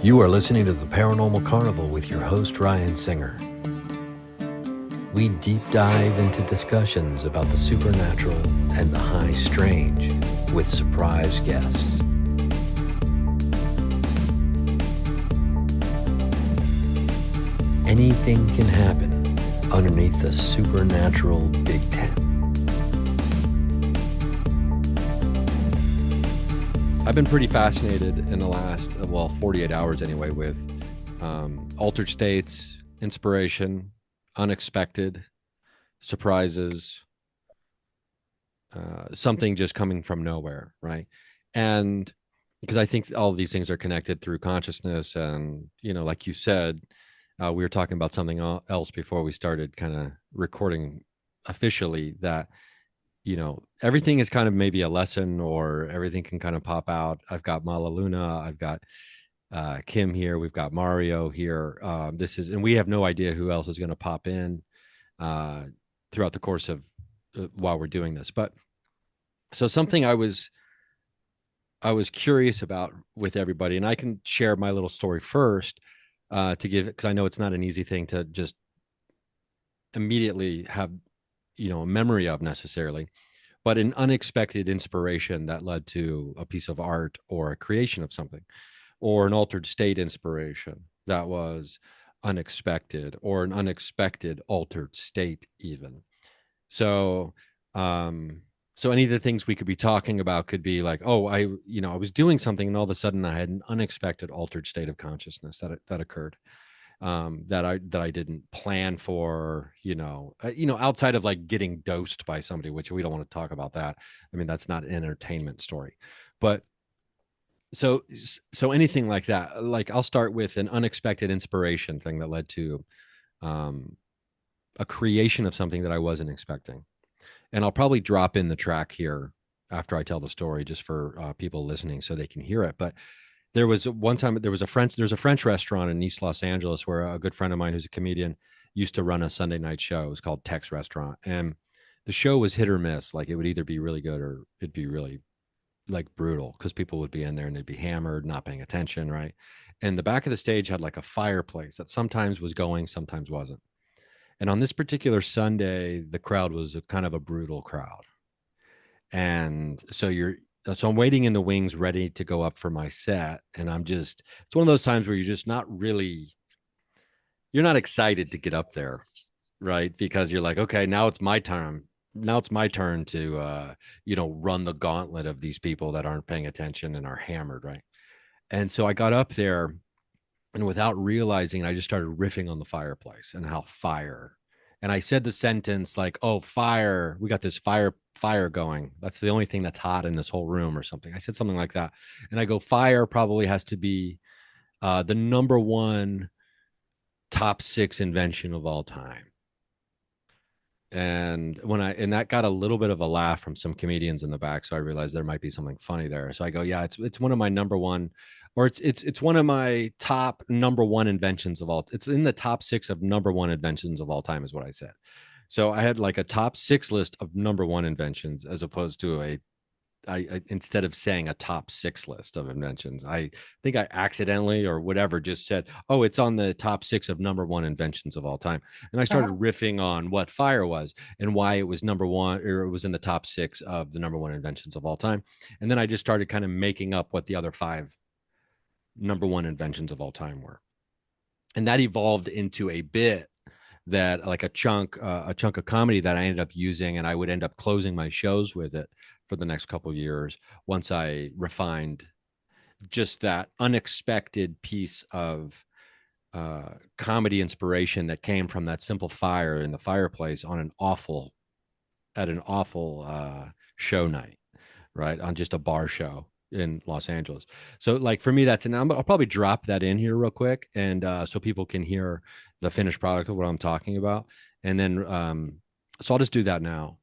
You are listening to the Paranormal Carnival with your host, Ryan Singer. We deep dive into discussions about the supernatural and the high strange with surprise guests. Anything can happen underneath the supernatural Big Tent. I've been pretty fascinated in the last, 48 hours anyway, with altered states, inspiration, unexpected surprises, something just coming from nowhere, right? And because I think all of these things are connected through consciousness. And, like you said, we were talking about something else before we started kind of recording officially, that everything is kind of maybe a lesson, or everything can kind of pop out. I've got Mala Luna, I've got Kim here, we've got Mario here. And we have no idea who else is going to pop in throughout the course of while we're doing this. But so something I was curious about with everybody, and I can share my little story first to give, because I know it's not an easy thing to just immediately have a memory of necessarily, but an unexpected inspiration that led to a piece of art or a creation of something, or an altered state inspiration that was unexpected, or an unexpected altered state even. So any of the things we could be talking about could be like, I was doing something and all of a sudden I had an unexpected altered state of consciousness that occurred. That I didn't plan for, outside of like getting dosed by somebody, which we don't want to talk about that. I mean, that's not an entertainment story, but so anything like that. Like, I'll start with an unexpected inspiration thing that led to a creation of something that I wasn't expecting. And I'll probably drop in the track here after I tell the story, just for people listening so they can hear it. But there was one time, there's a French restaurant in East Los Angeles where a good friend of mine who's a comedian used to run a Sunday night show. It was called Tex Restaurant. And the show was hit or miss. Like, it would either be really good or it'd be really like brutal, because people would be in there and they'd be hammered, not paying attention, right? And the back of the stage had like a fireplace that sometimes was going, sometimes wasn't. And on this particular Sunday, the crowd was a kind of a brutal crowd. And so I'm waiting in the wings, ready to go up for my set. And it's one of those times where you're just you're not excited to get up there, right? Because you're like, okay, now it's my turn. Now it's my turn to, run the gauntlet of these people that aren't paying attention and are hammered, right? And so I got up there, and without realizing, I just started riffing on the fireplace and how fire. And I said the sentence like, "Oh, fire! We got this fire going. That's the only thing that's hot in this whole room," or something. I said something like that, and I go, "Fire probably has to be the number one top 6 invention of all time." And that got a little bit of a laugh from some comedians in the back, so I realized there might be something funny there. So I go, "Yeah, it's one of my number one." Or it's one of my top number one inventions of all. It's in the top 6 of number one inventions of all time, is what I said. So I had like a top 6 list of number one inventions, as opposed to I instead of saying a top 6 list of inventions, I think I accidentally or whatever just said, "Oh, it's on the top 6 of number one inventions of all time." And I started riffing on what fire was and why it was number one, or it was in the top 6 of the number one inventions of all time. And then I just started kind of making up what the other 5 number one inventions of all time were. And that evolved into a bit that, like a chunk of comedy that I ended up using, and I would end up closing my shows with it for the next couple of years, once I refined just that unexpected piece of comedy inspiration that came from that simple fire in the fireplace at an awful show night, right? On just a bar show in Los Angeles. So like for me, I'll probably drop that in here real quick, and so people can hear the finished product of what I'm talking about. And then so I'll just do that now.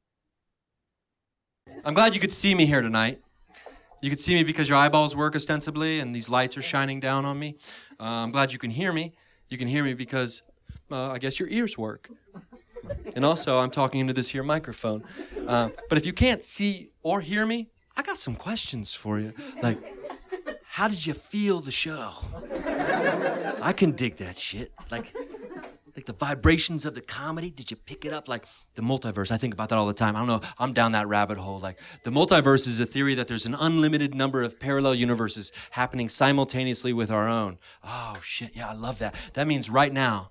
I'm glad you could see me here tonight. You could see me because your eyeballs work ostensibly and these lights are shining down on me. I'm glad you can hear me. You can hear me because I guess your ears work. And also I'm talking into this here microphone. But if you can't see or hear me, I got some questions for you. Like, how did you feel the show? I can dig that shit. Like the vibrations of the comedy. Did you pick it up? Like the multiverse. I think about that all the time. I don't know. I'm down that rabbit hole. Like the multiverse is a theory that there's an unlimited number of parallel universes happening simultaneously with our own. Oh, shit. Yeah, I love that. That means right now,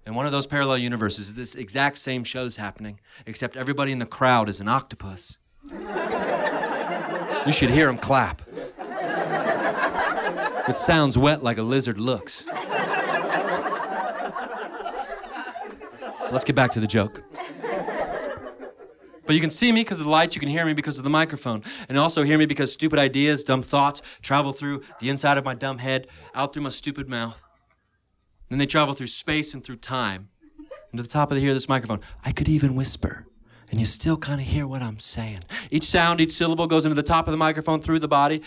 in one of those parallel universes, this exact same show's happening, except everybody in the crowd is an octopus. You should hear them clap. It sounds wet like a lizard looks. Let's get back to the joke. But you can see me because of the lights, you can hear me because of the microphone, and also hear me because stupid ideas, dumb thoughts travel through the inside of my dumb head, out through my stupid mouth. Then they travel through space and through time. And to the top of this microphone, I could even whisper, and you still kind of hear what I'm saying. Each sound, each syllable goes into the top of the microphone through the body,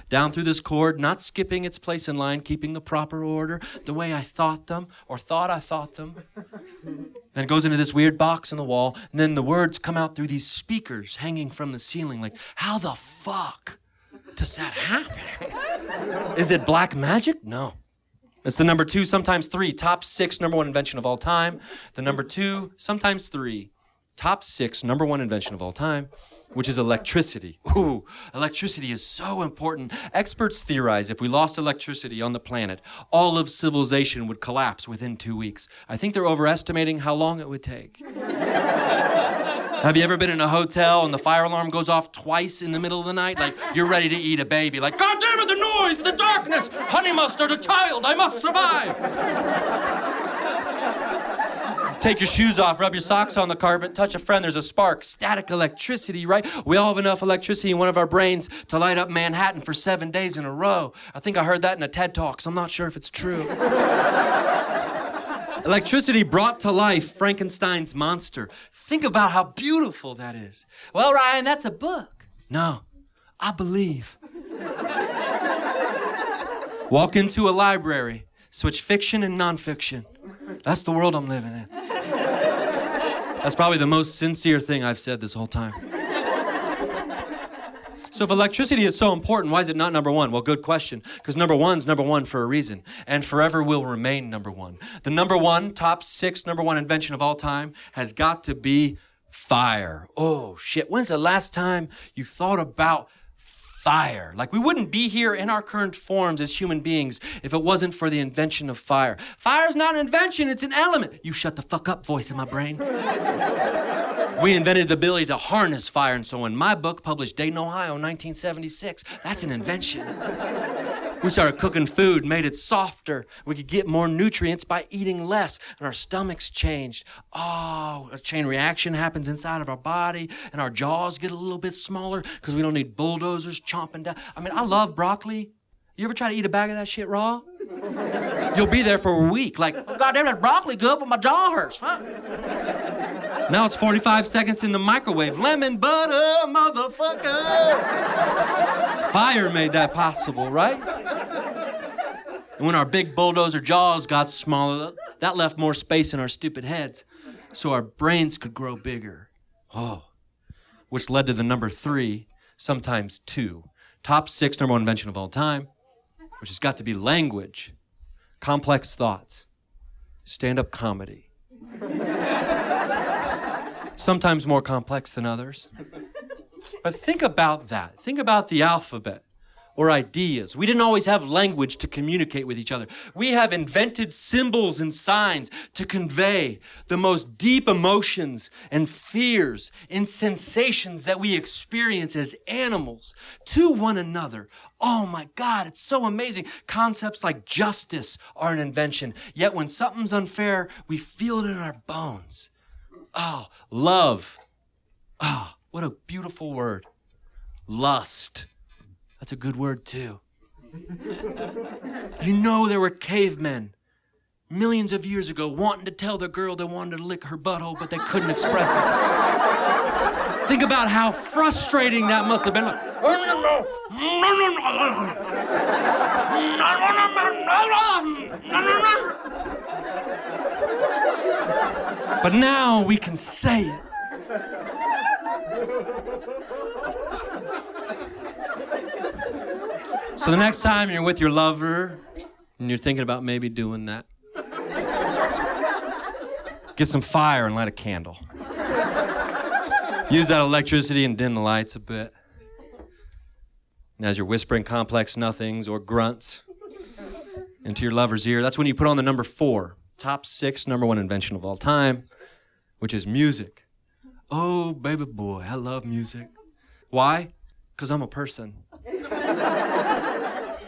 down through this cord, not skipping its place in line, keeping the proper order, the way I thought them, or thought I thought them. Then it goes into this weird box in the wall, and then the words come out through these speakers hanging from the ceiling, like, how the fuck does that happen? Is it black magic? No. It's the number 2, sometimes 3, top 6, number 1 invention of all time. The number 2, sometimes 3, top 6, number 1 invention of all time, which is electricity. Ooh, electricity is so important. Experts theorize if we lost electricity on the planet, all of civilization would collapse within 2 weeks. I think they're overestimating how long it would take. Have you ever been in a hotel and the fire alarm goes off twice in the middle of the night? Like, you're ready to eat a baby. Like, God damn it, the noise, the darkness, honey mustard, a child, I must survive. Take your shoes off, rub your socks on the carpet, touch a friend, there's a spark, static electricity, right? We all have enough electricity in one of our brains to light up Manhattan for 7 days in a row. I think I heard that in a TED Talk, so I'm not sure if it's true. Electricity brought to life Frankenstein's monster. Think about how beautiful that is. Well, Ryan, that's a book. No, I believe. Walk into a library, switch fiction and nonfiction. That's the world I'm living in. That's probably the most sincere thing I've said this whole time. So if electricity is so important, why is it not number 1? Well, good question, because number 1's number 1 for a reason, and forever will remain number 1. The number 1, top 6, number 1 invention of all time has got to be fire. Oh, shit. When's the last time you thought about fire? Like, we wouldn't be here in our current forms as human beings if it wasn't for the invention of fire. Fire's not an invention, it's an element. You shut the fuck up, voice in my brain. We invented the ability to harness fire, and so in my book, published Dayton, Ohio, 1976, that's an invention. We started cooking food, made it softer. We could get more nutrients by eating less, and our stomachs changed. Oh, a chain reaction happens inside of our body, and our jaws get a little bit smaller because we don't need bulldozers chomping down. I mean, I love broccoli. You ever try to eat a bag of that shit raw? You'll be there for a week, like, oh, God damn, that broccoli good, but my jaw hurts. Huh? Now it's 45 seconds in the microwave. Lemon butter, motherfucker. Fire made that possible, right? And when our big bulldozer jaws got smaller, that left more space in our stupid heads so our brains could grow bigger. Oh, which led to the number 3, sometimes 2. Top 6, number 1 invention of all time, which has got to be language, complex thoughts, stand-up comedy. Sometimes more complex than others. But think about that. Think about the alphabet or ideas. We didn't always have language to communicate with each other. We have invented symbols and signs to convey the most deep emotions and fears and sensations that we experience as animals to one another. Oh my God, it's so amazing. Concepts like justice are an invention. Yet when something's unfair, we feel it in our bones. Oh, love. Ah, oh, what a beautiful word. Lust. That's a good word too. You know, there were cavemen millions of years ago wanting to tell the girl they wanted to lick her butthole, but they couldn't express it. Think about how frustrating that must have been. But now we can say it. So the next time you're with your lover and you're thinking about maybe doing that, get some fire and light a candle. Use that electricity and dim the lights a bit. And as you're whispering complex nothings or grunts into your lover's ear, that's when you put on the number 4, top 6, number 1 invention of all time, which is music. Oh, baby boy, I love music. Why? Because I'm a person.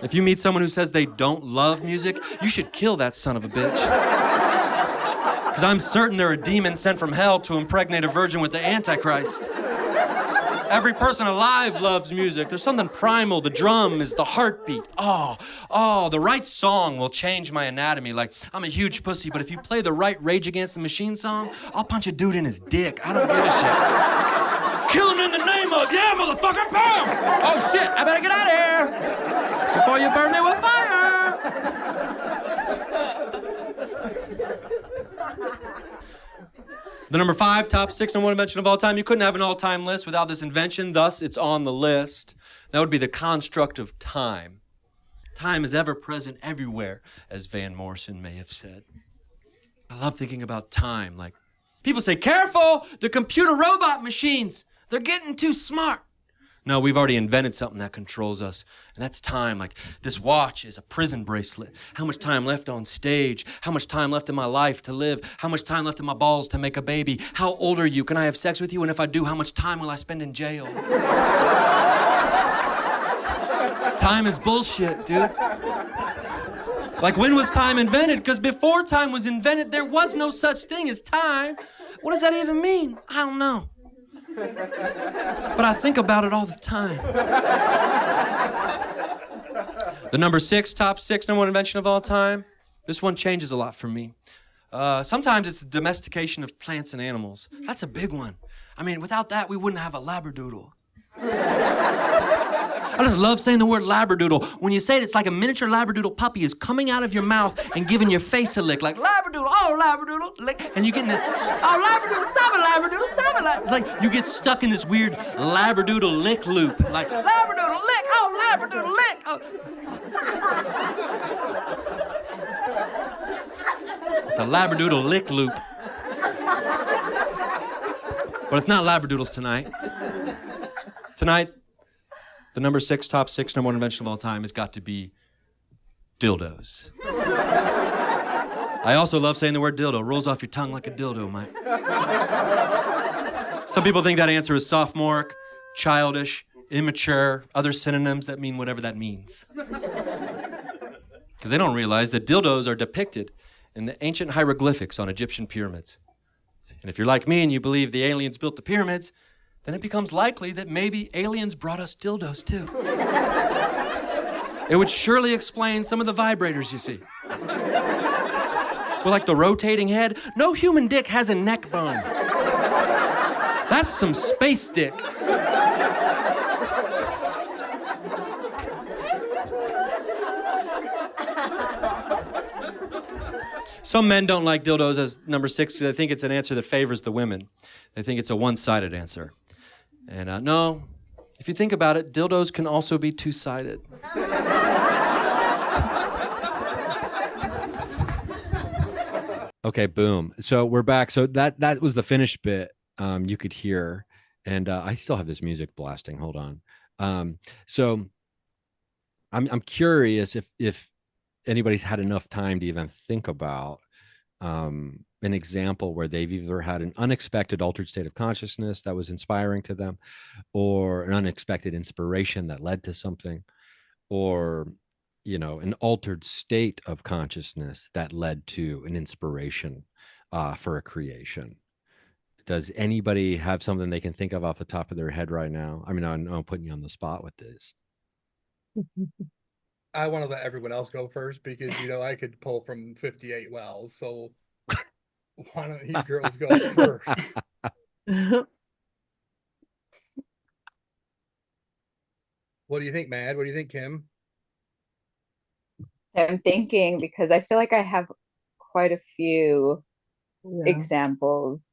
If you meet someone who says they don't love music, you should kill that son of a bitch. Because I'm certain they're a demon sent from hell to impregnate a virgin with the Antichrist. Every person alive loves music. There's something primal. The drum is the heartbeat. Oh, the right song will change my anatomy. Like, I'm a huge pussy, but if you play the right Rage Against the Machine song, I'll punch a dude in his dick. I don't give a shit. Kill him in the name of, yeah, motherfucker, bam! Oh, shit, I better get out of here before you burn me with fire. The number 5, top 6, number 1 invention of all time. You couldn't have an all-time list without this invention, thus it's on the list. That would be the construct of time. Time is ever present everywhere, as Van Morrison may have said. I love thinking about time. Like, people say, careful, the computer robot machines, they're getting too smart. No, we've already invented something that controls us, and that's time. Like, this watch is a prison bracelet. How much time left on stage? How much time left in my life to live? How much time left in my balls to make a baby? How old are you? Can I have sex with you? And if I do, how much time will I spend in jail? Time is bullshit, dude. Like, when was time invented? Because before time was invented, there was no such thing as time. What does that even mean? I don't know. But I think about it all the time. The number 6, top 6, number 1 invention of all time. This one changes a lot for me. Sometimes it's the domestication of plants and animals. That's a big one. I mean, without that, we wouldn't have a labradoodle. I just love saying the word labradoodle. When you say it, it's like a miniature labradoodle puppy is coming out of your mouth and giving your face a lick. Like, labradoodle, oh, labradoodle, lick. And you get in this, oh, labradoodle, stop it, labradoodle, stop it. It's like you get stuck in this weird labradoodle lick loop. Like, labradoodle, lick, oh, labradoodle, lick. Oh. It's a labradoodle lick loop. But it's not labradoodles tonight. Tonight, the number 6, top 6, number 1 invention of all time has got to be dildos. I also love saying the word dildo. Rolls off your tongue like a dildo, Mike. Some people think that answer is sophomoric, childish, immature, other synonyms that mean whatever that means. Because they don't realize that dildos are depicted in the ancient hieroglyphics on Egyptian pyramids. And if you're like me and you believe the aliens built the pyramids, then it becomes likely that maybe aliens brought us dildos too. It would surely explain some of the vibrators you see. With like the rotating head, no human dick has a neck bone. That's some space dick. Some men don't like dildos as number 6 because they think it's an answer that favors the women. They think it's a one-sided answer. And no, if you think about it, dildos can also be two-sided. Okay, boom. So we're back. So that was the finished bit. You could hear, and I still have this music blasting. Hold on. So I'm curious if anybody's had enough time to even think about an example where they've either had an unexpected altered state of consciousness that was inspiring to them, or an unexpected inspiration that led to something, or an altered state of consciousness that led to an inspiration for a creation. Does anybody have something they can think of off the top of their head right now? I mean, I'm putting you on the spot with this. I want to let everyone else go first because, I could pull from 58 wells. So why don't you girls go first? What do you think, Mad? What do you think, Kim? I'm thinking because I feel like I have quite a few examples.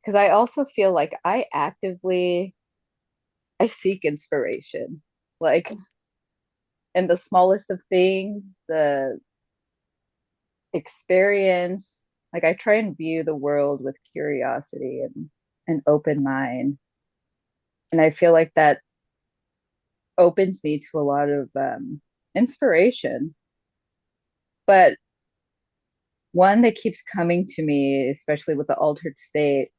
Because I also feel like I seek inspiration. Like, in the smallest of things, the experience. Like I try and view the world with curiosity and an open mind. And I feel like that opens me to a lot of inspiration. But one that keeps coming to me, especially with the altered state,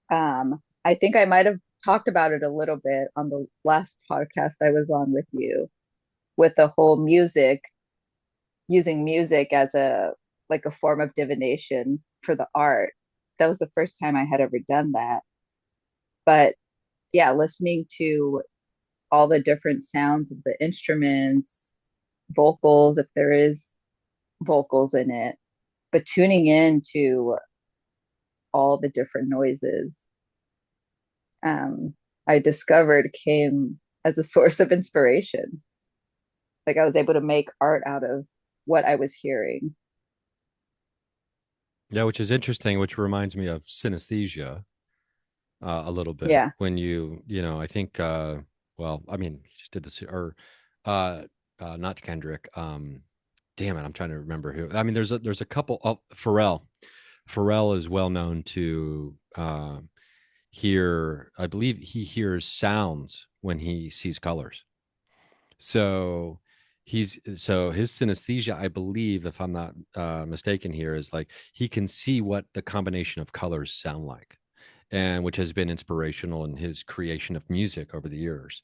I think I might have talked about it a little bit on the last podcast I was on with you, with the whole music, using music as a like a form of divination for the art. That was the first time I had ever done that. But yeah, listening to all the different sounds of the instruments, vocals, if there is vocals in it, but tuning in to all the different noises, I discovered came as a source of inspiration. Like I was able to make art out of what I was hearing. Yeah, which is interesting, which reminds me of synesthesia a little bit. Yeah. When I think, well, I mean, he just did this, or not Kendrick. Damn it, I'm trying to remember who. I mean, there's a couple. Oh, Pharrell. Pharrell is well known to hear. I believe he hears sounds when he sees colors. So his synesthesia, I believe, if I'm not mistaken here, is like he can see what the combination of colors sound like, and which has been inspirational in his creation of music over the years.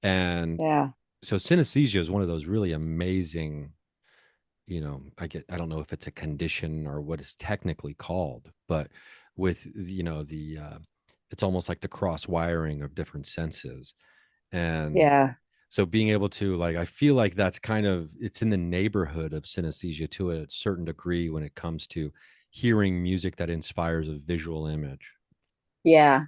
And Yeah. so synesthesia is one of those really amazing, I don't know if it's a condition or what it's technically called, but with it's almost like the cross wiring of different senses. And Yeah. so being able to, like, I feel like that's kind of, it's in the neighborhood of synesthesia to a certain degree when it comes to hearing music that inspires a visual image. Yeah.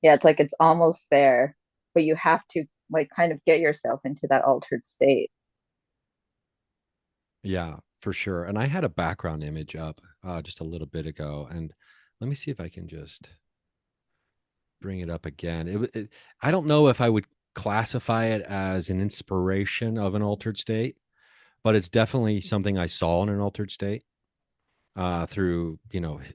Yeah. It's like it's almost there, but you have to like kind of get yourself into that altered state. Yeah, for sure. And I had a background image up just a little bit ago, and let me see if I can just bring it up again. I don't know if I would classify it as an inspiration of an altered state, but it's definitely something I saw in an altered state through,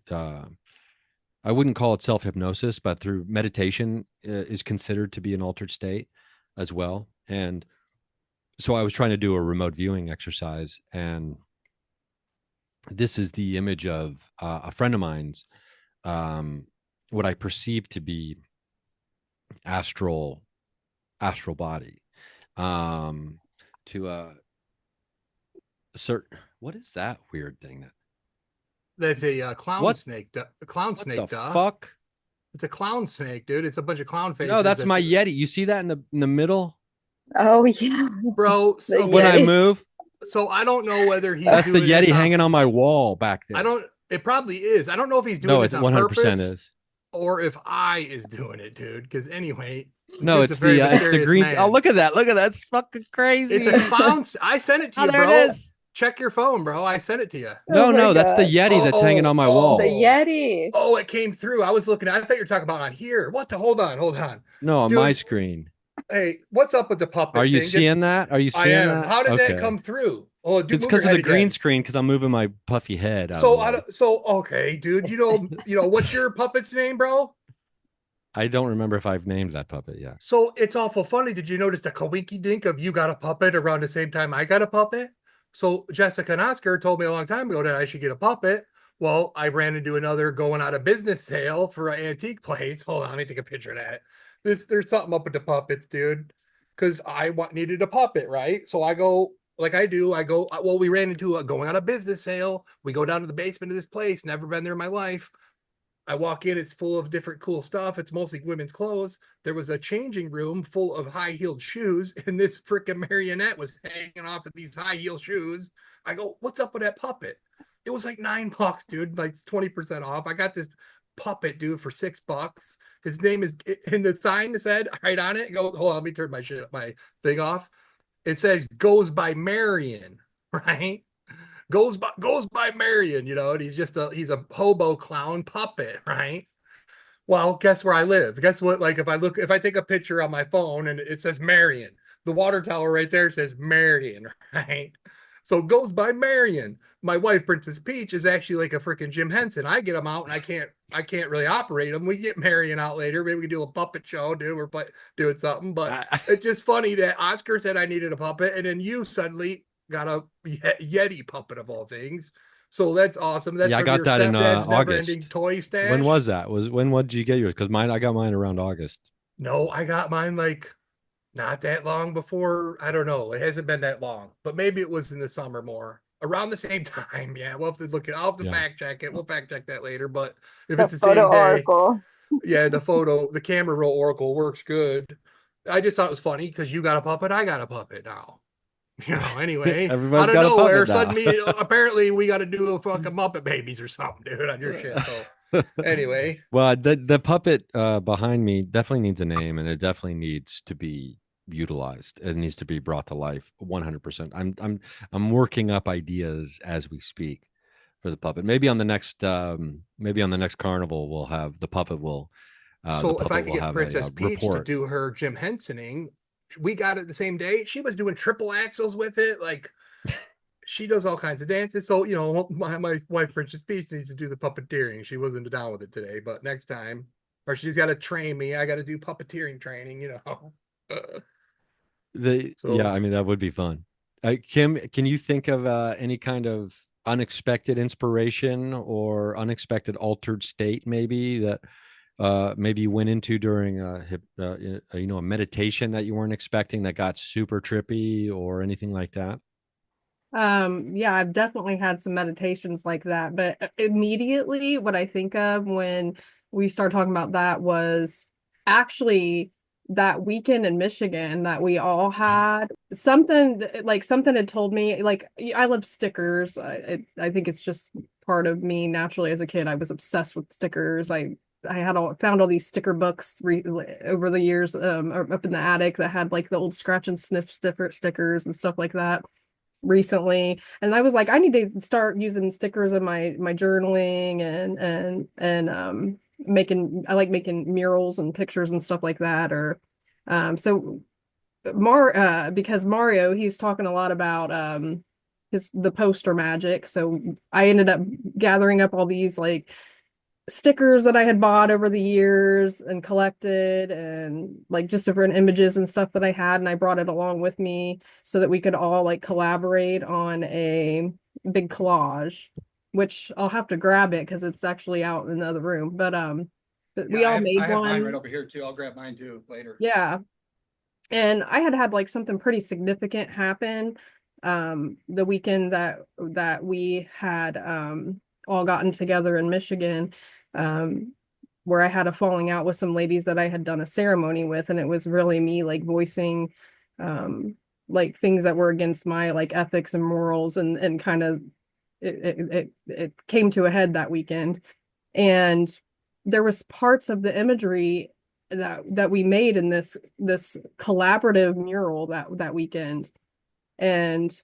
I wouldn't call it self-hypnosis, but through meditation is considered to be an altered state as well. And so I was trying to do a remote viewing exercise, and this is the image of a friend of mine's, what I perceive to be astral body, to a certain, what is that weird thing that That's a clown What? snake. A clown what snake, the duh. fuck? It's a clown snake, dude. It's a bunch of clown faces. No, that's my Yeti. You see that in the middle Oh yeah. bro. So The when I Yeti. move? So I don't know whether he's That's the doing Yeti this hanging on my wall back there. I don't. It probably is. I don't know if he's doing No, this it's on 100% purpose is. or if I is doing it, dude. Because anyway, No, dude's it's a very the mysterious green. man. Oh, look at that! Look at that! It's fucking crazy. It's a clown. I sent it to Oh, you, there bro. it is. Check your phone, bro. I sent it to you. No, Oh my no, that's the God. Yeti that's hanging on my wall. The Yeti. Oh, it came through. I was looking. I thought you were talking about on here. What the? Hold on. No, on Dude, my screen. Hey, what's up with the puppet? Are you thing? seeing that? Are you I seeing am. that? How did Okay. that come through? Oh, dude, It's move because your of the head green again. screen. Because I'm moving my puffy head. Out So of the I way. don't, so okay, dude. What's your puppet's name, bro? I don't remember if I've named that puppet yet. So it's awful funny. Did you notice the coinky dink of you got a puppet around the same time I got a puppet? So Jessica and Oscar told me a long time ago that I should get a puppet. Well, I ran into another going out of business sale for an antique place. Hold on, let me take a picture of that. There's something up with the puppets, dude. Because needed a puppet, right? So I go like I do. Well, we ran into a going out of business sale. We go down to the basement of this place. Never been there in my life. I walk in, it's full of different cool stuff. It's mostly women's clothes. There was a changing room full of high-heeled shoes, and this freaking marionette was hanging off of these high-heel shoes. I go, what's up with that puppet? It was like $9, dude, like 20% off. I got this puppet, dude, for $6. His name is, and the sign said right on it, go, hold on, let me turn my thing off. It says goes by Marion, right? Goes by Marion, and he's a hobo clown puppet, right? Well, guess where I live? Guess what? Like if I take a picture on my phone and it says Marion, the water tower right there says Marion, right? So it goes by Marion. My wife, Princess Peach, is actually like a freaking Jim Henson. I get them out and I can't really operate them. We get Marion out later. Maybe we can do a puppet show, dude. We're doing something, but it's just funny that Oscar said I needed a puppet, and then you suddenly got a Yeti puppet of all things. So that's awesome. That's Yeah, I from got your that in stepdad's never-ending August. toy stash. When was that? When did you get yours? Because I got mine around August. No, I got mine like not that long before. I don't know. It hasn't been that long, but maybe it was in the summer more around the same time. Yeah, we'll have to look it. I'll have to fact check it. We'll fact check that later. But if it's the same day, oracle. yeah, the camera roll oracle works good. I just thought it was funny because you got a puppet, I got a puppet now. Anyway, Everybody's out of got nowhere, a puppet now. suddenly, apparently, we got to do a fucking Muppet Babies or something, dude, on your shit. So, anyway, well, the puppet behind me definitely needs a name, and it definitely needs to be utilized. It needs to be brought to life 100%. I'm working up ideas as we speak for the puppet. Maybe on the next carnival we'll have the puppet will. So if I could get Princess Peach report. to do her Jim Hensoning, we got it the same day. She was doing triple axles with it. Like she does all kinds of dances. So, my wife, Princess Peach, needs to do the puppeteering. She wasn't down with it today, but next time, or she's got to train me. I got to do puppeteering training, Yeah, I mean, that would be fun. Kim, can you think of any kind of unexpected inspiration or unexpected altered state maybe that maybe you went into during a meditation that you weren't expecting that got super trippy or anything like that? Yeah, I've definitely had some meditations like that, but immediately what I think of when we start talking about that was actually that weekend in Michigan that we all had. Something had told me, like, I love stickers. I think it's just part of me naturally as a kid. I was obsessed with stickers. I found all these sticker books over the years up in the attic that had like the old scratch and sniff stickers and stuff like that recently, and I was like, I need to start using stickers in my journaling and I like making murals and pictures and stuff like that. Or because Mario, he's talking a lot about the poster magic, so I ended up gathering up all these like stickers that I had bought over the years and collected, and like just different images and stuff that I had, and I brought it along with me so that we could all like collaborate on a big collage, which I'll have to grab it because it's actually out in the other room. But we all made one. I have mine right over here too. I'll grab mine too later. Yeah. And I had like something pretty significant happen the weekend that we had all gotten together in Michigan, where I had a falling out with some ladies that I had done a ceremony with, and it was really me like voicing like things that were against my like ethics and morals, and kind of it came to a head that weekend. And there was parts of the imagery that we made in this collaborative mural that weekend, and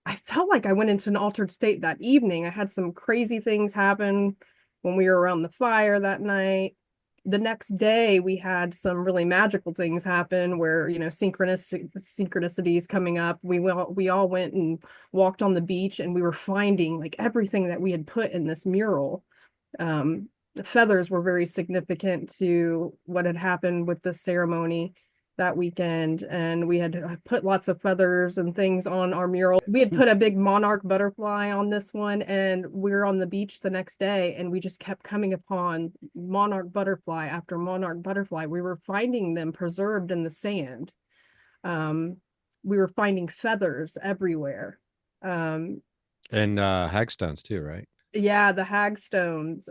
I felt like I went into an altered state that evening. I had some crazy things happen when we were around the fire that night. The next day we had some really magical things happen where, synchronicities coming up. We all went and walked on the beach, and we were finding like everything that we had put in this mural. The feathers were very significant to what had happened with the ceremony that weekend, and we had put lots of feathers and things on our mural. We had put a big monarch butterfly on this one, and we were on the beach the next day, and we just kept coming upon monarch butterfly after monarch butterfly. We were finding them preserved in the sand. We were finding feathers everywhere. And hagstones too, right? Yeah, the hagstones.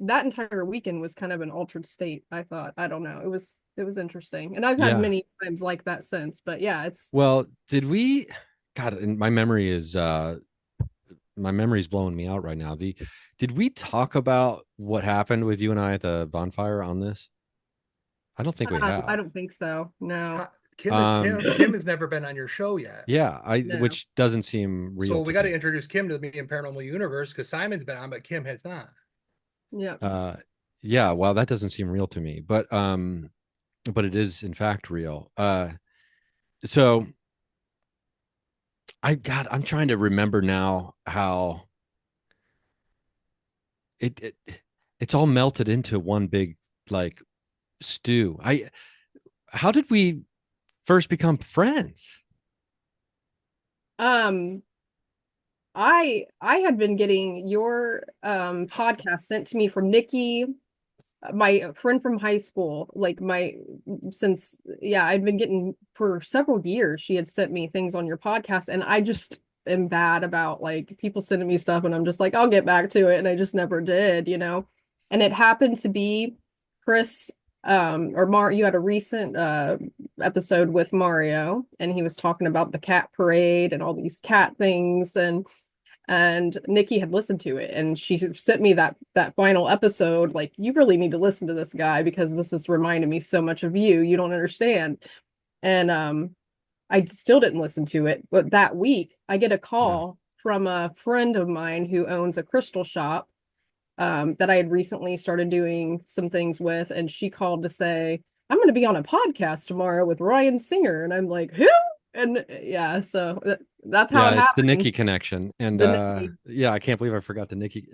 That entire weekend was kind of an altered state, I thought. I don't know. It was interesting. And I've had many times like that since, but yeah, did we, God, and my memory's blowing me out right now. Did we talk about what happened with you and I at the bonfire on this? I don't think we have. I don't think so. No. Kim has never been on your show yet. Yeah, No. Which doesn't seem real. So we got to introduce Kim to me in Paranormal Universe, because Simon's been on, but Kim has not. Yeah. Yeah. Well, that doesn't seem real to me, but it is in fact real. So I'm trying to remember now how it it's all melted into one big like stew. How did we first become friends? Um, I had been getting your podcast sent to me from Nikki, my friend from high school. Like my since yeah, I'd been getting for several years. She had sent me things on your podcast, and I just am bad about like people sending me stuff, and I'm just like, I'll get back to it, and I just never did, you know. And it happened to be Chris or you had a recent episode with Mario, and he was talking about the cat parade and all these cat things, and Nikki had listened to it, and she sent me that final episode like, you really need to listen to this guy because this is reminding me so much of you. You don't understand. And I still didn't listen to it, but that week I get a call from a friend of mine who owns a crystal shop that I had recently started doing some things with, and she called to say, I'm going to be on a podcast tomorrow with Ryan Singer. And I'm like, who? And yeah, so that's how Yeah, it it's the happened. Nikki connection. And The Nikki. yeah, I can't believe I forgot the Nikki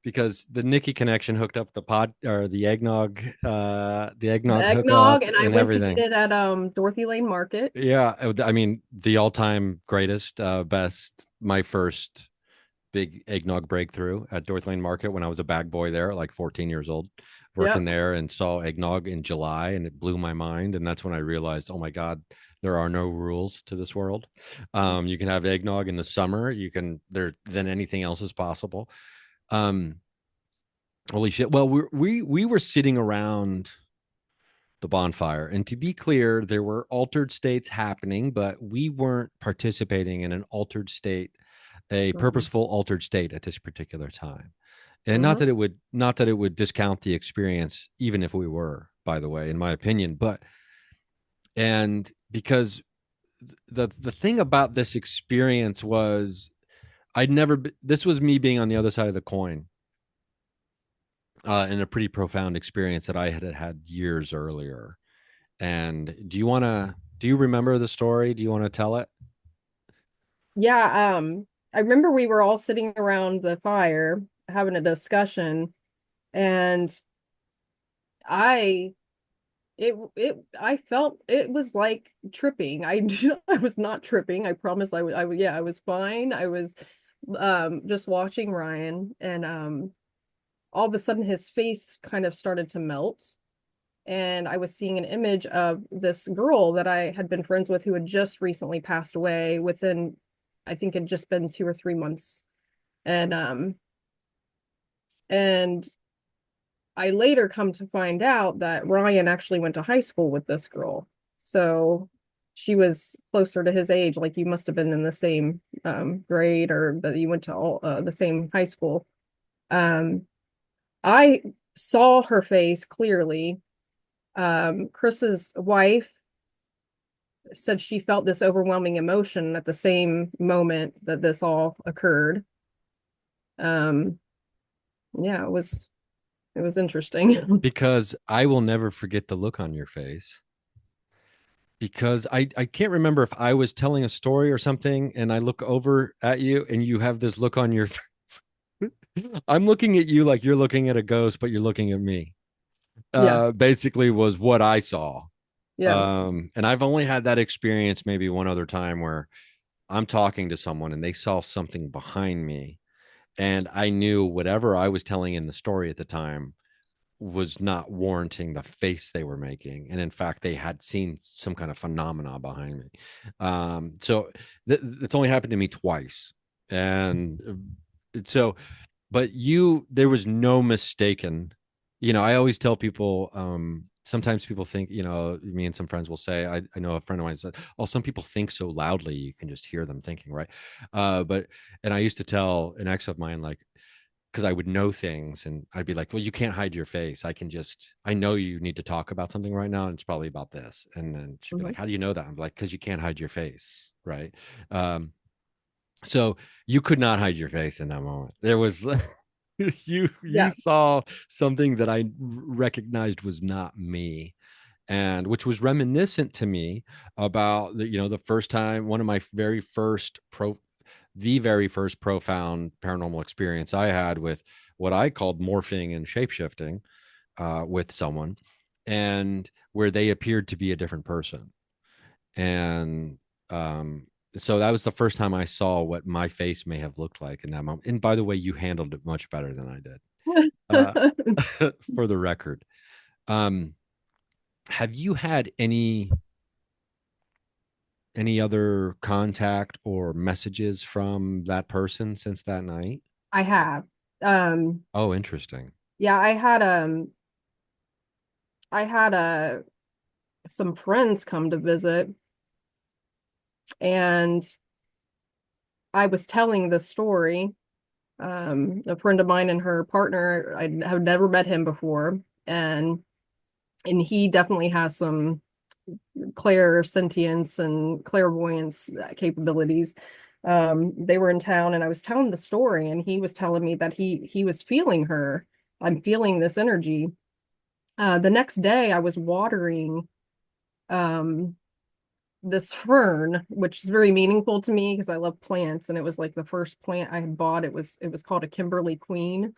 because the Nikki connection hooked up the pod or the The eggnog eggnog, hookup and I and went to get everything. it at Dorothy Lane Market. Yeah, I mean the all-time greatest, best, my first big eggnog breakthrough at Dorothy Lane Market when I was a bag boy there, like 14 years old, working Yep. there, and saw eggnog in July, and it blew my mind. And that's when I realized, oh my God, there are no rules to this world. You can have eggnog in the summer. You can then anything else is possible. Um, Holy shit! Well, we were sitting around the bonfire, and to be clear, there were altered states happening, but we weren't participating in an altered state, a Mhm. purposeful altered state at this particular time. And Mhm. not that it would discount the experience, even if we were, by the way, in my opinion. But and because the thing about this experience was this was me being on the other side of the coin, in a pretty profound experience that I had years earlier. And do you remember the story? Do you want to tell it? Yeah, I remember we were all sitting around the fire having a discussion, and I I felt it was like tripping. I was not tripping. I promise yeah, I was fine. I was just watching Ryan, and all of a sudden his face kind of started to melt, and I was seeing an image of this girl that I had been friends with who had just recently passed away within, I think it'd just been 2 or 3 months. And I later come to find out that Ryan actually went to high school with this girl. So she was closer to his age, like you must have been in the same grade, or that you went to all the same high school. Um, I saw her face clearly. Chris's wife said she felt this overwhelming emotion at the same moment that this all occurred. Um, yeah, it was interesting. Because I will never forget the look on your face. Because I can't remember if I was telling a story or something, and I look over at you and you have this look on your face. I'm looking at you like you're looking at a ghost, but you're looking at me. Yeah, Basically was what I saw. yeah. And I've only had that experience maybe one other time where I'm talking to someone and they saw something behind me, and I knew whatever I was telling in the story at the time was not warranting the face they were making, and in fact they had seen some kind of phenomena behind me. So it's only happened to me twice. And so but there was no mistaken. I always tell people, sometimes people think, me and some friends will say, I know a friend of mine said, oh, some people think so loudly you can just hear them thinking, right? But and I used to tell an ex of mine, like, because I would know things and I'd be like, well, you can't hide your face. I know you need to talk about something right now, and it's probably about this. And then she'd be Mhm. like, how do you know that? I'm like, because you can't hide your face, right? So you could not hide your face in that moment. There was you Yeah. saw something that I recognized was not me. and which was reminiscent to me about the first time, one of my the very first profound paranormal experience I had with what I called morphing and shapeshifting with someone, and where they appeared to be a different person. And so that was the first time I saw what my face may have looked like in that moment. And by the way, you handled it much better than I did, for the record. Have you had any other contact or messages from that person since that night? I have. Oh, interesting. Yeah, I had some friends come to visit, and I was telling the story. A friend of mine and her partner, I have never met him before, and he definitely has some clairsentience and clairvoyance capabilities. They were in town, and I was telling the story, and he was telling me that he was feeling her. I'm feeling this energy. The next day, I was watering this fern, which is very meaningful to me because I love plants, and it was like the first plant I had bought. It was called a Kimberly Queen.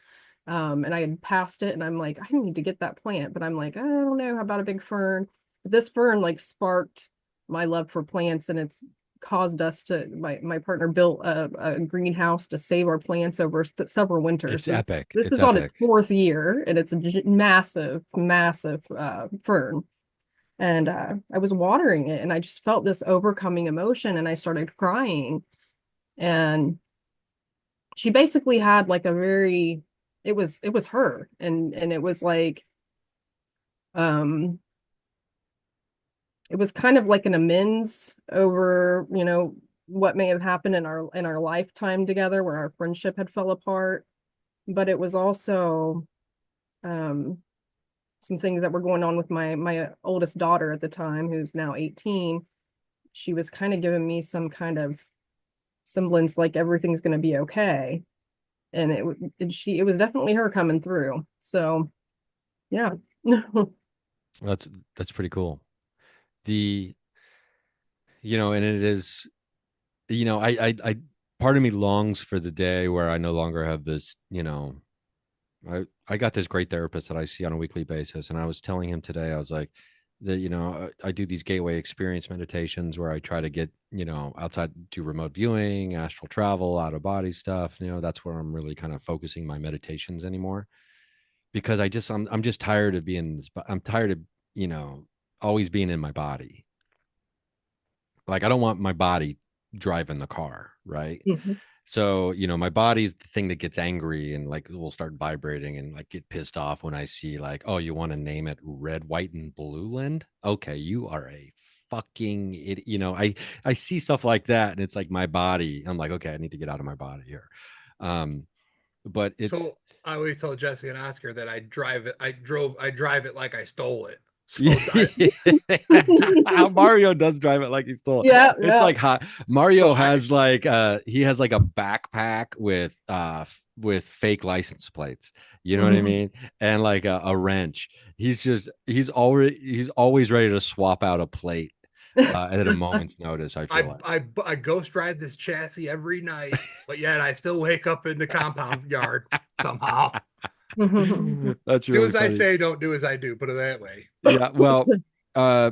And I had passed it, and I'm like, I need to get that plant, but I'm like, I don't know, how about a big fern? But this fern like sparked my love for plants, and it's caused us to my partner built a greenhouse to save our plants over several winters. It's epic. This It's is on epic. its fourth year, and it's a massive fern. And I was watering it, and I just felt this overcoming emotion, and I started crying. And she basically had like a very, it was her, and it was like, it was kind of like an amends over, what may have happened in our lifetime together, where our friendship had fell apart. But it was also some things that were going on with my oldest daughter at the time, who's now 18. She was kind of giving me some kind of semblance like everything's going to be okay, and it was definitely her coming through. So yeah. That's pretty cool. And it is, I part of me longs for the day where I no longer have this, I got this great therapist that I see on a weekly basis, and I was telling him today, I was like, I do these gateway experience meditations where I try to get, outside, do remote viewing, astral travel, out of body stuff. That's where I'm really kind of focusing my meditations anymore, because I'm just tired of I'm tired of, always being in my body. Like, I don't want my body driving the car, right? Mm-hmm. So, my body's the thing that gets angry and like will start vibrating and like get pissed off when I see like, oh, you want to name it red, white, and blue land? Okay, you are a fucking idiot. I see stuff like that, and it's like my body. I'm like, okay, I need to get out of my body here. But it's So I always tell Jessica and Oscar that I drive it like I stole it. So Mario does drive it like he stole it. Yeah, It's like hot. Mario So has like he has like a backpack with fake license plates. You know what I mean? And like a wrench. He's always ready to swap out a plate at a moment's notice. I feel like I ghost ride this chassis every night, but yet I still wake up in the compound yard somehow. That's Do really as I funny. say, don't do as I do. Put it that way. Yeah. Well,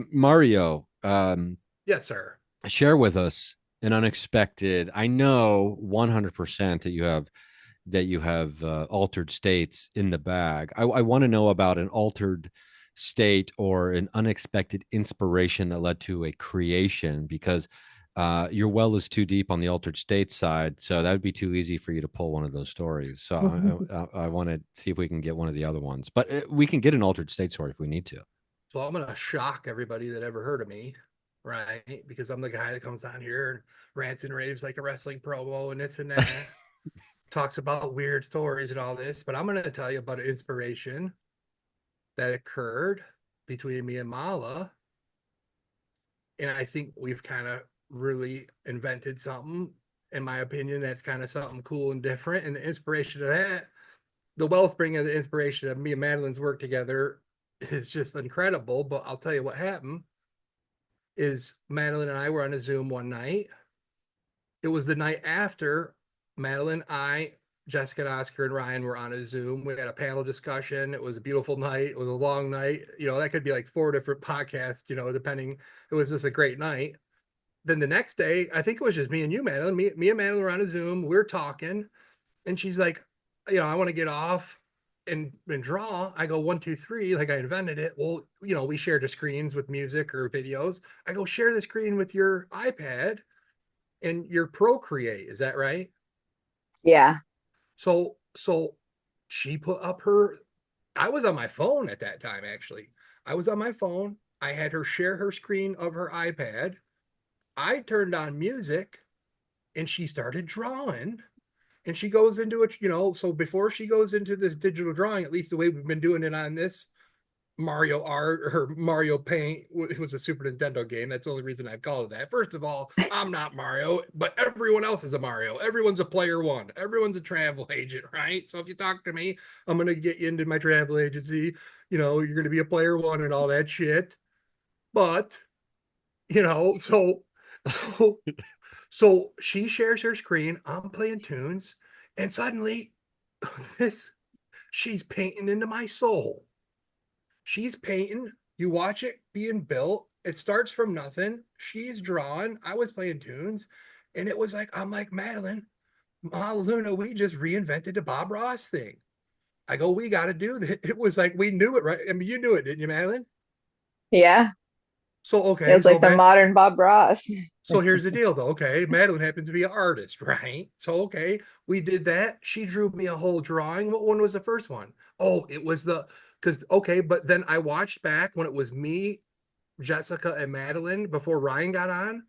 Mario, Yes, sir. share with us an unexpected. I know 100% that you have altered states in the bag. I want to know about an altered state or an unexpected inspiration that led to a creation, because your well is too deep on the altered state side, so that would be too easy for you to pull one of those stories. So I want to see if we can get one of the other ones, but we can get an altered state story if we need to. So I'm gonna shock everybody that ever heard of me, right? Because I'm the guy that comes on here and rants and raves like a wrestling promo and this and that. Talks about weird stories and all this, but I'm gonna tell you about an inspiration that occurred between me and Mala. And I think we've kind of really invented something, in my opinion, that's kind of something cool and different. And the inspiration of that, the wellspring of the inspiration of me and Madeline's work together is just incredible. But I'll tell you what happened is Madeline and I were on a Zoom one night. It was the night after Madeline, Jessica, and Oscar and Ryan were on a Zoom. We had a panel discussion. It was a beautiful night. It was a long night. You know, that could be like 4 different podcasts, you know, depending. It was just a great night. Then the next day, I think it was just me and you, Madeline. Me and Madeline were on a Zoom. We were talking, and she's like, you know, I want to get off and draw. I go 1, 2, 3, like I invented it. Well, you know, we shared the screens with music or videos. I go share the screen with your iPad and your Procreate. Is that right? Yeah. So she put up her. I was on my phone at that time. Actually, I was on my phone. I had her share her screen of her iPad. I turned on music, and she started drawing. And she goes into it, you know, so before she goes into this digital drawing, at least the way we've been doing it on this Mario Art or Mario Paint, it was a Super Nintendo game. That's the only reason I've called it that. First of all, I'm not Mario, but everyone else is a Mario. Everyone's a player one. Everyone's a travel agent, right? So if you talk to me, I'm going to get you into my travel agency. You know, you're going to be a player one and all that shit. But, you know, so so she shares her screen. I'm playing tunes, and suddenly, this she's painting into my soul. She's painting. You watch it being built. It starts from nothing. She's drawing. I was playing tunes, and it was like I'm like Madeline, Luna. We just reinvented the Bob Ross thing. I go, we got to do that. It was like we knew it, right? I mean, you knew it, didn't you, Madeline? Yeah. So It okay, was like the modern Bob Ross. So here's the deal, though. Okay, Madeline happens to be an artist, right? So okay, we did that. She drew me a whole drawing. What one was the first one? Oh, it was because okay, but then I watched back when it was me, Jessica, and Madeline before Ryan got on.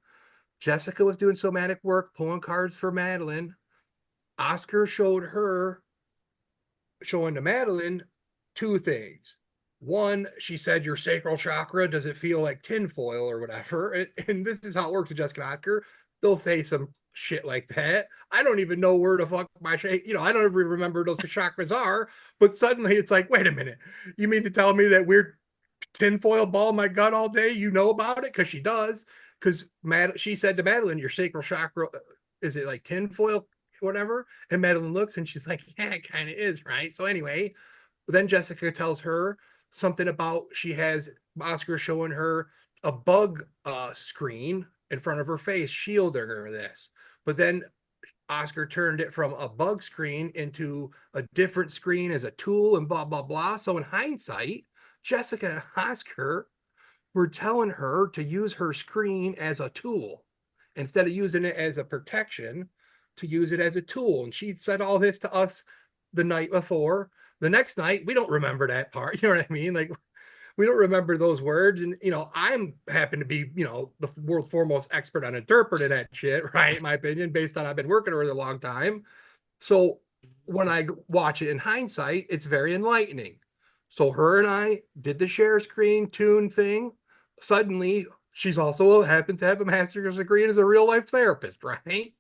Jessica was doing somatic work, pulling cards for Madeline. Oscar showing to Madeline 2 things. One, she said, your sacral chakra, does it feel like tinfoil or whatever? And this is how it works with Jessica and Oscar. They'll say some shit like that. I don't even know where the fuck my you know, I don't even remember those chakras are, but suddenly it's like, wait a minute. You mean to tell me that weird tinfoil ball in my gut all day? You know about it? Because she does. Because she said to Madeline, your sacral chakra, is it like tinfoil, whatever? And Madeline looks and she's like, yeah, it kind of is, right? So anyway, then Jessica tells her something about she has Oscar showing her a bug screen in front of her face, shielding her this. But then Oscar turned it from a bug screen into a different screen as a tool and blah, blah, blah. So in hindsight, Jessica and Oscar were telling her to use her screen as a tool instead of using it as a protection, to use it as a tool. And she said all this to us the night before. The next night, we don't remember that part. You know what I mean? Like, we don't remember those words. And, you know, I'm happen to be, you know, the world's foremost expert on interpreting that shit, right? In my opinion, based on I've been working with it a long time. So when I watch it in hindsight, it's very enlightening. So her and I did the share screen tune thing. Suddenly, she's also happens to have a master's degree and is a real life therapist, right?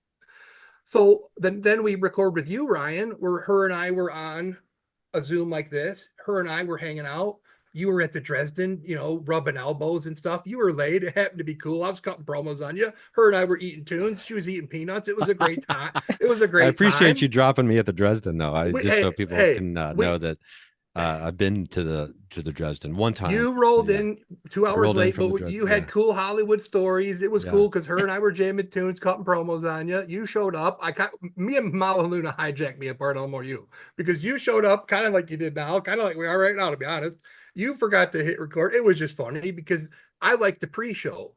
So then we record with you, Ryan, where her and I were on a Zoom like this. Her and I were hanging out. You were at the Dresden, you know, rubbing elbows and stuff. You were late. It happened to be cool. I was cutting promos on you. Her and I were eating tunes. She was eating peanuts. It was a great time. It was a great I appreciate time. you dropping me at the Dresden, though. So people can know that I've been to the Dresden one time. You rolled in 2 hours late, but you had cool Hollywood stories. It was cool because her and I were jamming tunes, cutting promos on you. You showed up. Me and Mala Luna hijacked me apart almost you because you showed up kind of like you did now, kind of like we are right now, to be honest. You forgot to hit record. It was just funny because I like the pre-show.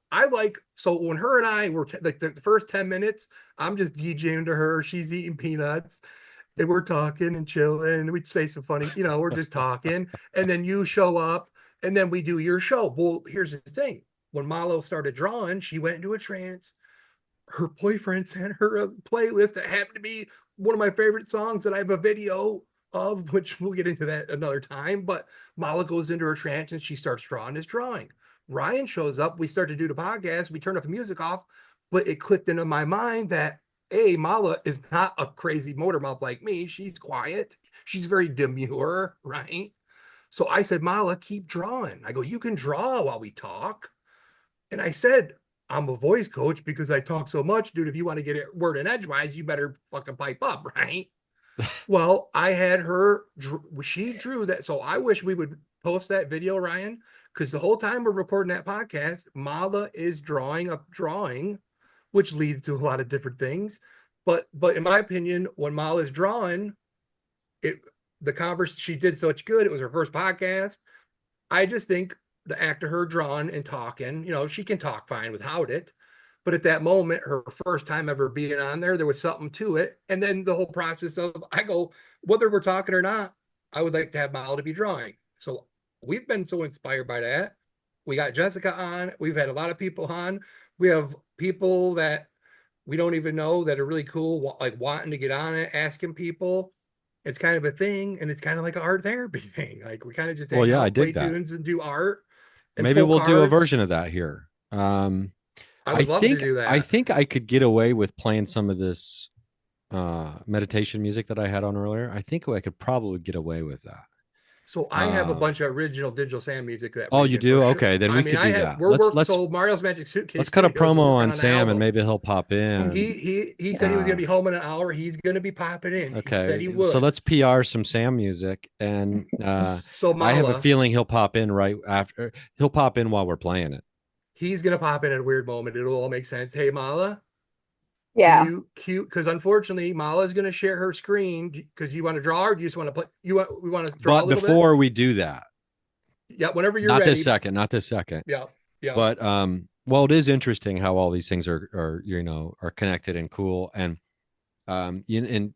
So when her and I were like the first 10 minutes, I'm just DJing to her. She's eating peanuts. And we're talking and chilling. And we'd say some funny, you know, we're just talking. And then you show up and then we do your show. Well, here's the thing. When Malo started drawing, she went into a trance. Her boyfriend sent her a playlist that happened to be one of my favorite songs that I have a video of, which we'll get into that another time. But Mala goes into her trance and she starts drawing his drawing. Ryan shows up. We start to do the podcast. We turn off the music off, but it clicked into my mind that Mala is not a crazy motor mouth like me. She's quiet. She's very demure, right? So I said, Mala, keep drawing. I go, you can draw while we talk. And I said, I'm a voice coach because I talk so much, dude. If you want to get it word and edgewise, you better fucking pipe up, right? Well, I had her, she drew that. So I wish we would post that video, Ryan, because the whole time we're recording that podcast, Mala is drawing a drawing, which leads to a lot of different things. But in my opinion, when Mala's drawing, the converse, she did such good. It was her first podcast. I just think the act of her drawing and talking, she can talk fine without it. But at that moment, her first time ever being on there was something to it. And then the whole process of, I go, whether we're talking or not, I would like to have Mala to be drawing. So we've been so inspired by that. We got Jessica on. We've had a lot of people on. We have people that we don't even know that are really cool, like wanting to get on it, asking people. It's kind of a thing, and it's kind of like an art therapy thing. Like we kind of just hang out, I play dig that. tunes and do art. And Maybe we'll do a cards. version of that here. I would love to do that. I think I could get away with playing some of this meditation music that I had on earlier. I think I could probably get away with that. So I have a bunch of original digital Sam music that. Oh, you do? Sure. Okay, then we could do that. So Mario's Magic Suitcase. Let's cut a promo on Sam, and maybe he'll pop in. He said he was going to be home in an hour. He's going to be popping in. Okay, he said he would. So let's PR some Sam music, and so Mala, I have a feeling he'll pop in right after. He'll pop in while we're playing it. He's going to pop in at a weird moment. It'll all make sense. Hey, Mala. Yeah. Because unfortunately, Mala is going to share her screen because you want to draw, or do you just want to play? We want to draw. But before we do that, yeah, whenever you're ready. Not this second. Yeah. But well, it is interesting how all these things are connected and cool. And and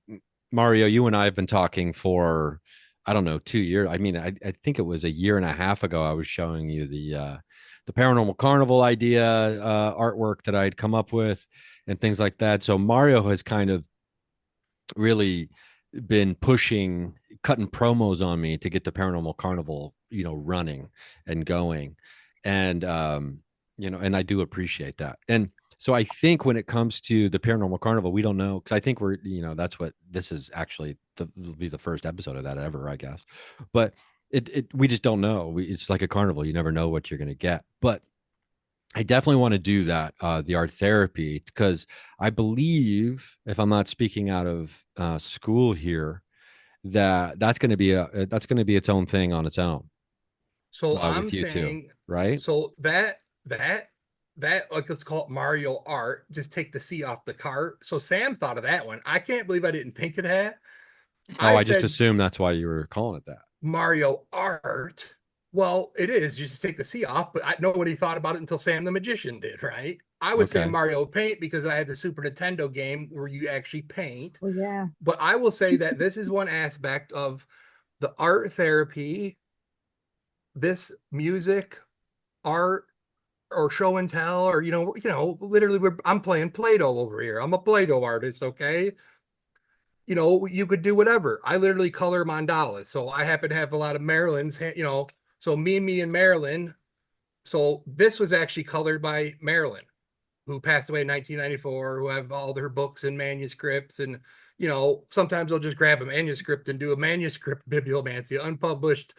Mario, you and I have been talking for, I don't know, 2 years. I mean, I think it was a year and a half ago. I was showing you the Paranormal Carnival idea artwork that I'd come up with and things like that. So Mario has kind of really been cutting promos on me to get the Paranormal Carnival, running and going. And, and I do appreciate that. And so I think when it comes to the Paranormal Carnival, we don't know, because I think we're, that's what this is actually, will be the first episode of that ever, I guess. But we just don't know. It's like a carnival. You never know what you're going to get. But I definitely want to do that, the art therapy, because I believe, if I'm not speaking out of school here, that's going to be its own thing on its own. So I'm saying, right? So that like, let's call it Mario art. Just take the C off the cart. So Sam thought of that one. I can't believe I didn't think of that. I just assumed that's why you were calling it that. Mario art. Well, it is. You just take the C off, but nobody thought about it until Sam the Magician did, right? I would say Mario Paint because I had the Super Nintendo game where you actually paint. Oh, yeah. But I will say that this is one aspect of the art therapy, this music, art, or show and tell, or, literally I'm playing Play-Doh over here. I'm a Play-Doh artist, okay? You could do whatever. I literally color mandalas. So I happen to have a lot of Marilyn's, so me and Marilyn. So this was actually colored by Marilyn, who passed away in 1994, who have all their books and manuscripts. And, sometimes I'll just grab a manuscript and do a manuscript bibliomancy, unpublished,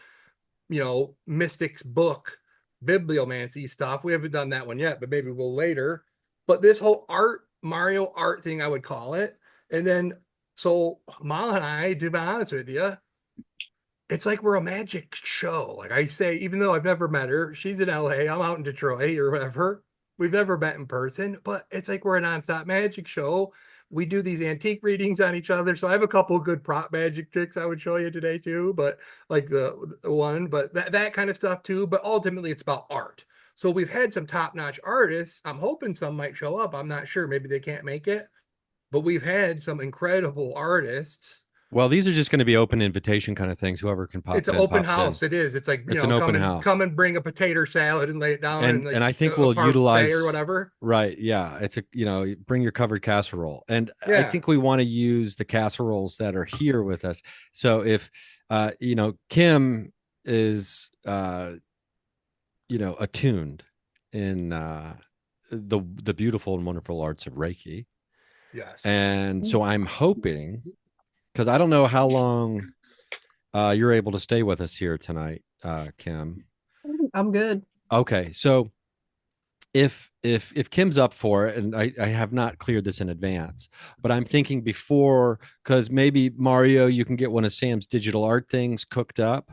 mystics book bibliomancy stuff. We haven't done that one yet, but maybe we'll later. But this whole Mario art thing, I would call it. And then, so Mala and I, to be honest with you, it's like we're a magic show. Like I say, even though I've never met her, she's in LA, I'm out in Detroit or whatever. We've never met in person, but it's like we're a nonstop magic show. We do these antique readings on each other. So I have a couple of good prop magic tricks I would show you today too, but like the one, but that kind of stuff too. But ultimately it's about art. So we've had some top-notch artists. I'm hoping some might show up. I'm not sure. Maybe they can't make it, but we've had some incredible artists. Well, these are just going to be open invitation kind of things. Whoever can pop. It's an open house. It is. It's like, it's an open house. Come and bring a potato salad and lay it down. And I think we'll utilize or whatever. Right. Yeah. It's bring your covered casserole. And I think we want to use the casseroles that are here with us. So if, Kim is, attuned in the beautiful and wonderful arts of Reiki. Yes. And so I'm hoping, because I don't know how long you're able to stay with us here tonight, Kim. I'm good. Okay, so if Kim's up for it, and I have not cleared this in advance, but I'm thinking before, because maybe Mario, you can get one of Sam's digital art things cooked up,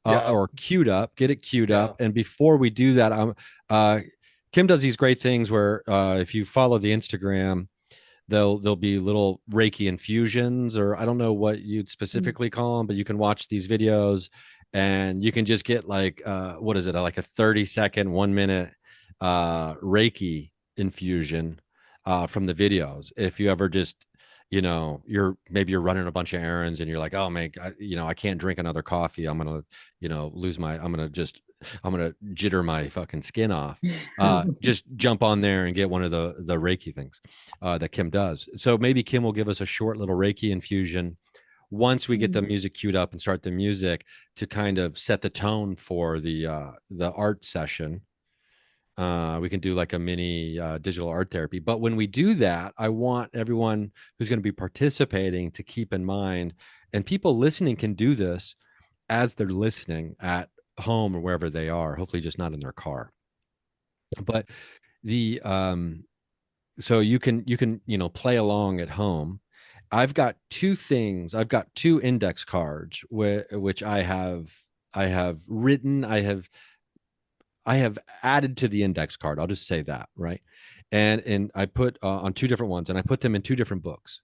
Yeah. or queued up, get it queued Yeah. up, and before we do that, Kim does these great things where if you follow the Instagram, there'll be little Reiki infusions, or I don't know what you'd specifically call them, but you can watch these videos and you can just get like what is it, like a 30-second, 1 minute Reiki infusion from the videos. If you ever just, you're running a bunch of errands and you're like, oh man, I can't drink another coffee. I'm gonna, I'm gonna jitter my fucking skin off. Just jump on there and get one of the Reiki things that Kim does. So maybe Kim will give us a short little Reiki infusion once we get the music queued up and start the music to kind of set the tone for the art session. We can do like a mini digital art therapy. But when we do that, I want everyone who's going to be participating to keep in mind, and people listening can do this as they're listening at home or wherever they are, hopefully just not in their car. But the so you can play along at home. I've got two things. I've got two index cards which I have written. I have added to the index card. I'll just say that, right? And I put on two different ones, and I put them in two different books.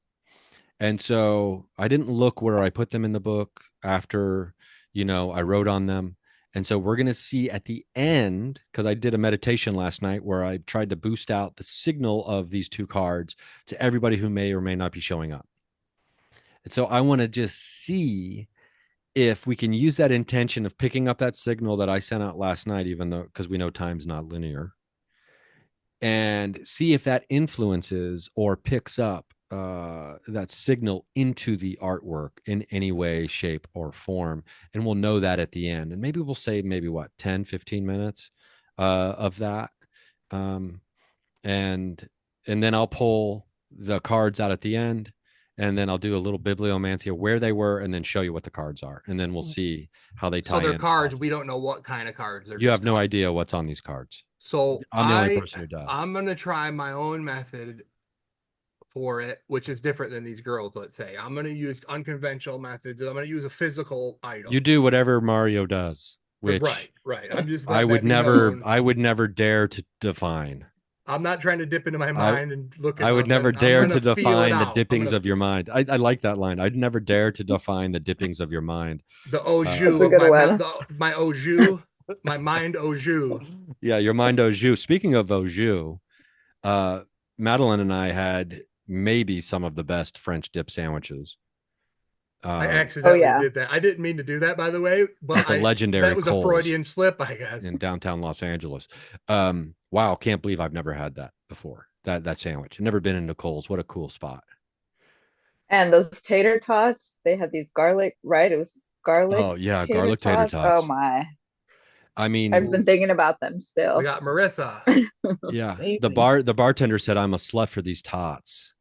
And so I didn't look where I put them in the book after, I wrote on them. And so we're going to see at the end, because I did a meditation last night where I tried to boost out the signal of these two cards to everybody who may or may not be showing up. And so I want to just see if we can use that intention of picking up that signal that I sent out last night, even though, because we know time's not linear, and see if that influences or picks up that signal into the artwork in any way, shape, or form. And we'll know that at the end. And maybe we'll say what, 10, 15 minutes of that. And then I'll pull the cards out at the end, and then I'll do a little bibliomancy of where they were, and then show you what the cards are, and then we'll see how they tie in. So they're cards. We don't know what kind of cards. You have no idea what's on these cards. So I'm the only person who does. I'm gonna try my own method for it, which is different than these girls. Let's say I'm gonna use unconventional methods. I'm gonna use a physical item. You do whatever Mario does, which right. I'm just. I would never dare to define. I'm not trying to dip into my mind and look at I would never dare to define the dippings of your mind. I like that line. I'd never dare to define the dippings of your mind. The au jus my au jus, my mind au jus. Yeah, your mind au jus. Speaking of au jus, Madeline and I had maybe some of the best French dip sandwiches. I accidentally did that. I didn't mean to do that, by the way, but the legendary that was Kohl's a Freudian slip, I guess. in downtown Los Angeles. Wow, can't believe I've never had that before. That sandwich. I've never been into Kohl's. What a cool spot. And those tater tots, they had these garlic, right? It was garlic. Oh yeah, garlic tater tots. Oh my. I mean, I've been thinking about them still. We got Marissa. Yeah. The bartender said I'm a slut for these tots.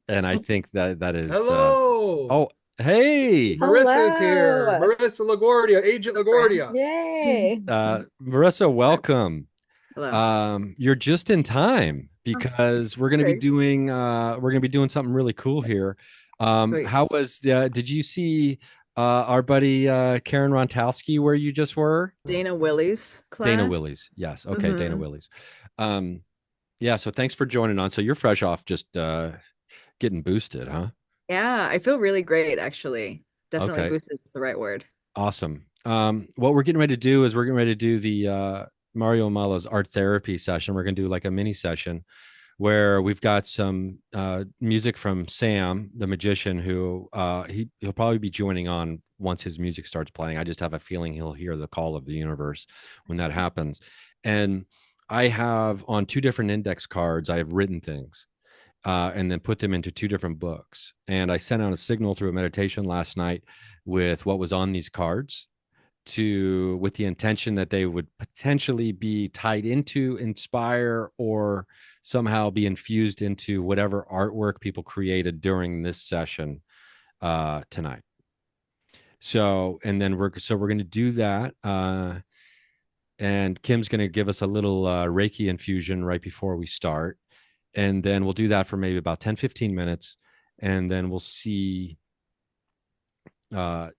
And I think that is hello. Hey, Marissa's here. Marisa LaGuardia, Agent LaGuardia. Yay. Marissa, welcome. Hello. You're just in time because we're going to be doing something really cool here. How was did you see our buddy Karen Rontowski where you just were? Dana Willie's class. Dana Willie's. Yes. Okay. Mm-hmm. Dana Willie's. Yeah. So thanks for joining on. So you're fresh off just getting boosted, huh? Yeah, I feel really great, actually. Definitely boosted is the right word. Awesome. What we're getting ready to do is we're getting ready to do the Mario Mala's art therapy session. We're going to do like a mini session where we've got some music from Sam, the magician, who he'll probably be joining on once his music starts playing. I just have a feeling he'll hear the call of the universe when that happens. And I have on two different index cards, I have written things. And then put them into two different books. And I sent out a signal through a meditation last night with what was on these cards with the intention that they would potentially be tied into, inspire, or somehow be infused into whatever artwork people created during this session. tonight. So, and then we're going to do that. And Kim's going to give us a little Reiki infusion right before we start. And then we'll do that for maybe about 10, 15 minutes. And then we'll see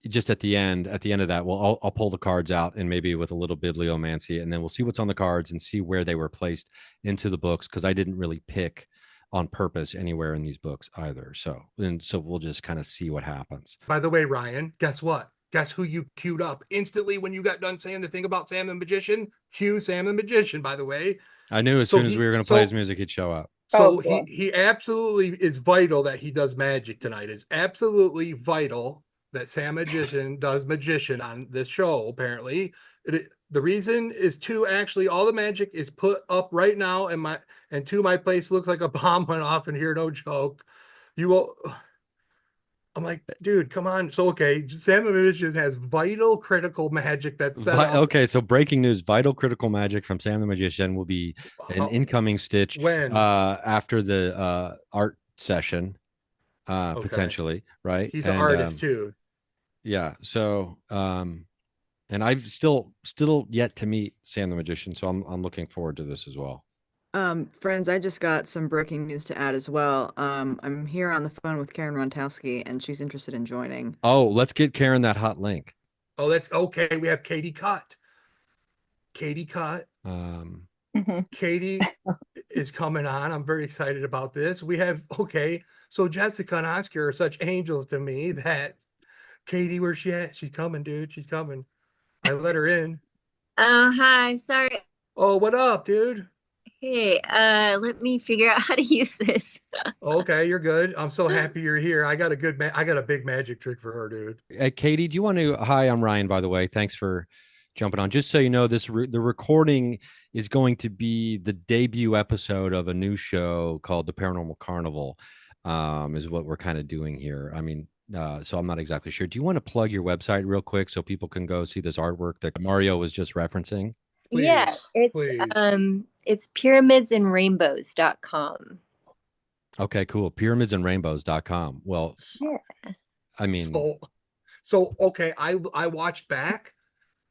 just at the end of that, I'll pull the cards out and maybe with a little bibliomancy, and then we'll see what's on the cards and see where they were placed into the books. Cause I didn't really pick on purpose anywhere in these books either. So we'll just kind of see what happens. By the way, Ryan, guess what? Guess who you queued up instantly when you got done saying the thing about Sam the Magician? Cue Sam the Magician, by the way. I knew as soon as we were going to play his music, he'd show up. So he absolutely is vital that he does magic tonight. It's absolutely vital that Sam Magician does magician on this show, apparently. The reason is actually all the magic is put up right now, and my place looks like a bomb went off in here, no joke. You will... I'm like, dude, come on. So, okay, Sam the Magician has vital critical magic that's set up. Okay, so breaking news, vital critical magic from Sam the Magician will be an incoming stitch after the art session, potentially, right? He's an artist too. Yeah, so and I've still yet to meet Sam the Magician, so I'm looking forward to this as well. Friends, I just got some breaking news to add as well. I'm here on the phone with Karen Rontowski, and she's interested in joining. Oh, let's get Karen that hot link. Oh, that's okay. We have Katie Cutt. Katie is coming on. I'm very excited about this. We have, so Jessica and Oscar are such angels to me that Katie, where's she at? She's coming, dude. She's coming. I let her in. Oh, hi. Sorry. Oh, what up, dude? Hey, let me figure out how to use this. Okay, you're good. I'm so happy you're here. I got a big magic trick for her, dude. Katie, do you want to? Hi, I'm Ryan, by the way. Thanks for jumping on. Just so you know, the recording is going to be the debut episode of a new show called the Paranormal Carnival. Is what we're kind of doing here. I mean, so I'm not exactly sure. Do you want to plug your website real quick so people can go see this artwork that Mario was just referencing? Please, yeah, it's pyramidsandrainbows.com. Okay, cool. Pyramidsandrainbows.com. Well, yeah. I mean, so okay, I watched back,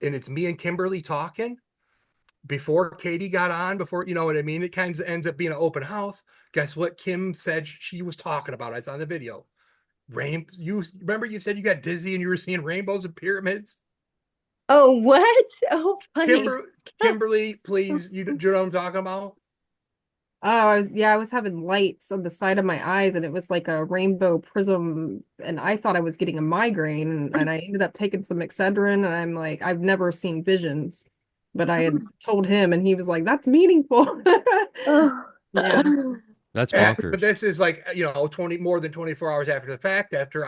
and it's me and Kimberly talking before Katie got on. Before, you know what I mean? It kind of ends up being an open house. Guess what Kim said she was talking about? It's on the video. You remember you said you got dizzy and you were seeing rainbows and pyramids? Oh, what? Oh, funny. Kimberly, please, do you know what I'm talking about? Oh, I was having lights on the side of my eyes, and it was like a rainbow prism, and I thought I was getting a migraine, and I ended up taking some Excedrin, and I'm like, I've never seen visions, but I had told him, and he was like, that's meaningful. Yeah. That's bonkers. But this is like, more than 24 hours after the fact, after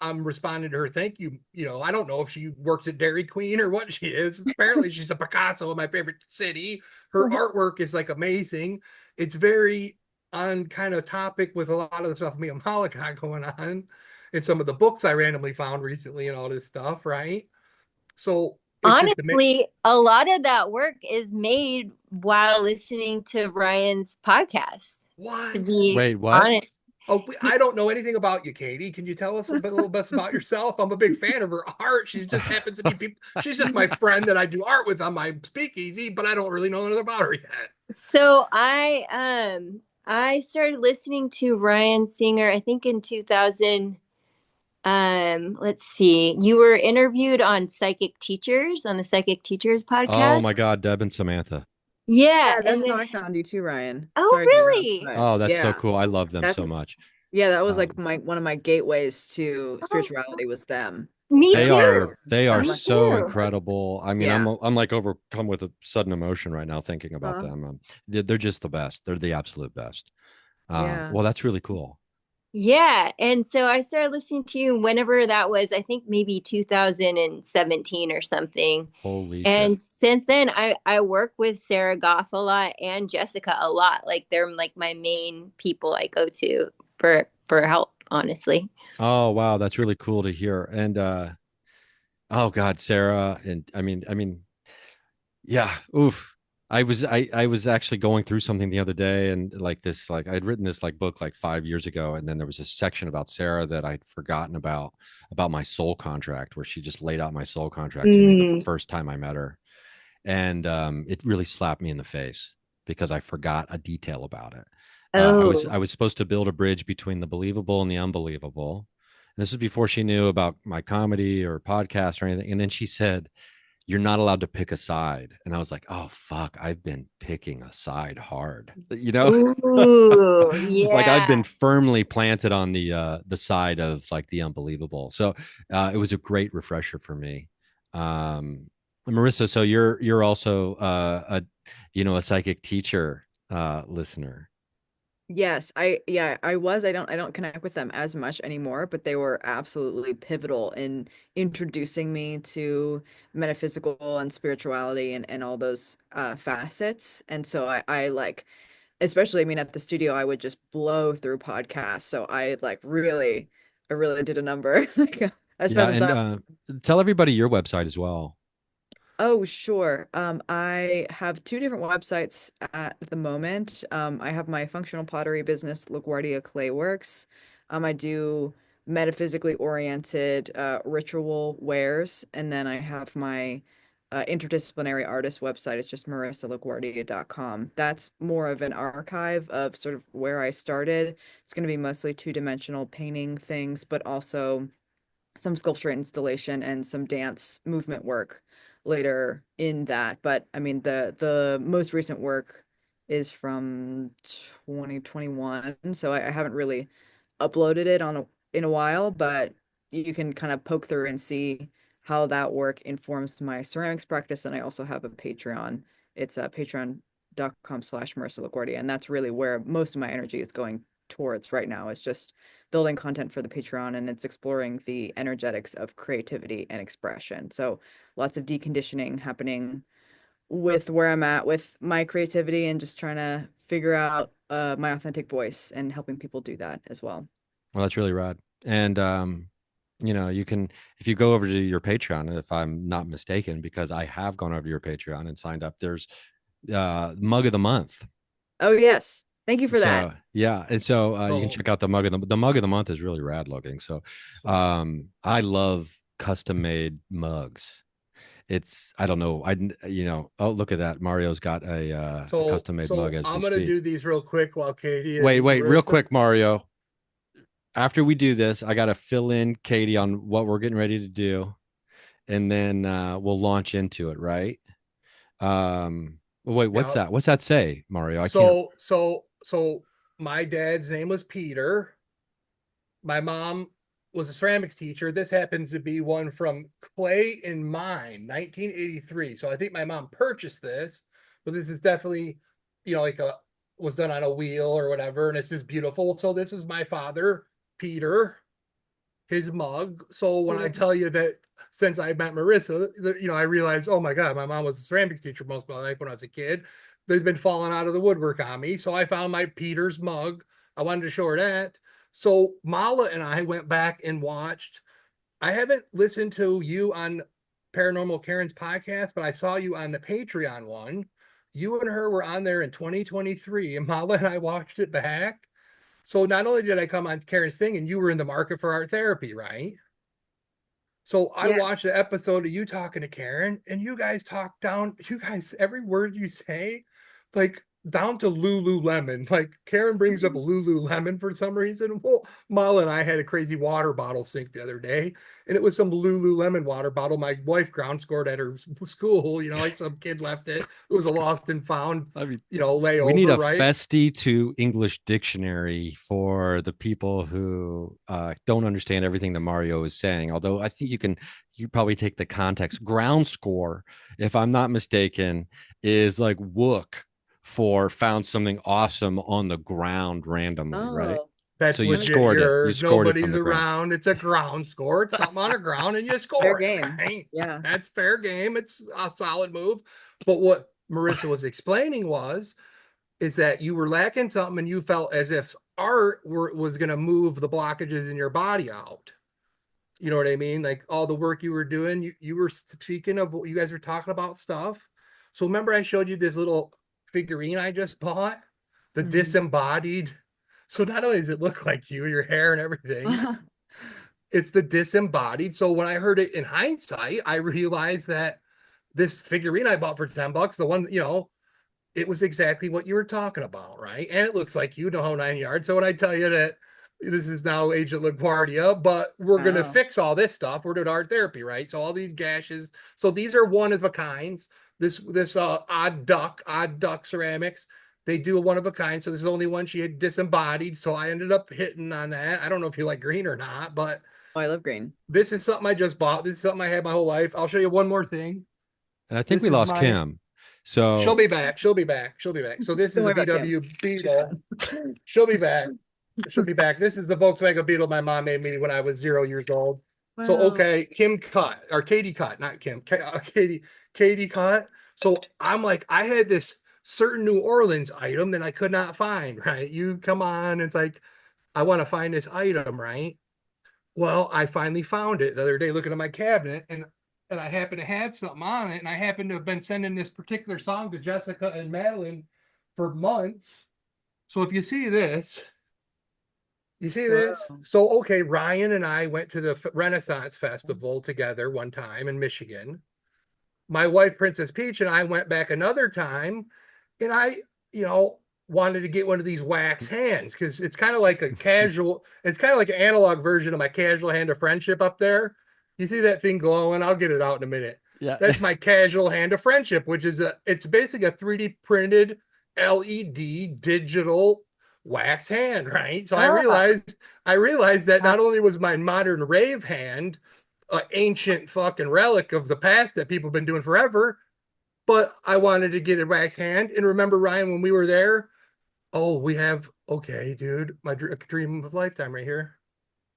I'm responding to her thank you. I don't know if she works at Dairy Queen or what she is. Apparently she's a Picasso in my favorite city. Her artwork is like amazing. It's very on kind of topic with a lot of the stuff me and Molly got going on and some of the books I randomly found recently and all this stuff, right? So honestly, a lot of that work is made while listening to Ryan's podcast. What? Wait, what? Honest. Oh, I don't know anything about you, Katie. Can you tell us a little bit about yourself? I'm a big fan of her art. She just happens to be she's just my friend that I do art with on my speakeasy, but I don't really know anything about her yet. So I started listening to Ryan Singer, I think in 2000. Let's see. You were interviewed on the Psychic Teachers podcast. Oh my God, Deb and Samantha. Yeah, that's how I found you too, Ryan. Oh, Sorry really? Oh, that's so cool. I love them so much. Yeah, that was like one of my gateways to spirituality was them. Me too. They are so incredible. I mean, I'm like overcome with a sudden emotion right now thinking about them. They're just the best. They're the absolute best. Well, that's really cool. Yeah. And so I started listening to you whenever that was, I think maybe 2017 or something. Holy and shit. Since then, I work with Sarah Goff a lot and Jessica a lot. Like they're like my main people I go to for help, honestly. Oh, wow. That's really cool to hear. And, oh God, Sarah. And I mean, yeah, oof. I was actually going through something the other day, and like this, like I'd written this like book like 5 years ago, and then there was a section about Sarah that I'd forgotten about my soul contract, where she just laid out my soul contract to me the Mm. first time I met her, and it really slapped me in the face because I forgot a detail about it. Oh. I was supposed to build a bridge between the believable and the unbelievable. And this is before she knew about my comedy or podcast or anything. And then she said, "You're not allowed to pick a side." And I was like, "Oh fuck, I've been picking a side hard." You know? Ooh, Like I've yeah. been firmly planted on the side of like the unbelievable. So it was a great refresher for me. Marissa, so you're also a a psychic teacher listener. Yes, I was. I don't connect with them as much anymore, but they were absolutely pivotal in introducing me to metaphysical and spirituality and all those facets. And so I like, especially, I mean, at the studio, I would just blow through podcasts. So I really did a number. Like I Yeah, spent some and time. tell everybody your website as well. Oh, sure. I have two different websites at the moment. I have my functional pottery business, LaGuardia Clayworks. I do metaphysically oriented ritual wares, and then I have my interdisciplinary artist website. It's just marisalaguardia.com. That's more of an archive of sort of where I started. It's going to be mostly two-dimensional painting things, but also some sculpture installation and some dance movement work later in that. But I mean, the most recent work is from 2021, so I haven't really uploaded it in a while, but you can kind of poke through and see how that work informs my ceramics practice. And I also have a Patreon. It's patreon.com/Marisa LaGuardia, and that's really where most of my energy is going towards right now, is just building content for the Patreon, and it's exploring the energetics of creativity and expression. So lots of deconditioning happening with where I'm at with my creativity and just trying to figure out my authentic voice and helping people do that as well. Well, that's really rad. And you can, if you go over to your Patreon, if I'm not mistaken, because I have gone over to your Patreon and signed up, there's mug of the month. Oh, yes. Thank you for that. So yeah, and so you can So check out the mug of the month is really rad looking. So I love custom made mugs. It's I don't know oh, look at that, Mario's got a so custom made mug so as we I'm gonna speak. do these real quick while Katie Wait, and wait, real Marissa. quick, Mario. After we do this, I got to fill in Katie on what we're getting ready to do, and then we'll launch into it, right? Wait, what's Yeah. that? What's that say, Mario? I can't. So my dad's name was Peter. My mom was a ceramics teacher. This happens to be one from Clay in Mine, 1983. So I think my mom purchased this, but this is definitely, like was done on a wheel or whatever, and it's just beautiful. So this is my father, Peter, his mug. So when I tell you that since I met Marissa, I realized, oh my God, my mom was a ceramics teacher most of my life when I was a kid. They've been falling out of the woodwork on me. So I found my Peter's mug. I wanted to show her that. So Mala and I went back and watched. I haven't listened to you on Paranormal Karen's podcast, but I saw you on the Patreon one. You and her were on there in 2023, and Mala and I watched it back. So not only did I come on Karen's thing, and you were in the market for art therapy, right? So I Yes. watched the episode of you talking to Karen, and you guys talk down, you guys, every word you say, like down to Lululemon. Like Karen brings up Lululemon for some reason. Well, Mala and I had a crazy water bottle sink the other day, and it was some Lululemon water bottle my wife ground scored at her school. Like some kid left it. It was a lost and found, I mean, we need layover, a right? Festi to English dictionary for the people who don't understand everything that Mario is saying. Although I think you probably take the context. Ground score, if I'm not mistaken, is like Wook for found something awesome on the ground randomly, right? Oh, That's So you let me legit scored it. You yours. scored it from Nobody's the ground. around. It's a ground score. It's something on a ground and you fair score it. game. Right? Yeah. That's fair game. It's a solid move. But what Marissa was explaining is that you were lacking something and you felt as if was going to move the blockages in your body out. You know what I mean? Like all the work you were doing, you were speaking of what you guys were talking about stuff. So remember I showed you this little figurine I just bought, the disembodied. So not only does it look like you, your hair and everything, it's the disembodied. So when I heard it in hindsight, I realized that this figurine I bought for $10, the one, it was exactly what you were talking about, right? And it looks like you know how 9 yards. So when I tell you that this is now Agent LaGuardia, but we're going to fix all this stuff. We're doing art therapy, right? So all these gashes. So these are one of a kinds. This odd duck ceramics. They do a one of a kind. So this is only one she had disembodied. So I ended up hitting on that. I don't know if you like green or not, but I love green. this is something I just bought. This is something I had my whole life. I'll show you one more thing. And I think we lost Kim. So she'll be back. She'll be back. So this is a VW Beetle. She'll be back. She'll be back. This is the Volkswagen Beetle my mom made me when I was 0 years old. Wow. So okay, Katie cut, not Kim. Katie cut. So I'm like, I had this certain New Orleans item that I could not find. Right? You come on. It's like, I want to find this item, right? Well, I finally found it the other day looking at my cabinet, and I happen to have something on it, and I happen to have been sending this particular song to Jessica and Madeline for months. So if you see this, So, okay, Ryan and I went to the Renaissance Festival together one time in Michigan. My wife, Princess Peach, and I went back another time, and I, wanted to get one of these wax hands because it's kind of like it's kind of like an analog version of my casual hand of friendship up there. You see that thing glowing? I'll get it out in a minute. Yeah. That's my casual hand of friendship, which is it's basically a 3D printed LED digital wax hand, right? So I realized that not only was my modern rave hand an ancient fucking relic of the past that people have been doing forever, but I wanted to get a wax hand. And remember, Ryan, when we were there, dude, my dream of a lifetime right here.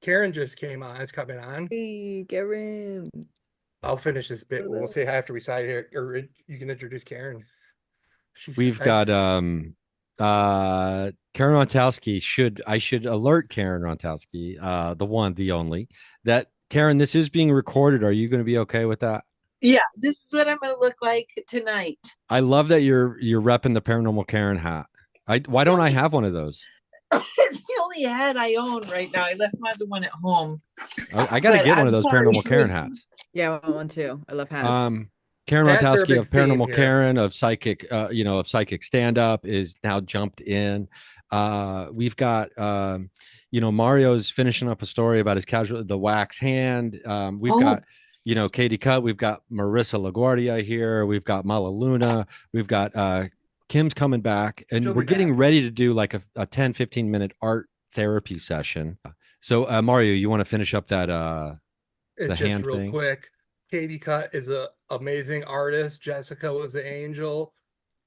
Karen just came on. It's coming on. Hey, Karen. I'll finish this bit. We'll say hi after we side here, or you can introduce Karen. We've got Karen Rontowski. I should alert Karen Rontowski, the one, the only, that Karen, this is being recorded. Are you going to be okay with that? Yeah, this is what I'm going to look like tonight. I love that you're repping the Paranormal Karen hat. Why don't I have one of those? It's the only hat I own right now. I left my other one at home. I got to get one of those Paranormal Karen hats. Yeah, I want one too. I love hats. Karen Rontowski of Paranormal Karen, of psychic, of psychic stand-up, is now jumped in. We've got, Mario's finishing up a story about his the wax hand. We've got, Katie Cut. We've got Marisa LaGuardia here. We've got Mala Luna. We've got Kim's coming back, and we're getting ready to do like a 10-15 minute art therapy session. So Mario, you want to finish up that the hand real thing? Quick. Katie Cut is an amazing artist. Jessica was the angel.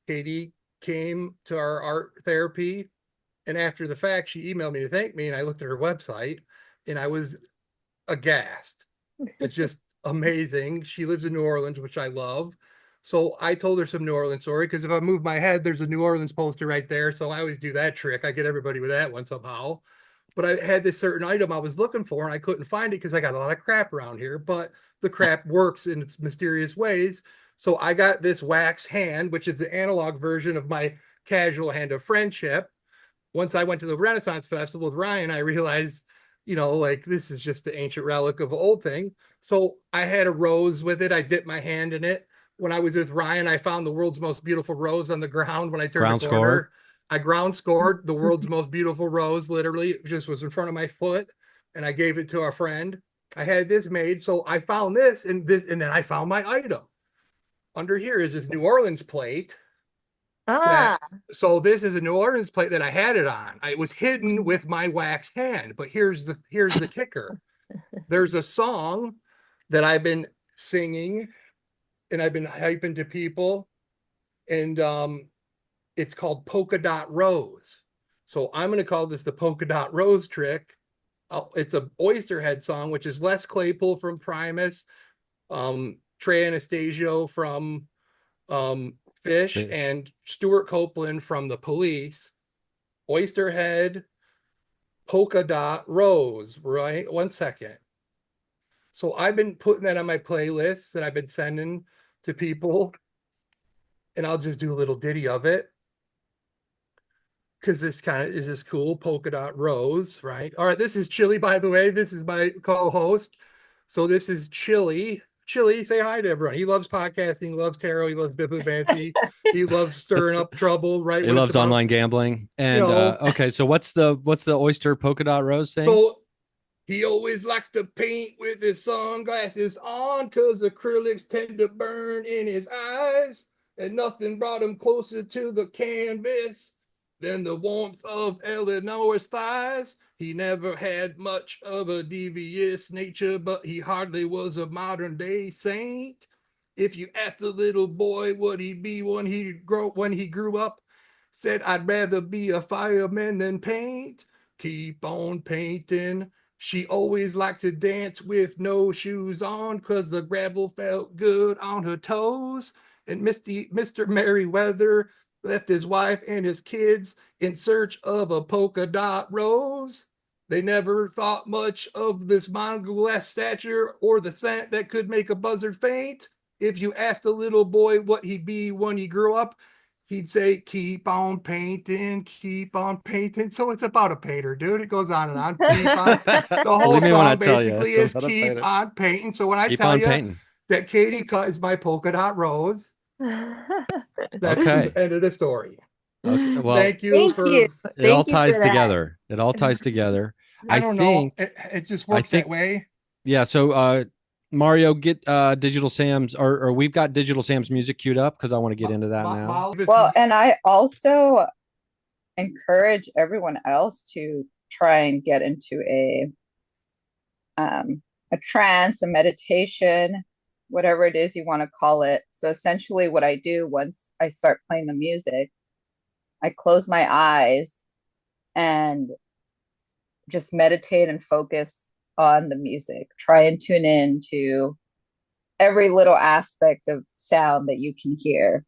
Katie came to our art therapy, and after the fact, she emailed me to thank me, and I looked at her website, and I was aghast. It's just amazing. She lives in New Orleans, which I love. So I told her some New Orleans story, because if I move my head, there's a New Orleans poster right there. So I always do that trick. I get everybody with that one somehow. But I had this certain item I was looking for, and I couldn't find it because I got a lot of crap around here. But the crap works in its mysterious ways. So I got this wax hand, which is the analog version of my casual hand of friendship. Once I went to the Renaissance Festival with Ryan, I realized, this is just the ancient relic of an old thing. So I had a rose with it. I dipped my hand in it. When I was with Ryan, I found the world's most beautiful rose on the ground. When I turned the corner, I ground scored the world's most beautiful rose. Literally, it just was in front of my foot, and I gave it to a friend. I had this made, so I found this, and then I found my item. Under here is this New Orleans plate. So this is a New Orleans plate that I had it on. It was hidden with my wax hand, but here's the kicker. There's a song that I've been singing, and I've been hyping to people, and it's called Polka Dot Rose. So I'm going to call this the Polka Dot Rose trick. It's a Oysterhead song, which is Les Claypool from Primus, Trey Anastasio from Fish, and Stuart Copeland from The Police. Oysterhead, Polka Dot Rose, right? 1 second. So I've been putting that on my playlists that I've been sending to people. and I'll just do a little ditty of it. Because this kind of is this cool polka dot rose, right? All right, this is Chili, by the way. This is my co-host. So this is Chili. Chili, say hi to everyone. He loves podcasting, loves tarot, he loves bibliomancy, he loves stirring up trouble, right? He loves online gambling. And okay, so what's the oyster polka dot rose thing? So he always likes to paint with his sunglasses on because acrylics tend to burn in his eyes, and nothing brought him closer to the canvas than the warmth of Eleanor's thighs. He never had much of a devious nature, but he hardly was a modern day saint. If you asked a little boy what he'd be when he grew up, said, I'd rather be a fireman than paint. Keep on painting. She always liked to dance with no shoes on because the gravel felt good on her toes. And Mr. Merriweather left his wife and his kids in search of a polka dot rose. They never thought much of this mongrel-esque stature or the scent that could make a buzzard faint. If you asked a little boy what he'd be when he grew up, he'd say, keep on painting, keep on painting. So it's about a painter, dude. It goes on and on. The whole song basically is keep on painting. So when I tell you that Katie Cut is my polka dot rose, that's the end of the story. Okay, well, thank you. It all ties together. It all ties together. I don't know. It just works that way. Yeah. So, Mario, get Digital Sam's, or we've got Digital Sam's music queued up because I want to get into that now. Well, and I also encourage everyone else to try and get into a trance, a meditation, whatever it is you want to call it. So essentially what I do once I start playing the music, I close my eyes and just meditate and focus on the music. Try and tune in to every little aspect of sound that you can hear.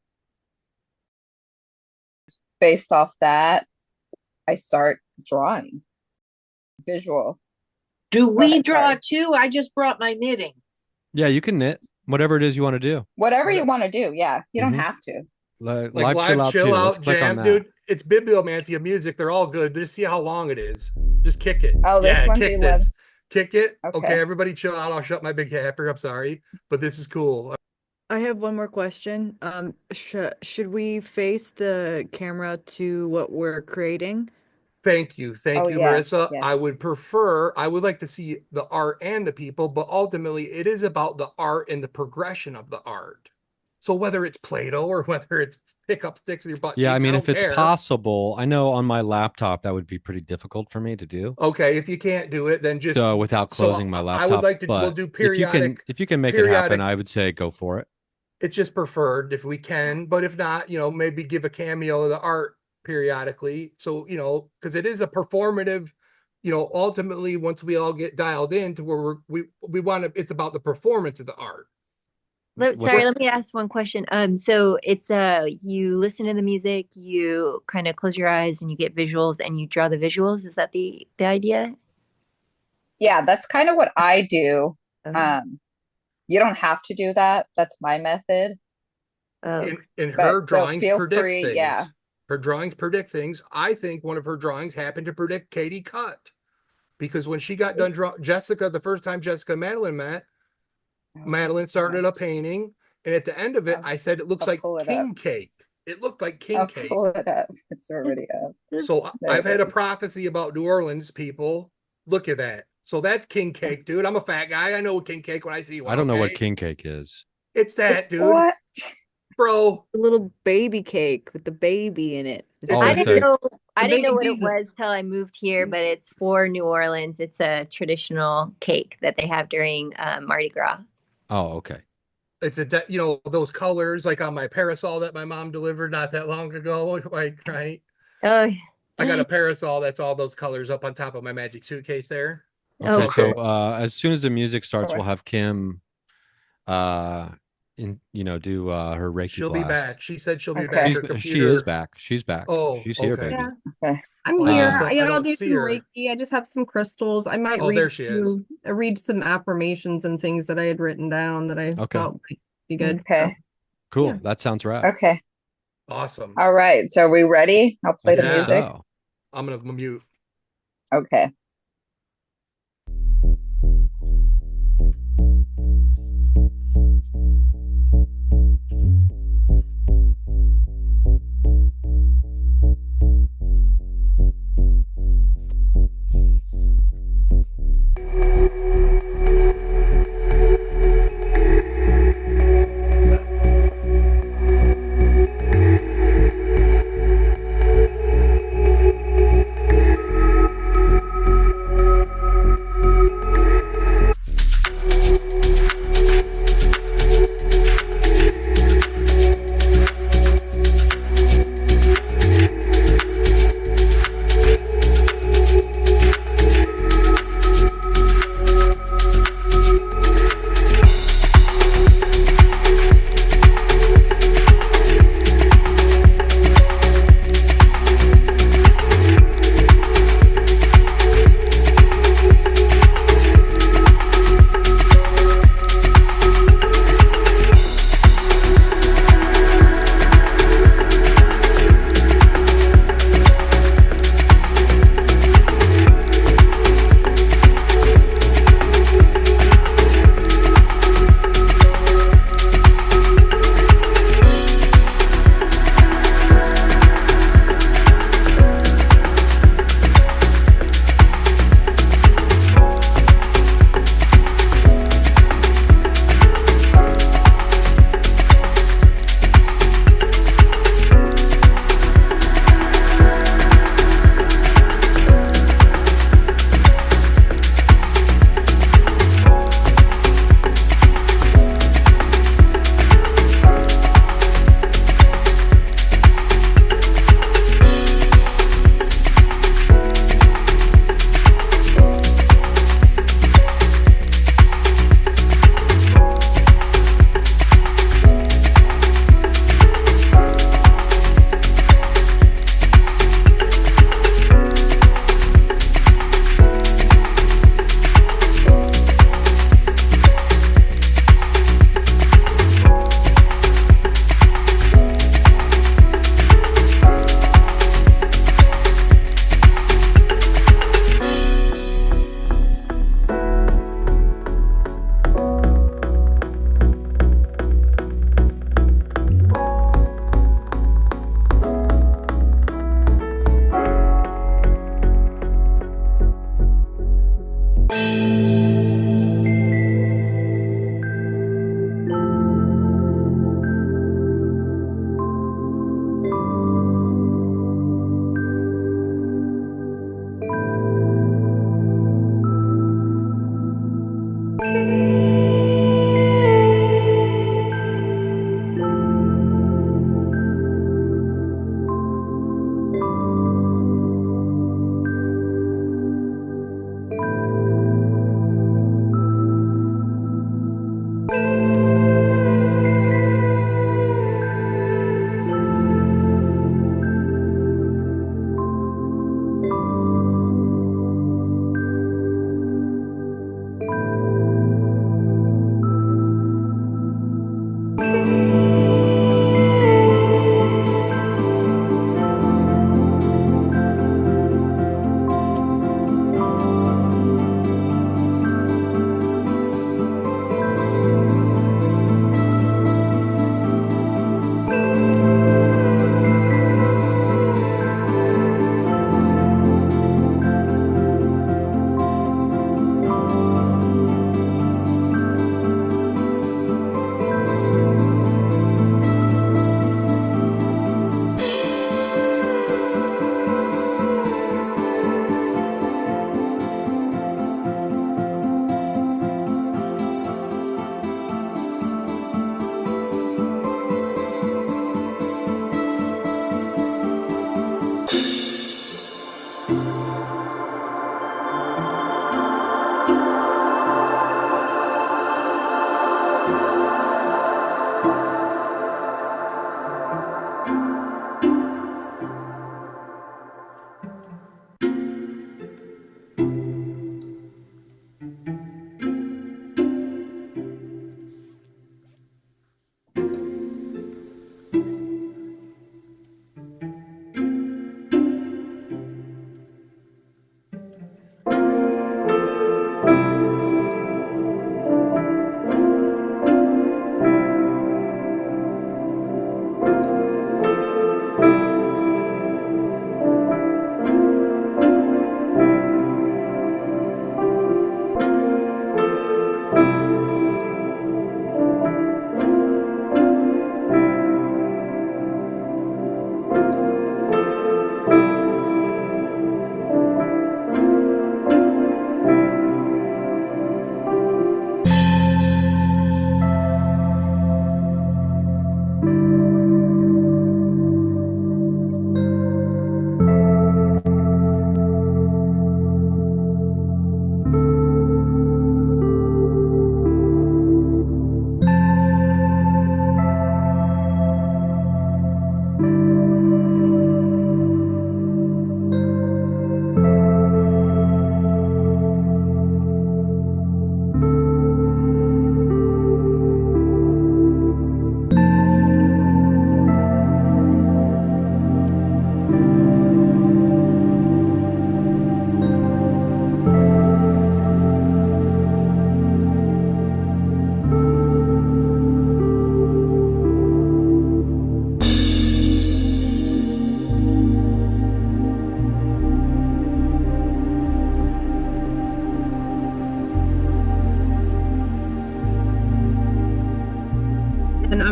Based off that, I start drawing visual. Do we draw too? I just brought my knitting. Yeah, you can knit whatever it is you want to do. Whatever you want to do. Yeah, you don't have to. Like live chill out jam, dude. It's bibliomancy of music. They're all good. Just see how long it is. Just kick it. Oh, this one's kick this. Kick it. Okay, everybody chill out. I'll shut my big yapper. I'm sorry, but this is cool. I have one more question. Should we face the camera to what we're creating? Thank you, Marisa. Yes. I would like to see the art and the people, but ultimately it is about the art and the progression of the art. So whether it's Play-Doh or whether it's pick up sticks with your butt. Yeah, I mean, if it's possible, I know on my laptop that would be pretty difficult for me to do. Okay, if you can't do it, then just without closing my laptop. I would like to we'll do periodic. If you can make it happen, I would say go for it. It's just preferred if we can, but if not, maybe give a cameo of the art periodically. So, because it is a performative, ultimately once we all get dialed in to where we want to, it's about the performance of the art. Sorry, let me ask one question. So it's you listen to the music, you kind of close your eyes and you get visuals and you draw the visuals. Is that the idea? Yeah, that's kind of what I do. You don't have to do that. That's my method. And her drawings predict things. Yeah. Her drawings predict things. I think one of her drawings happened to predict Katie Cut. Because when she got done drawing Jessica, the first time Jessica and Madeline met, Madeline started a painting, and at the end of it, I said it looks like king cake. It looked like king cake. Pull it up. It's already up. So I've had a prophecy about New Orleans people. Look at that. So that's king cake, dude. I'm a fat guy. I know king cake when I see one. I don't know what king cake is. It's that, dude. What? Bro. A little baby cake with the baby in it. I didn't know what it was till I moved here, but it's for New Orleans. It's a traditional cake that they have during Mardi Gras. Oh, okay. It's those colors like on my parasol that my mom delivered not that long ago, like, right? Oh, I got a parasol that's all those colors up on top of my magic suitcase there. Okay, so as soon as the music starts, we'll have Kim do her Reiki She'll blast. Be back. She said she'll be back. She is back. She's back. Oh, she's here, baby. Yeah. Okay. I'm here. I'll do some Reiki. I just have some crystals. I might read some affirmations and things that I had written down that I thought might be good. Okay. Cool. Yeah. That sounds right. Okay. Awesome. All right. So are we ready? I'll play I the think music. so. I'm gonna mute. Okay.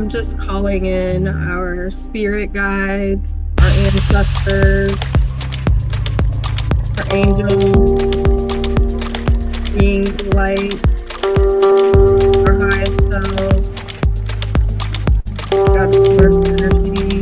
I'm just calling in our spirit guides, our ancestors, our angels, beings of light, our highest self, God source energy.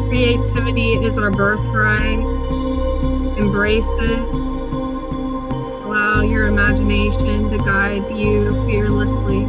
Creativity is our birthright. Embrace it. Allow your imagination to guide you fearlessly.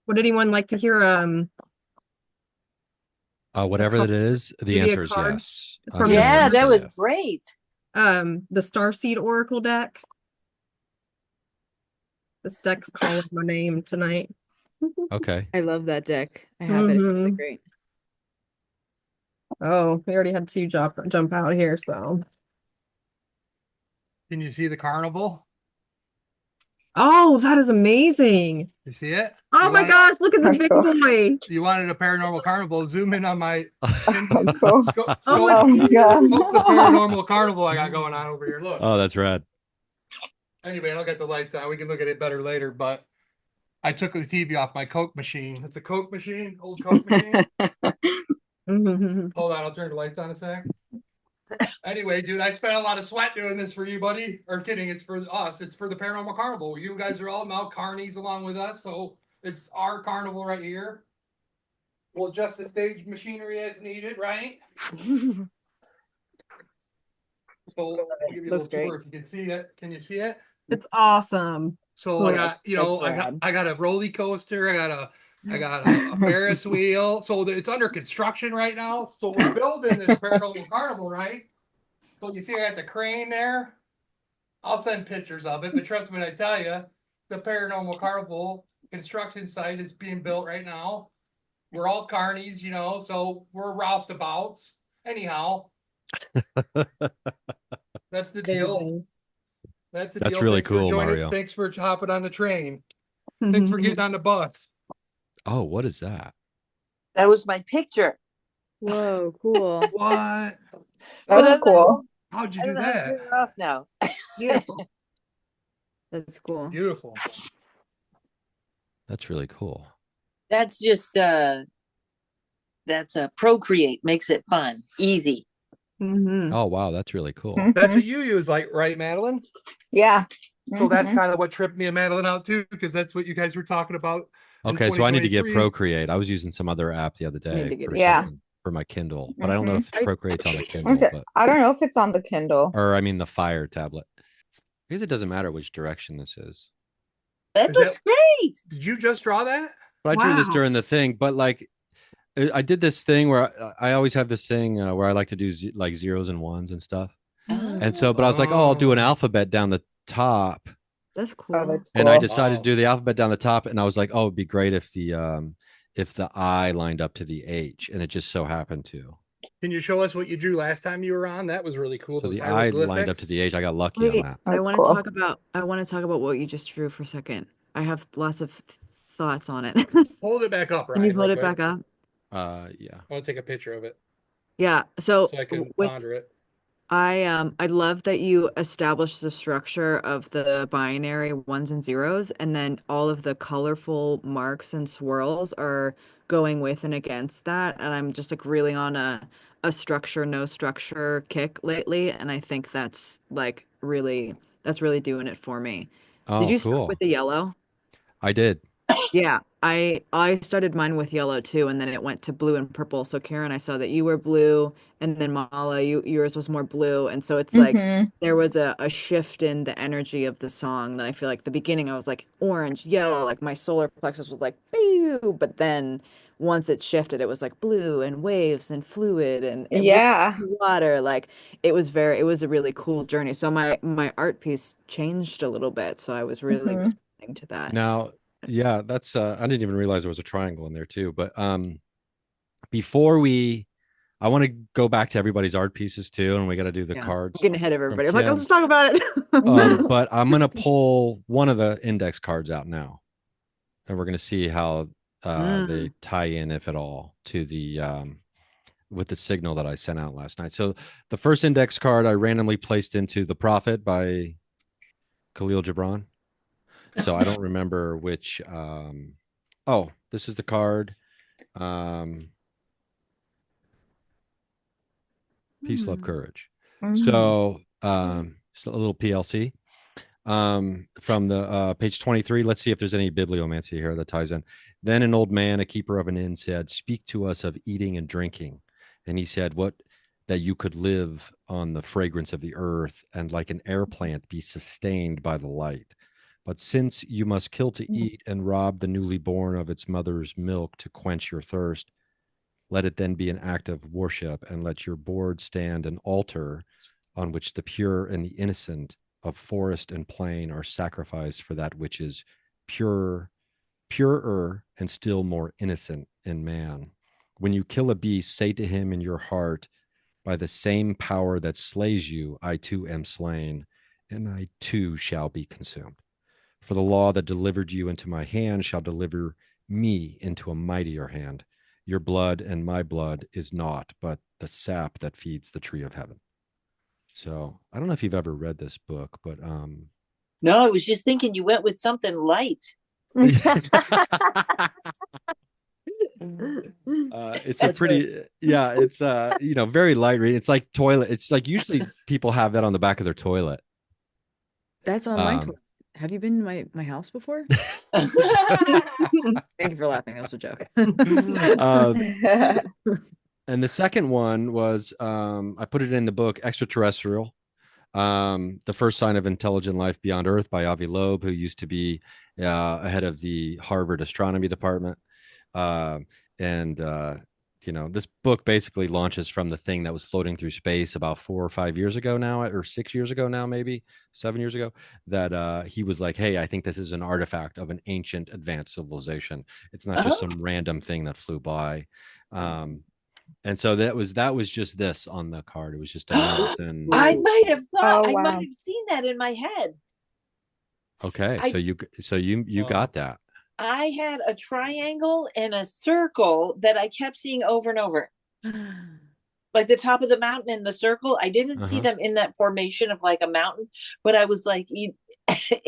Would anyone like to hear Whatever card- it is, the maybe a answer is card yes. from just the Yeah, gonna that say was yes. great. the Starseed Oracle deck? This deck's calling my name tonight. Okay. I love that deck. I have it. It's really Mhm. great. Oh, we already had two jump out here, so. Can you see the carnival? Oh, that is amazing. You see it? Oh You my want- gosh, look at the big boy. You wanted a paranormal carnival? Zoom in on my Cool. scope Oh my god. the paranormal carnival I got going on over here. Look. Oh, that's rad. Anyway, I'll get the lights on. We can look at it better later. But I took the TV off my Coke machine. It's a Coke machine, old Coke machine. Hold on, I'll turn the lights on a sec. Anyway, dude, I spent a lot of sweat doing this for you, buddy. Or kidding, it's for us. It's for the Paranormal Carnival. You guys are all now carnies along with us, so it's our carnival right here. We'll adjust the stage machinery as needed, right? So I'll give you a Looks little tour great. if you can see it. Can you see it? It's awesome. So I got, That's I got a roller coaster. I got a Ferris wheel. So it's under construction right now. So we're building this Paranormal Carnival, right? So you see I got the crane there. I'll send pictures of it, but trust me when I tell you, the Paranormal Carnival construction site is being built right now. We're all carnies, so we're roustabouts. Anyhow, that's the deal. That's the That's deal. really Thanks for cool, joining. Mario. Thanks for hopping on the train. Thanks for getting on the bus. Oh, what is that? That was my picture. Whoa, cool. What? That's cool. How'd you I do don't know how to that? turn it off now. Beautiful. That's cool. Beautiful. That's really cool. That's just that's Procreate makes it fun, easy. Oh, wow. That's really cool. That's what you use, like, right, Madeline? Yeah. So that's Mhm. kind of what tripped me and Madeline out too, because that's what you guys were talking about. in Okay, so I need to get 2023. Procreate. I was using some other app the other day to get for it. Yeah. something for my Kindle, but I don't know if Mhm. Procreate's on the What Kindle, is it? but I don't know if it's on the Kindle. or I mean the Fire tablet. I guess it doesn't matter which direction this is. That Is that- looks great. Did you just draw that? But I drew this Wow. during the thing, but like I did this thing where I always have this thing where I like to do like zeros and ones and stuff. And so, but I was like, oh, I'll do an Oh. alphabet down the top. That's cool. Oh, that's cool. And I decided Wow. to do the alphabet down the top, and I was like, oh, it'd be great if the I lined up to the H, and it just so happened to. Can you show us what you drew last time you were on? That was really cool. So Those the I lined up hieroglyphics. to the H. I got lucky Wait, on that. I That's want to cool. talk about what you just drew for a second. I have lots of thoughts on it. Hold it back up, Can you Ryan. hold real it quick. back up? Yeah. I want to take a picture of it Yeah. So so I can with ponder it. I love that you established the structure of the binary ones and zeros, and then all of the colorful marks and swirls are going with and against that. And I'm just like really on a structure, no structure kick lately. And I think that's really doing it for me. Oh, Did you start cool. with the yellow? I did. Yeah, I started mine with yellow too, and then it went to blue and purple. So Karen, I saw that you were blue, and then Mala, yours was more blue, and so it's like Mhm. there was a shift in the energy of the song. That I feel like the beginning I was like orange, yellow, like my solar plexus was like boo, but then once it shifted, it was like blue and waves and fluid and Yeah. water. Like it was a really cool journey. So my art piece changed a little bit, so I was really Mhm. responding to that. Now, yeah, that's I didn't even realize there was a triangle in there too. But before I want to go back to everybody's art pieces too, and we got to do the Yeah. cards. I'm getting ahead of everybody. I'm like, Kim. let's talk about it. But I'm gonna pull one of the index cards out now, and we're gonna see how they tie in, if at all, to the with the signal that I sent out last night. So the first index card I randomly placed into The Prophet by Khalil Gibran. So I don't remember which oh, this is the card. Peace, Love, Courage. So just a little PLC. From the page 23, let's see if there's any bibliomancy here that ties in. Then an old man, a keeper of an inn, said, speak to us of eating and drinking. And he said, what, that you could live on the fragrance of the earth and like an air plant be sustained by the light. But since you must kill to eat and rob the newly born of its mother's milk to quench your thirst, let it then be an act of worship, and let your board stand an altar on which the pure and the innocent of forest and plain are sacrificed for that which is purer and still more innocent in man. When you kill a beast, say to him in your heart, by the same power that slays you, I too am slain, and I too shall be consumed. For the law that delivered you into my hand shall deliver me into a mightier hand. Your blood and my blood is naught but the sap that feeds the tree of heaven. So I don't know if you've ever read this book, but No, I was just thinking you went with something light. It's a pretty, it's very light read. It's like toilet. It's like usually people have that on the back of their toilet. That's on my toilet. Have you been to my house before? Thank you for laughing. That was a joke. And the second one was, I put it in the book, Extraterrestrial, The First Sign of Intelligent Life Beyond Earth by Avi Loeb, who used to be head of the Harvard astronomy department. This book basically launches from the thing that was floating through space about 4 or 5 years ago now, or 6 years ago now, maybe 7 years ago, that he was like, hey, I think this is an artifact of an ancient advanced civilization. It's not just some random thing that flew by. And so that was just this on the card. It was just a mountain. I might have thought, Oh, I wow. might have seen that in my head. Okay, so you got that. I had a triangle and a circle that I kept seeing over and over. Like the top of the mountain and the circle. I didn't see them in that formation of like a mountain, but I was like, it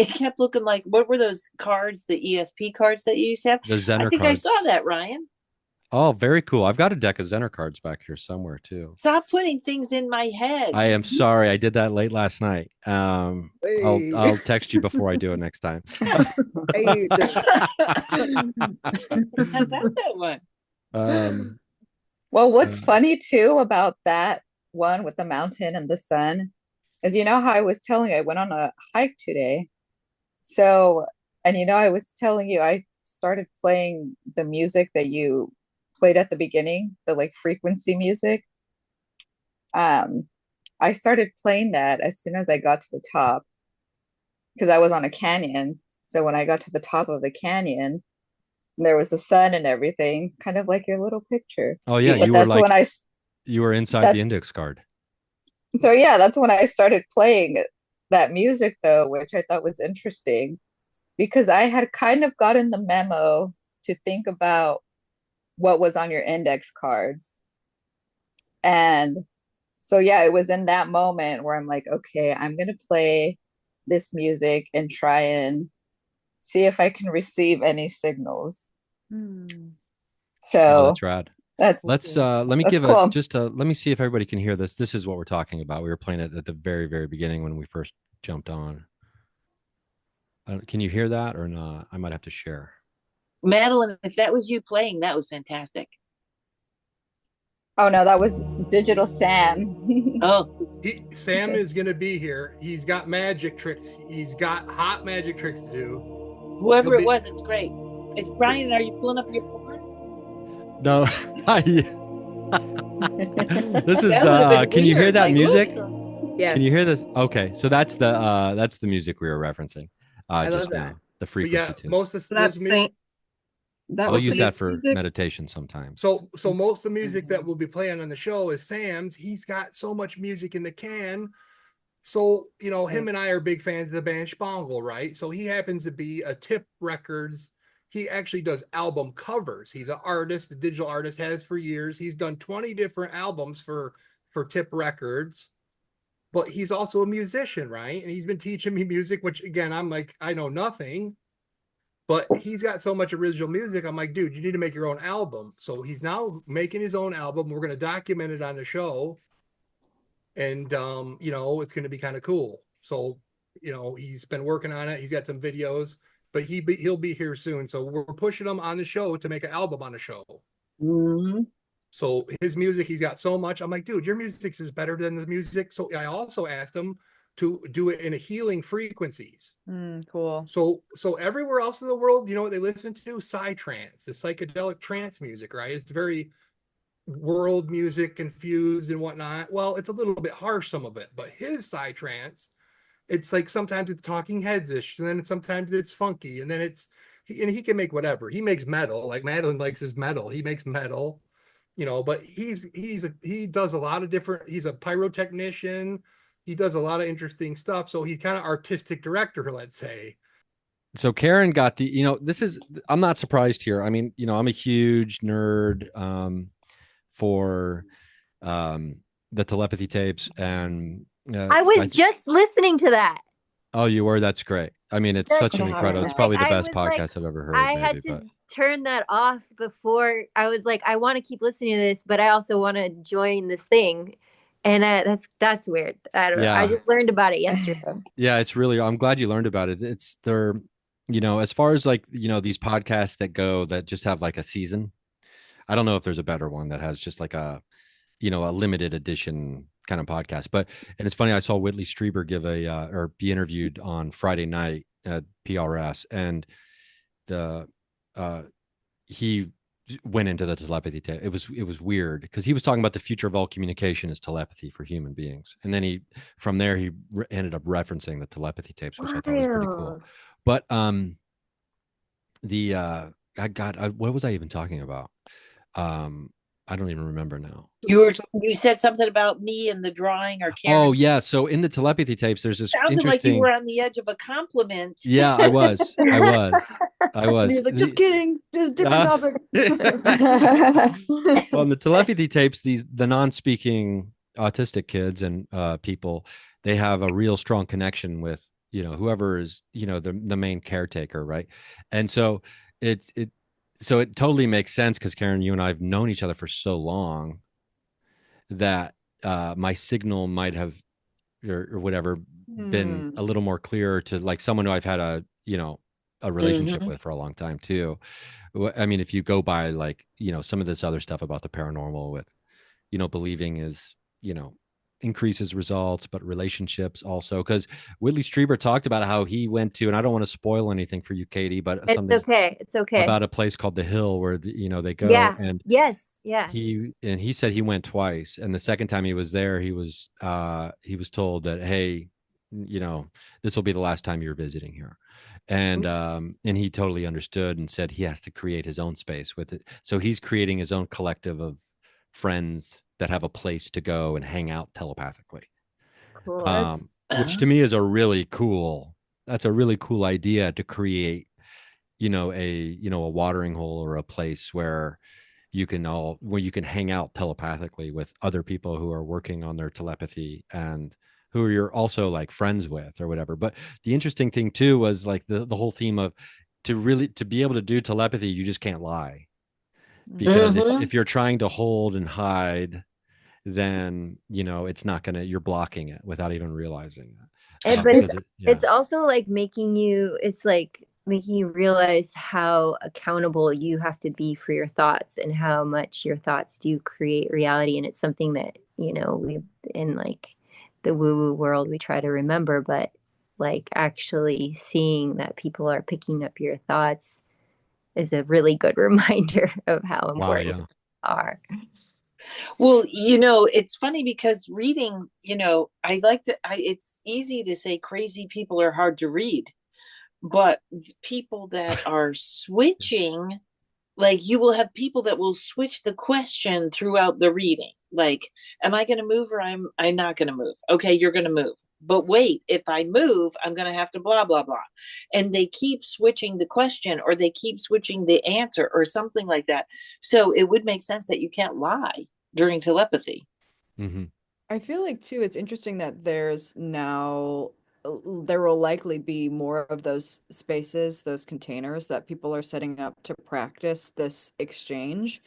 kept looking like, what were those cards, the ESP cards that you used to have? The Zener I think cards. I saw that, Ryan. Oh, very cool. I've got a deck of Zener cards back here somewhere too. Stop putting things in my head. I am sorry. I did that late last night. I'll text you before I do it next time. I got that one. Well, what's funny too about that one with the mountain and the sun is, you know how I was telling you I went on a hike today. So, and I was telling you I started playing the music that you played at the beginning, the like frequency music. I started playing that as soon as I got to the top because I was on a canyon. So when I got to the top of the canyon, there was the sun and everything, kind of like your little picture. Oh yeah, But you that's were like when you were inside the index card. So yeah, that's when I started playing that music though, which I thought was interesting because I had kind of gotten the memo to think about what was on your index cards. And so yeah, it was in that moment where I'm like, okay, I'm gonna play this music and try and see if I can receive any signals. So that's rad. Let's let me give cool. let me see if everybody can hear this. This is what we're talking about. We were playing it at the very, very beginning when we first jumped on. Can you hear that or not? I might have to share. Madeline, if that was you playing, that was fantastic. Oh no, that was Digital Sam. Sam is going to be here. He's got magic tricks. He's got hot magic tricks to do. Whoever it was, it's great. It's Brian. Are you pulling up your board? No. This is the. Can you hear that like, music? Yes. Can you hear this? Okay, so that's the music we were referencing just now. The frequency too. Most of That's music. I'll use that for meditation sometimes. So most of the music that we'll be playing on the show is Sam's. He's got so much music in the can. So, him and I are big fans of the band Spangle, right? So he happens to be a Tip Records. He actually does album covers. He's an artist, a digital artist, has for years. He's done 20 different albums for Tip Records. But he's also a musician, right? And he's been teaching me music, which again, I'm like, I know nothing. But he's got so much original music. I'm like, dude, you need to make your own album. So he's now making his own album. We're going to document it on the show. And, it's going to be kind of cool. So, he's been working on it. He's got some videos, but he'll be here soon. So we're pushing him on the show to make an album on the show. Mm-hmm. So his music, he's got so much. I'm like, dude, your music is better than the music. So I also asked him to do it in a healing frequencies. Cool. So everywhere else in the world, you know what they listen to? Psytrance, the psychedelic trance music, right? It's very world music, confused and whatnot. Well, it's a little bit harsh, some of it, but his psytrance it's like sometimes it's Talking Heads-ish, and then sometimes it's funky, and then he can make whatever. He makes metal, like Madeline likes his metal. He makes metal, but he does a lot of different. He's a pyrotechnician. He does a lot of interesting stuff. So he's kind of artistic director, let's say. So Karen got I'm not surprised here. I mean, I'm a huge nerd for the telepathy tapes, and I was just listening to that. Oh, you were? That's great. I mean, it's such an incredible, it's probably the best podcast I've ever heard. I had to turn that off before. I was like, I want to keep listening to this, but I also want to join this thing. And that's weird. I don't know. I just learned about it yesterday. Yeah, it's really, I'm glad you learned about it. It's as far as like, these podcasts that just have like a season, I don't know if there's a better one that has just like a limited edition kind of podcast. And it's funny, I saw Whitley Strieber be interviewed on Friday night at PRS, and he went into the telepathy tape. It was weird because he was talking about the future of all communication is telepathy for human beings, and then he ended up referencing the telepathy tapes, which I thought was pretty cool. But what was I even talking about? I don't even remember now. You said something about me and the drawing or Karen. Oh yeah, so in the telepathy tapes, there's this sounded like you were on the edge of a compliment. Yeah, I was. He was like, just kidding, different topic. Well, in the telepathy tapes, the non-speaking autistic kids and people, they have a real strong connection with whoever is the main caretaker, right? And so it totally makes sense because Karen, you and I have known each other for so long that my signal might have or whatever been a little more clear to like someone who I've had a relationship with for a long time too. I mean, if you go by like, some of this other stuff about the paranormal with, believing is, increases results, but relationships also, because Whitley Strieber talked about how he went to, and I don't want to spoil anything for you, Katie, but it's okay about a place called the Hill where they go. Yeah. And he said he went twice, and the second time he was there, he was told that, hey, this will be the last time you're visiting here. And he totally understood and said he has to create his own space with it. So he's creating his own collective of friends that have a place to go and hang out telepathically. Cool. Which to me is a really cool idea, to create, a watering hole or a place where you can hang out telepathically with other people who are working on their telepathy and who you're also like friends with or whatever. But the interesting thing too was like the whole theme of to be able to do telepathy, you just can't lie. Because if you're trying to hold and hide, then it's not gonna, you're blocking it without even realizing it. But it's also like making you realize how accountable you have to be for your thoughts and how much your thoughts do create reality. And it's something that we in like the woo-woo world we try to remember, but like actually seeing that people are picking up your thoughts is a really good reminder of how important they are. Well, it's funny because reading, it's easy to say crazy people are hard to read, but people that are switching, like you will have people that will switch the question throughout the reading. Like, am I going to move or I'm not going to move? Okay, you're going to move. But wait, if I move, I'm going to have to blah, blah, blah. And they keep switching the question or they keep switching the answer or something like that. So it would make sense that you can't lie during telepathy. Mm-hmm. I feel like too, it's interesting that there will likely be more of those spaces, those containers that people are setting up to practice this exchange.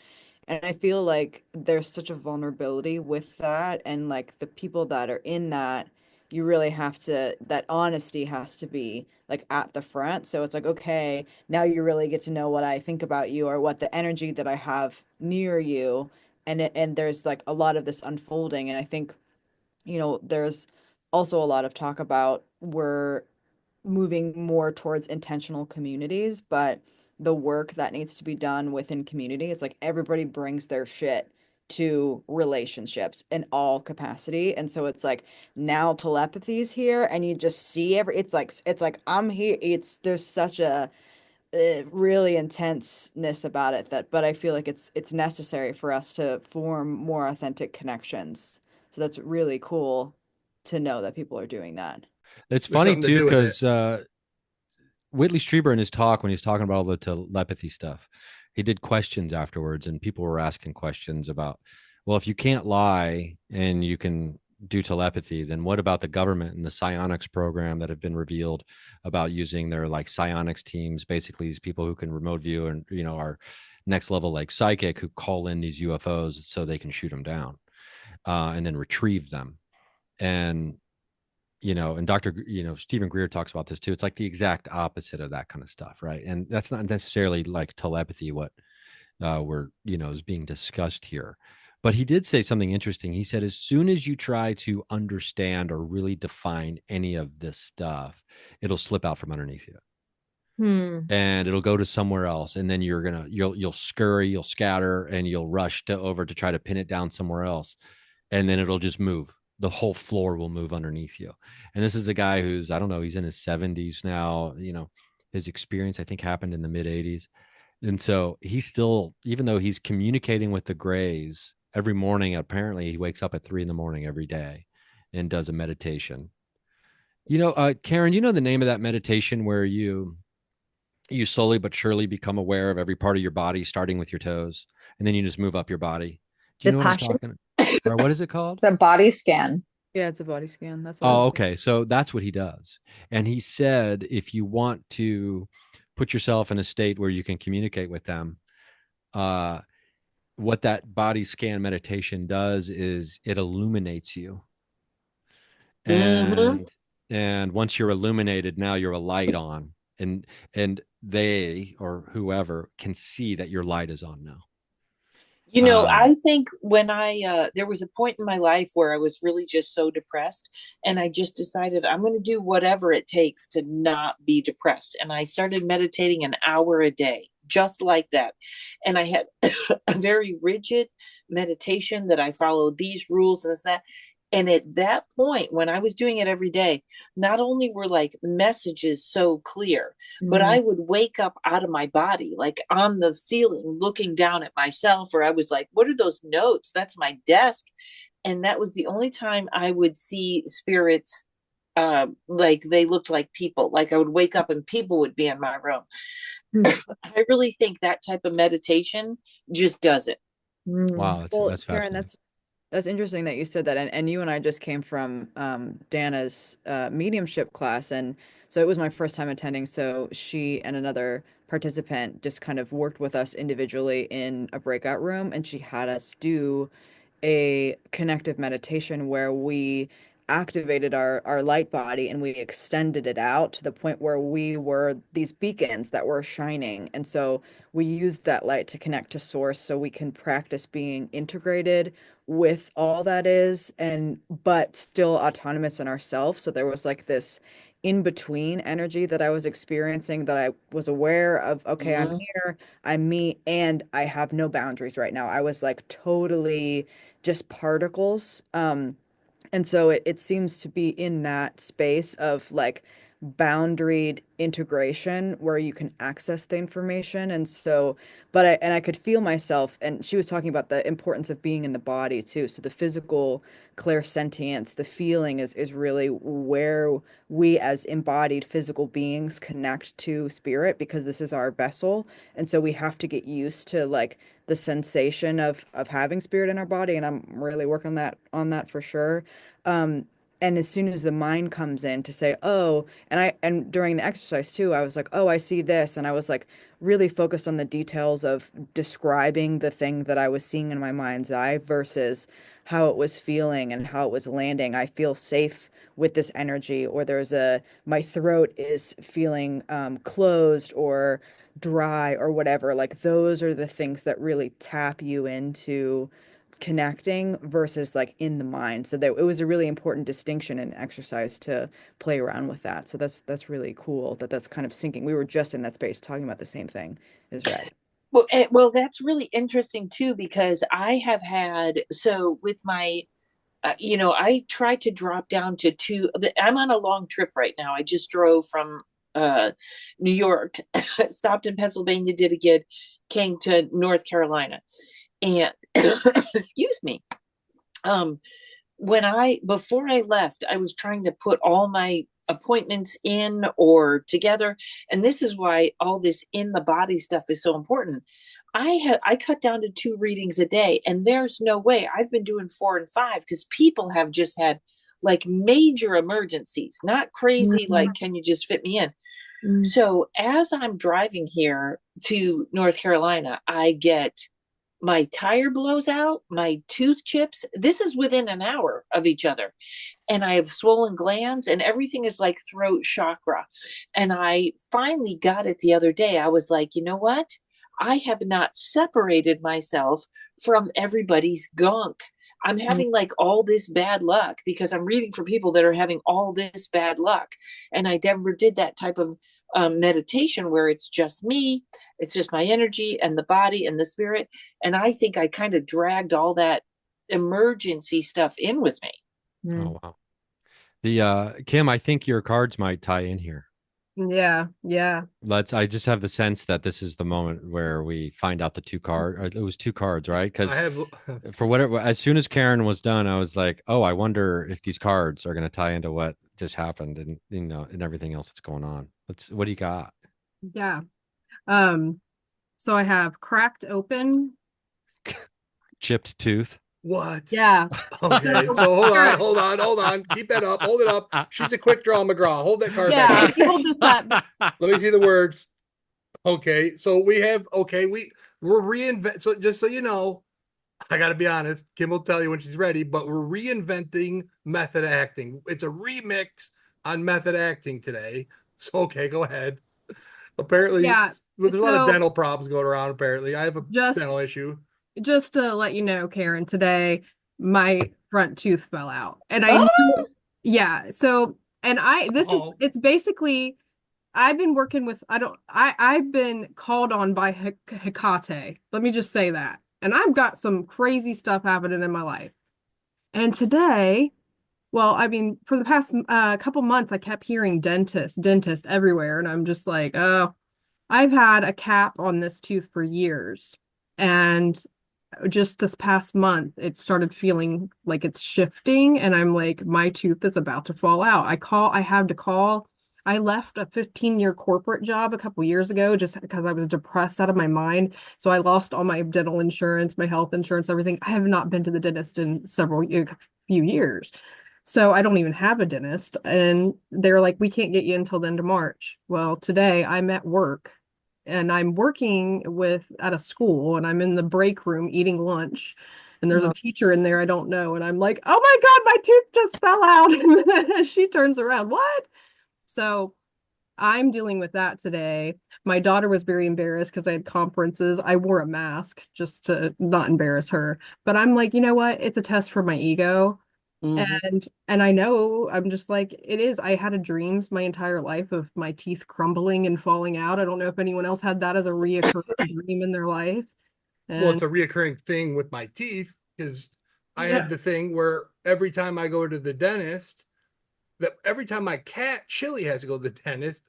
And I feel like there's such a vulnerability with that. And like the people that are in that, you really have to, that honesty has to be like at the front. So it's like, okay, now you really get to know what I think about you or what the energy that I have near you. And there's like a lot of this unfolding. And I think, there's also a lot of talk about we're moving more towards intentional communities, but the work that needs to be done within community, it's like everybody brings their shit to relationships in all capacity. And so it's like now telepathy is here and you just see it's like I'm here. There's such a really intenseness about it but I feel like it's necessary for us to form more authentic connections. So that's really cool to know that people are doing that. It's There's funny something to too do with it. because Whitley Strieber in his talk, when he was talking about all the telepathy stuff, he did questions afterwards, and people were asking questions about, well, if you can't lie and you can do telepathy, then what about the government and the psionics program that have been revealed about using their like psionics teams, basically these people who can remote view and, you know, are next level like psychic who call in these UFOs so they can shoot them down and then retrieve them. And you know, and Stephen Greer talks about this too. It's like the exact opposite of that kind of stuff, right? And that's not necessarily like telepathy, what is being discussed here. But he did say something interesting. He said, as soon as you try to understand or really define any of this stuff, it'll slip out from underneath you. And it'll go to somewhere else. And then you'll scurry, you'll scatter, and you'll rush over to try to pin it down somewhere else. And then it'll just move. The whole floor will move underneath you. And this is a guy who's, I don't know, he's in his 70s now. You know, his experience, I think, happened in the mid 80s. And so he's still, even though he's communicating with the Greys every morning, apparently he wakes up at 3 a.m. every day and does a meditation. You know, Karen, you know the name of that meditation where you slowly but surely become aware of every part of your body, starting with your toes, and then you just move up your body. Do you know what I'm talking? Or what is it called? It's a body scan. Yeah, it's a body scan. That's what I was okay. So that's what he does. And he said, if you want to put yourself in a state where you can communicate with them, what that body scan meditation does is it illuminates you. And once you're illuminated, now you're a light on, and they or whoever can see that your light is on now. You know, I think when there was a point in my life where I was really just so depressed, and I just decided I'm going to do whatever it takes to not be depressed. And I started meditating an hour a day, just like that. And I had a very rigid meditation that I followed these rules and this, that. And at that point, when I was doing it every day, not only were like messages so clear, but I would wake up out of my body, like on the ceiling, looking down at myself, or I was like, what are those notes? That's my desk. And that was the only time I would see spirits, like they looked like people. Like I would wake up and people would be in my room. I really think that type of meditation just does it. Wow, that's Karen, fascinating. That's interesting that you said that. And you and I just came from Dana's mediumship class. And so it was my first time attending. So she and another participant just kind of worked with us individually in a breakout room. And she had us do a connective meditation where we activated our light body and we extended it out to the point where we were these beacons that were shining. And so we used that light to connect to source so we can practice being integrated with all that is, and but still autonomous in ourselves. So there was like this in between energy that I was experiencing that I was aware of, okay, I'm here, I'm me, and I have no boundaries right now. I was like totally just particles. And so it seems to be in that space of like boundaried integration where you can access the information. And so, I could feel myself, and she was talking about the importance of being in the body too. So the physical clairsentience, the feeling is really where we as embodied physical beings connect to spirit, because this is our vessel. And so we have to get used to like the sensation of having spirit in our body. And I'm really working on that for sure. And as soon as the mind comes in to say, oh, and during the exercise too, I was like, oh, I see this. And I was like really focused on the details of describing the thing that I was seeing in my mind's eye versus how it was feeling and how it was landing. I feel safe with this energy, or my throat is feeling closed or dry or whatever. Like those are the things that really tap you into connecting versus like in the mind. So it was a really important distinction in exercise to play around with that. So that's really cool that's kind of syncing. We were just in that space talking about the same thing, is right. Well, that's really interesting too, because I have had, so with my, I tried to drop down to I'm on a long trip right now. I just drove from New York, stopped in Pennsylvania, did a gig, came to North Carolina. And excuse me. Before I left, I was trying to put all my appointments in or together. And this is why all this in the body stuff is so important. I cut down to 2 readings a day, and there's no way. I've been doing 4 and 5 because people have just had like major emergencies, not crazy, like, can you just fit me in? So as I'm driving here to North Carolina, I get my tire blows out, my tooth chips. This is within an hour of each other. And I have swollen glands, and everything is like throat chakra. And I finally got it the other day. I was like, you know what? I have not separated myself from everybody's gunk. I'm having like all this bad luck because I'm reading for people that are having all this bad luck. And I never did that type of meditation where it's just me, it's just my energy and the body and the spirit. And I think I kind of dragged all that emergency stuff in with me. Oh, wow. The Kim, I think your cards might tie in here. Yeah. I just have the sense that this is the moment where we find out the 2 cards. It was 2 cards, right? Because for whatever, as soon as Karen was done, I was like, oh, I wonder if these cards are going to tie into what just happened and, and everything else that's going on. What do you got? Yeah. So I have cracked open. Chipped tooth. What? Yeah. Okay, so hold on. Keep that up. Hold it up. She's a quick draw McGraw. Hold that card back. Let me see the words. Okay, so we're reinvent. So just so you know, I got to be honest. Kim will tell you when she's ready, but we're reinventing method acting. It's a remix on method acting today. So okay, go ahead. Apparently, there's a lot of dental problems going around. Apparently, I have a dental issue. Just to let you know, Karen, today my front tooth fell out, and I knew, So, and it's basically, I've been working with, I've been called on by Hecate. Let me just say that, and I've got some crazy stuff happening in my life, and today, well, I mean, for the past couple months, I kept hearing dentist everywhere, and I'm just like, oh, I've had a cap on this tooth for years, and just this past month, it started feeling like it's shifting, and I'm like, my tooth is about to fall out. I left a 15-year corporate job a couple years ago just because I was depressed out of my mind. So I lost all my dental insurance, my health insurance, everything. I have not been to the dentist in few years. So I don't even have a dentist. And they're like, we can't get you until the end of March. Well, today I'm at work. And I'm working at a school, and I'm in the break room eating lunch, and there's a teacher in there I don't know, and I'm like, oh my God, my tooth just fell out. And she turns around, what? So I'm dealing with that today. My daughter was very embarrassed because I had conferences. I wore a mask just to not embarrass her, but I'm like, you know what? It's a test for my ego. And I know, I'm just like, it is. I had dreams my entire life of my teeth crumbling and falling out. I don't know if anyone else had that as a reoccurring dream in their life. Well, it's a reoccurring thing with my teeth because I had the thing where every time I go to the dentist, that every time my cat Chili has to go to the dentist,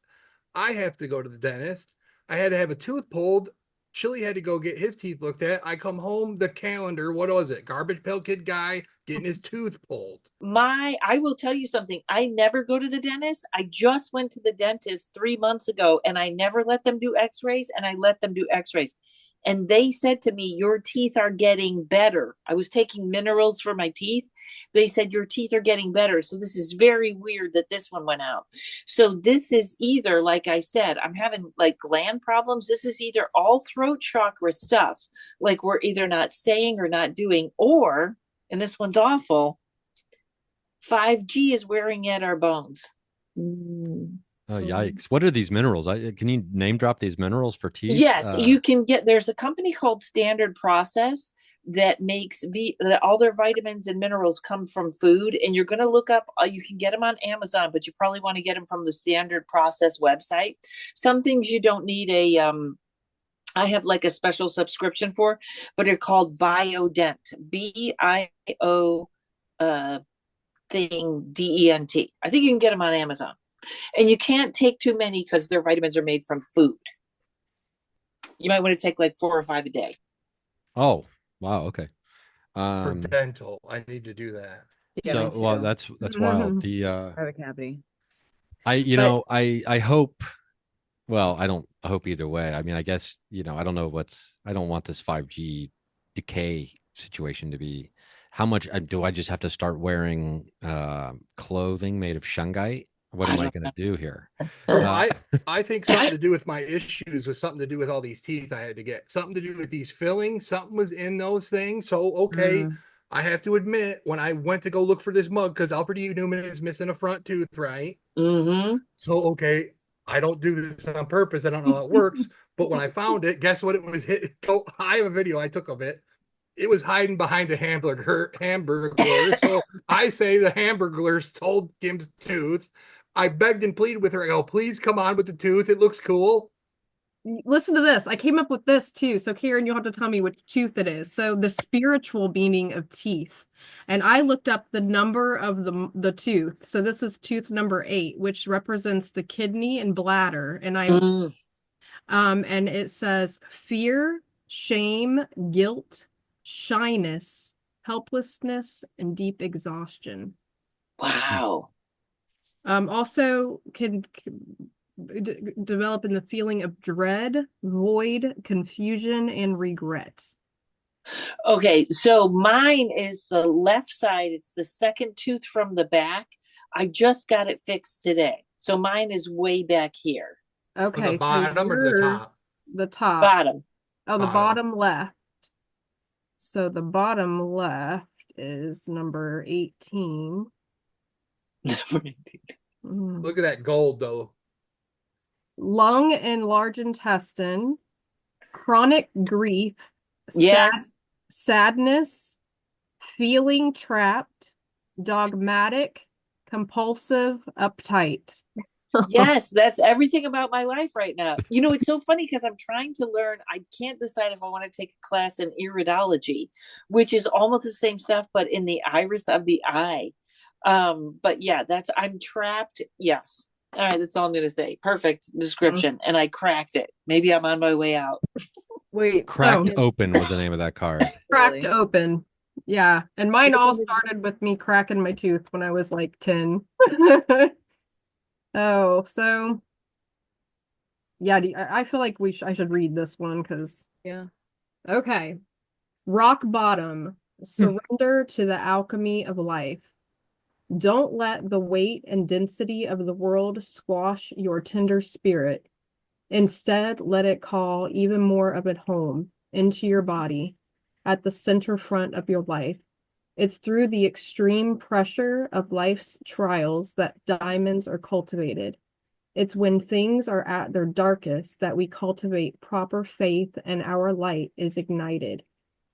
I have to go to the dentist. I had to have a tooth pulled. Chili had to go get his teeth looked at. I come home, the calendar, what was it? Garbage Pail Kid guy getting his tooth pulled. I will tell you something. I never go to the dentist. I just went to the dentist 3 months ago, and I never let them do x-rays, and I let them do x-rays. And they said to me, your teeth are getting better. I was taking minerals for my teeth. They said, your teeth are getting better. So this is very weird that this one went out. So this is either, like I said, I'm having like gland problems. This is either all throat chakra stuff, like we're either not saying or not doing, or, and this one's awful, 5G is wearing at our bones. Oh, yikes. What are these minerals? Can you name drop these minerals for teeth? Yes, you can there's a company called Standard Process that makes all their vitamins and minerals come from food. And you're going to look up, you can get them on Amazon, but you probably want to get them from the Standard Process website. Some things you don't need I have like a special subscription for, but they're called Biodent, BIO thing DENT. I think you can get them on Amazon, and you can't take too many because their vitamins are made from food. You might want to take like 4 or 5 a day. Oh, wow. Okay. For dental, I need to do that. Yeah, So, well, too. that's wild. The I have a cavity. I hope, well, I hope either way. I mean, I guess, I don't know I don't want this 5G decay situation to be, how much do I just have to start wearing clothing made of shungite? What am I going to do here? So I think something to do with my issues was something to do with all these teeth I had to get. Something to do with these fillings. Something was in those things. So, okay, I have to admit, when I went to go look for this mug, because Alfred E. Newman is missing a front tooth, right? Mm-hmm. So, okay, I don't do this on purpose. I don't know how it works. But when I found it, guess what it was hit? Oh, I have a video I took of it. It was hiding behind a hamburger. So I say the hamburger stole Kim's tooth. I begged and pleaded with her. I go, please come on with the tooth. It looks cool. Listen to this. I came up with this too. So Karen, you'll have to tell me which tooth it is. So the spiritual meaning of teeth. And I looked up the number of the tooth. So this is tooth number 8, which represents the kidney and bladder. And and it says fear, shame, guilt, shyness, helplessness, and deep exhaustion. Wow. Also can develop in the feeling of dread, void, confusion, and regret. Okay, so mine is the left side. It's the second tooth from the back. I just got it fixed today. So mine is way back here. Okay. The bottom or the top? The top. Bottom. Oh, the bottom left. So the bottom left is number 18. Look at that gold, though. Lung and large intestine, chronic grief, yes, sadness, feeling trapped, dogmatic, compulsive, uptight. Yes, that's everything about my life right now. It's so funny because I'm trying to learn. I can't decide if I want to take a class in iridology, which is almost the same stuff, but in the iris of the eye. But yeah, I'm trapped. Yes. All right, that's all I'm gonna say. Perfect description. And I cracked it. Maybe I'm on my way out. Wait, Cracked Open was the name of that card. Cracked Open. Yeah. And mine all started with me cracking my tooth when I was like 10. Oh, so yeah, I feel like I should read this one because yeah. Okay. Rock bottom. Surrender to the alchemy of life. Don't let the weight and density of the world squash your tender spirit. Instead, let it call even more of it home into your body at the center front of your life. It's through the extreme pressure of life's trials that diamonds are cultivated. It's when things are at their darkest that we cultivate proper faith and our light is ignited.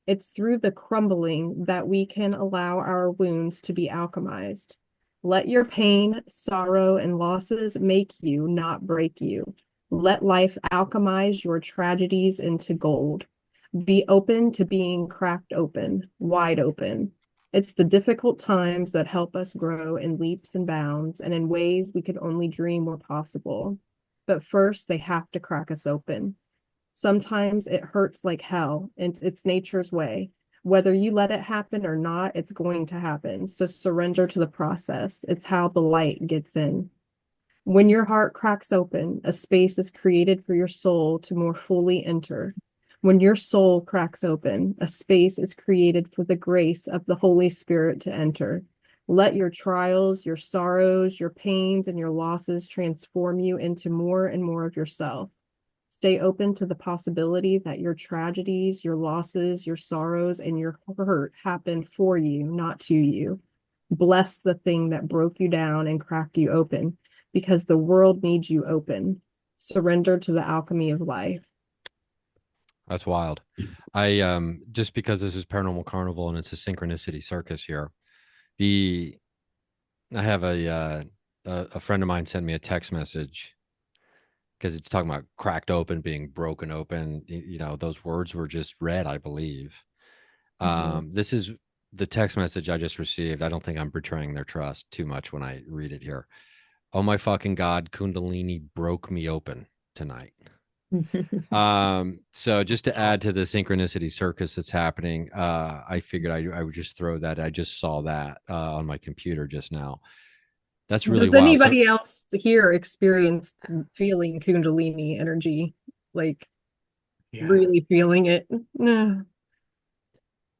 It's through the crumbling that we can allow our wounds to be alchemized. Let your pain, sorrow, and losses make you, not break you. Let life alchemize your tragedies into gold. Be open to being cracked open, wide open. It's the difficult times that help us grow in leaps and bounds and in ways we could only dream were possible. But first, they have to crack us open. Sometimes it hurts like hell, and it's nature's way. Whether you let it happen or not, it's going to happen. So surrender to the process. It's how the light gets in. When your heart cracks open, a space is created for your soul to more fully enter. When your soul cracks open, a space is created for the grace of the Holy Spirit to enter. Let your trials, your sorrows, your pains, and your losses transform you into more and more of yourself. Stay open to the possibility that your tragedies, your losses, your sorrows, and your hurt happen for you, not to you. Bless the thing that broke you down and cracked you open, because the world needs you open. Surrender to the alchemy of life. That's wild. I just because this is Paranormal Carnival and it's a Synchronicity Circus here. I have a friend of mine sent me a text message, because it's talking about cracked open, being broken open. You know, those words were just read, I believe. This is the text message I just received. I don't think I'm betraying their trust too much when I read it here. Oh my fucking God, Kundalini broke me open tonight. So just to add to the Synchronicity Circus that's happening, I figured I would just throw that. I just saw that on my computer just now. That's really Does wild. anybody else here experience feeling Kundalini energy? Like really feeling it? No.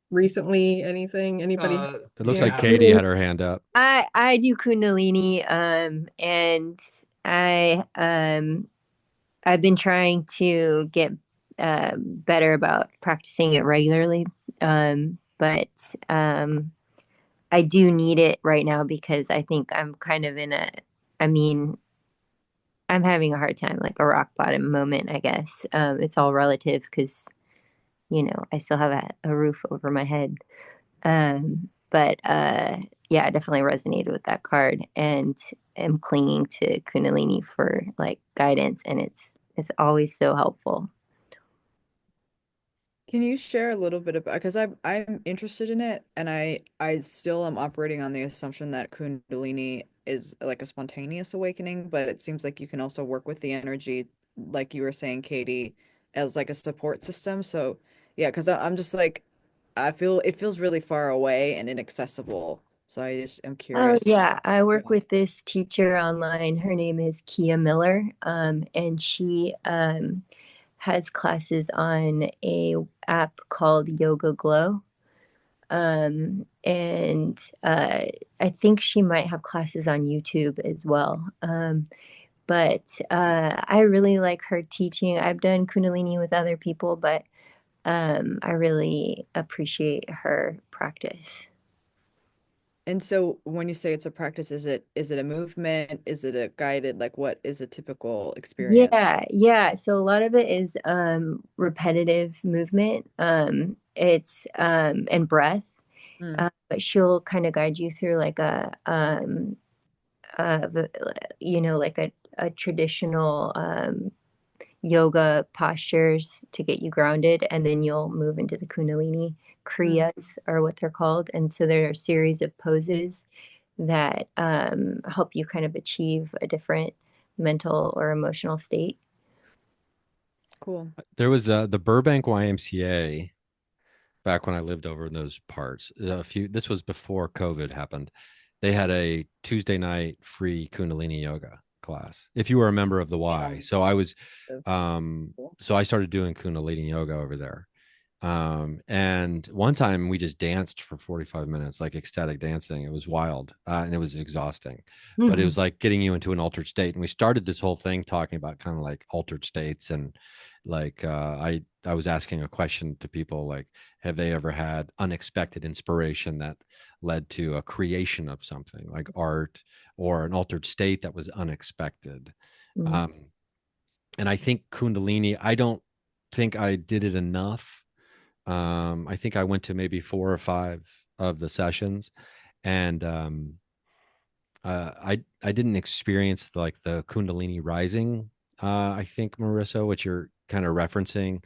Recently, anything? Anybody? It looks like Katie had her hand up. I do Kundalini, and I've been trying to get better about practicing it regularly. But I do need it right now because I think I'm kind of I'm having a hard time, like a rock bottom moment, I guess. It's all relative because, I still have a roof over my head. But yeah, I definitely resonated with that card and am clinging to Kundalini for like guidance, and it's always so helpful. Can you share a little bit about, because I'm interested in it, and I still am operating on the assumption that Kundalini is like a spontaneous awakening, but it seems like you can also work with the energy, like you were saying, Katie, as like a support system. So yeah, because I'm just like, I feel it feels really far away and inaccessible. So I just am Oh curious. yeah, I work with this teacher online. Her name is Kia Miller, and she has classes on a app called Yoga Glow. And I think she might have classes on YouTube as well. But I really like her teaching. I've done Kundalini with other people, but I really appreciate her practice. And so when you say it's a practice, is it a movement? Is it a guided, like what is a typical experience? Yeah. So a lot of it is repetitive movement. It's and breath. But she'll kind of guide you through like like a traditional yoga postures to get you grounded, and then you'll move into the Kundalini. Kriyas are what they're called, and so there are a series of poses that help you kind of achieve a different mental or emotional state. Cool. There was the Burbank YMCA back when I lived over in those parts. This was before COVID happened. They had a Tuesday night free Kundalini yoga class if you were a member of the Y. So I was so I started doing Kundalini yoga over there. And one time we just danced for 45 minutes, like ecstatic dancing. It was wild, and it was exhausting, but it was like getting you into an altered state. And we started this whole thing talking about kind of like altered states, and like I was asking a question to people like, have they ever had unexpected inspiration that led to a creation of something like art or an altered state that was unexpected? And I think Kundalini, I don't think I did it enough. I think I went to maybe 4 or 5 of the sessions, and I didn't experience like the Kundalini rising. I think, Marissa, what you're kind of referencing,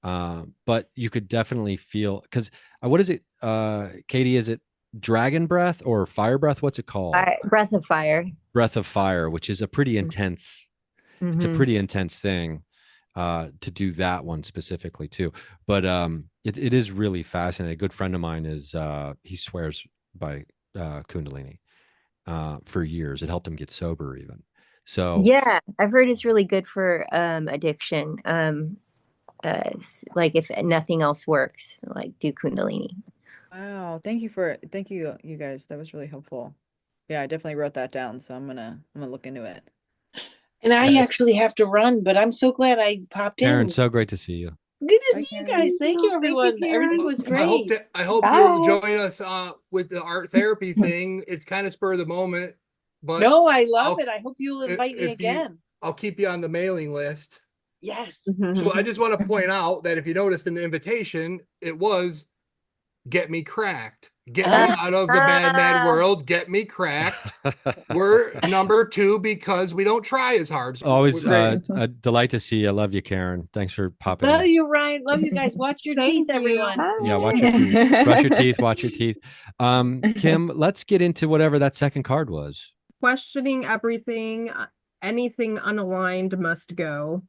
but you could definitely feel, because what is it, Katie? Is it dragon breath or fire breath? What's it called? Breath of fire. Breath of fire, which is a pretty intense. It's a pretty intense thing. To do that one specifically too, but it is really fascinating. A good friend of mine is he swears by Kundalini for years. It helped him get sober even. So yeah, I've heard it's really good for addiction. Like if nothing else works, like do Kundalini. Wow, thank you you guys. That was really helpful. Yeah, I definitely wrote that down, so I'm gonna look into it. And I actually have to run, but I'm so glad I popped Karen, in. so great to see you. Good to see you guys. Thank you, everyone. Everything was great. I hope you'll join us with the art therapy thing. It's kind of spur of the moment, but no, I love it. I hope you'll invite me again. I'll keep you on the mailing list. Yes. So I just want to point out that if you noticed in the invitation, it was "Get Me Cracked." Get me out of the bad, mad world. Get me cracked. We're number 2 because we don't try as hard. Always Right. a delight to see you. I love you, Karen. Thanks for popping Love in. you, Ryan. Love you guys. Watch your Thank teeth, you. everyone. Yeah, watch your teeth. Brush your teeth, watch your teeth. Kim, let's get into whatever that second card was. Questioning everything, anything unaligned must go.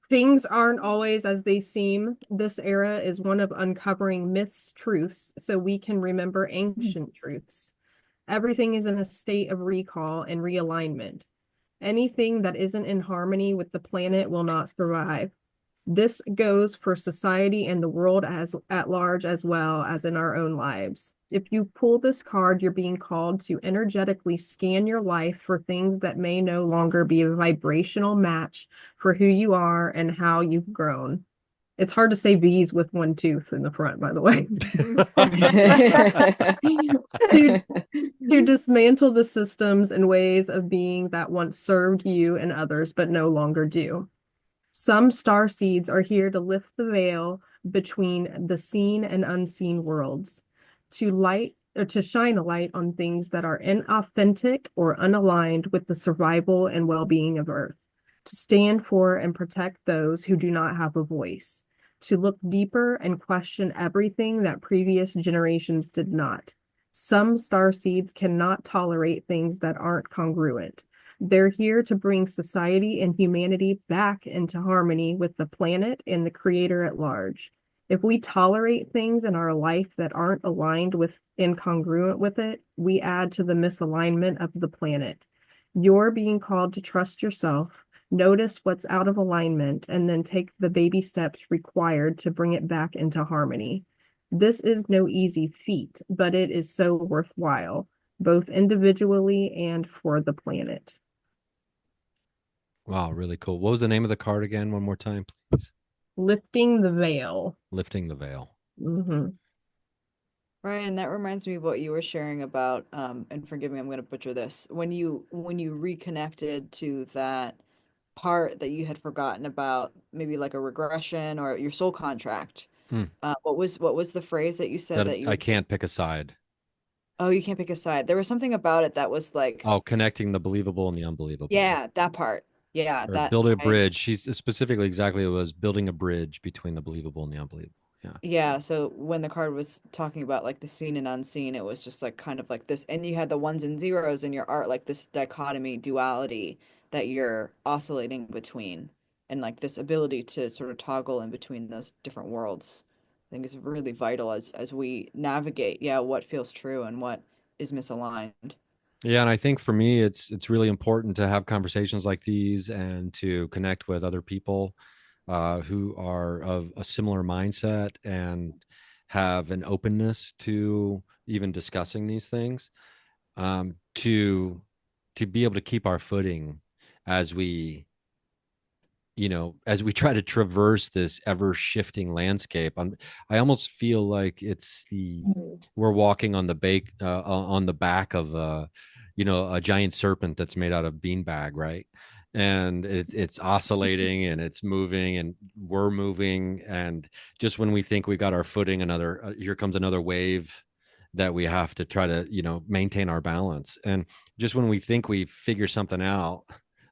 Things aren't always as they seem. This era is one of uncovering myths, truths, so we can remember ancient truths. Everything is in a state of recall and realignment. Anything that isn't in harmony with the planet will not survive. This goes for society and the world as at large as well as in our own lives. If you pull this card, you're being called to energetically scan your life for things that may no longer be a vibrational match for who you are and how you've grown. It's hard to say V's with one tooth in the front, by the way. To dismantle the systems and ways of being that once served you and others, but no longer do. Some star seeds are here to lift the veil between the seen and unseen worlds, to shine a light on things that are inauthentic or unaligned with the survival and well-being of Earth, to stand for and protect those who do not have a voice, to look deeper and question everything that previous generations did not. Some star seeds cannot tolerate things that aren't congruent. They're here to bring society and humanity back into harmony with the planet and the creator at large. If we tolerate things in our life that aren't aligned with and congruent with it, we add to the misalignment of the planet. You're being called to trust yourself, notice what's out of alignment, and then take the baby steps required to bring it back into harmony. This is no easy feat, but it is so worthwhile, both individually and for the planet. Wow, really cool. What was the name of the card again? One more time, please. Lifting the veil. Lifting the veil. Mm-hmm. Ryan, that reminds me of what you were sharing about, and forgive me, I'm going to butcher this. When you reconnected to that part that you had forgotten about, maybe like a regression or your soul contract. What was the phrase that you said that you I can't pick a side. Oh, you can't pick a side. There was something about it that was like, Oh, connecting the believable and the unbelievable. yeah, that part. Yeah, Or that build a bridge. She's specifically exactly it was building a bridge between the believable and the unbelievable. Yeah. Yeah, so when the card was talking about like the seen and unseen, it was just like kind of like this, and you had the ones and zeros in your art, like this dichotomy, duality that you're oscillating between, and like this ability to sort of toggle in between those different worlds. I think is really vital as we navigate, yeah, what feels true and what is misaligned. Yeah, and I think for me, it's really important to have conversations like these and to connect with other people who are of a similar mindset and have an openness to even discussing these things, to be able to keep our footing as we as we try to traverse this ever shifting landscape. I almost feel like we're walking on the back of a giant serpent that's made out of beanbag, right? And it's oscillating and it's moving and we're moving, and just when we think we got our footing, here comes another wave that we have to try to maintain our balance. And just when we think we figure something out,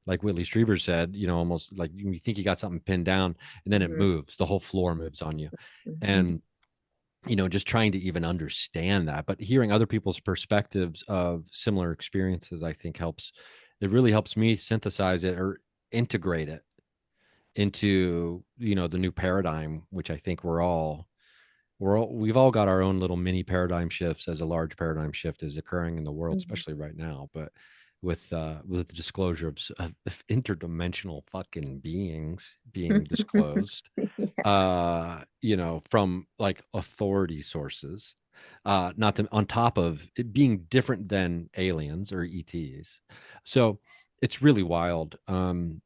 like Whitley Strieber said, almost like you think you got something pinned down and then it moves, the whole floor moves on you. And just trying to even understand that, but hearing other people's perspectives of similar experiences, I think it really helps me synthesize it or integrate it into, the new paradigm, which I think we've all got our own little mini paradigm shifts as a large paradigm shift is occurring in the world, especially right now. But with the disclosure of interdimensional fucking beings being disclosed, from like authority sources, not to, on top of it being different than aliens or ETs. So it's really wild. I'm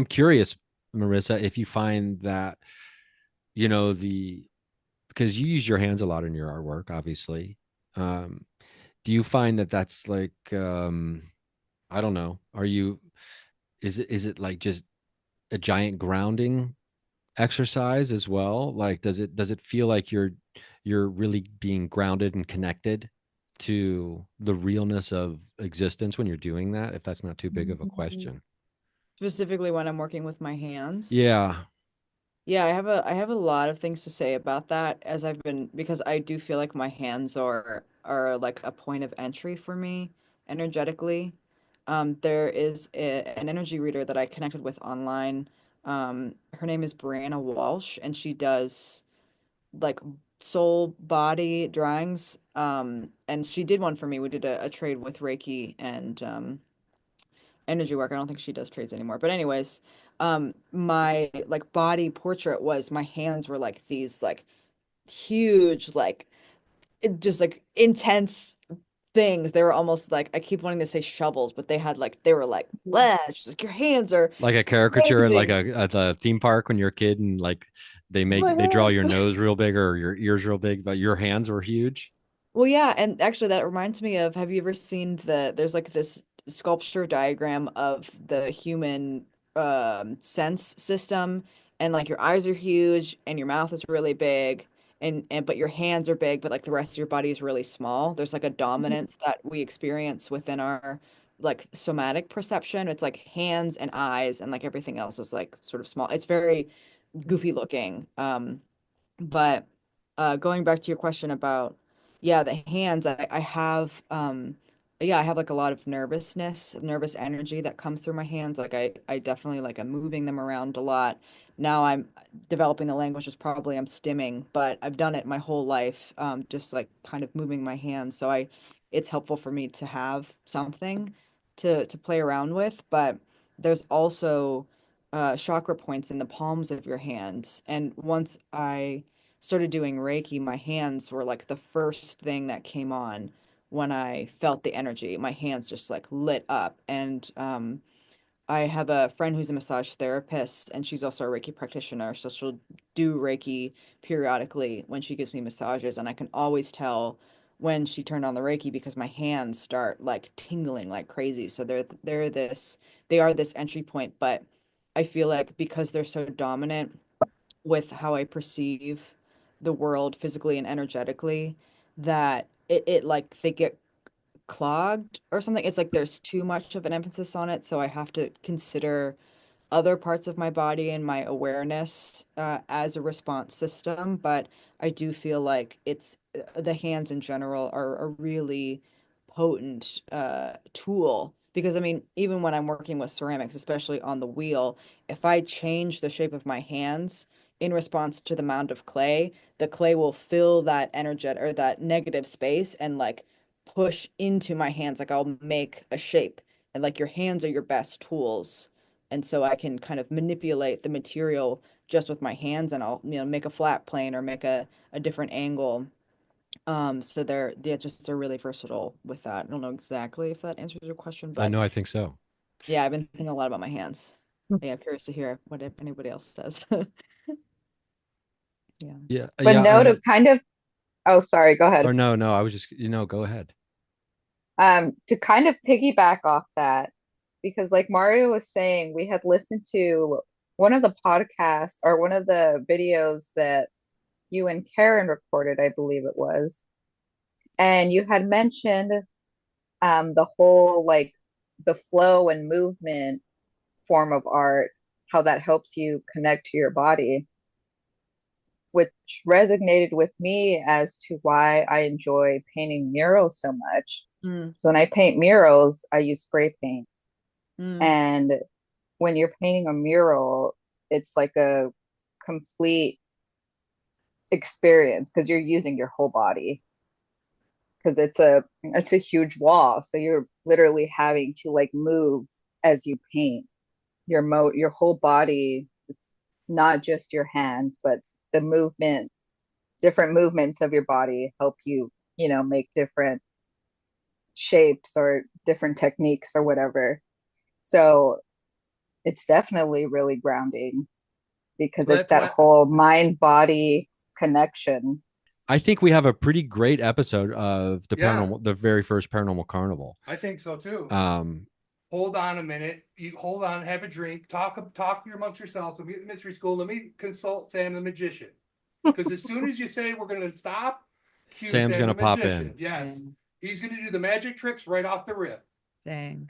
curious, Marisa, if you find that, because you use your hands a lot in your artwork, obviously. Do you find that that's like, I don't know, is it like just a giant grounding exercise as well? Like, does it feel like you're really being grounded and connected to the realness of existence when you're doing that? If that's not too big of a question. Specifically when I'm working with my hands. Yeah. Yeah, I have a lot of things to say about that as I've been because I do feel like my hands are like a point of entry for me energetically. There is an energy reader that I connected with online. Her name is Brianna Walsh, and she does like soul body drawings. And she did one for me. We did a trade with Reiki and energy work. I don't think she does trades anymore. But anyways, my like body portrait was my hands were like these like huge, like just like intense things. They were almost like I keep wanting to say shovels, but they were like, "Blah," it's just like your hands are Like a caricature at like amazing. a at the theme park when you're a kid and like My they draw hands. your nose real big or your ears real big, but your hands were huge. Well, yeah, and actually that reminds me of, have you ever seen there's like this sculpture diagram of the human sense system, and like your eyes are huge and your mouth is really big and but your hands are big but like the rest of your body is really small. There's like a dominance that we experience within our like somatic perception. It's like hands and eyes and like everything else is like sort of small. It's very goofy looking. But going back to your question about, yeah, the hands, I have, yeah, I have like a lot of nervous energy that comes through my hands. Like I definitely like I'm moving them around a lot. Now I'm developing the language is probably I'm stimming, but I've done it my whole life, just like kind of moving my hands. So it's helpful for me to have something to play around with. But there's also chakra points in the palms of your hands. And once I started doing Reiki, my hands were like the first thing that came on when I felt the energy. My hands just like lit up. And I have a friend who's a massage therapist, and she's also a Reiki practitioner. So she'll do Reiki periodically when she gives me massages, and I can always tell when she turned on the Reiki because my hands start like tingling like crazy. So they are this entry point, but I feel like because they're so dominant with how I perceive the world physically and energetically, that it like they get clogged or something. It's like there's too much of an emphasis on it, so I have to consider other parts of my body and my awareness as a response system. But I do feel like it's the hands in general are a really potent tool because I mean, even when I'm working with ceramics, especially on the wheel, if I change the shape of my hands in response to the mound of clay, the clay will fill that energetic or that negative space and like push into my hands. Like I'll make a shape, and like your hands are your best tools, and so I can kind of manipulate the material just with my hands, and I'll, make a flat plane or make a different angle. So they're just they're really versatile with that. I don't know exactly if that answers your question, I but know, I think so. yeah, I've been thinking a lot about my hands. Yeah, I'm curious to hear what if anybody else says. Yeah. Yeah, But yeah. no, to kind of, oh, sorry, go ahead. Or no, I was just, go ahead. To kind of piggyback off that, because like Mario was saying, we had listened to one of the podcasts or one of the videos that you and Karen recorded, I believe it was. And you had mentioned the whole like the flow and movement form of art, how that helps you connect to your body, which resonated with me as to why I enjoy painting murals so much. Mm, So when I paint murals, I use spray paint. mm, And when you're painting a mural, it's like a complete experience because you're using your whole body because it's a huge wall. So you're literally having to like move as you paint. Your whole body, it's not just your hands, but the movement, different movements of your body help you, make different shapes or different techniques or whatever. So it's definitely really grounding because Well, it's that's that why whole mind body connection. I think we have a pretty great episode of yeah, the very first Paranormal Carnival. I think so too. Um, hold on a minute. You hold on, have a drink, talk amongst yourselves. Let me get mystery school. Let me consult Sam the magician. Because as soon as you say we're going to stop, cue Sam's Sam gonna the pop magician. in. Yes, he's going to do the magic tricks right off the rip. Dang.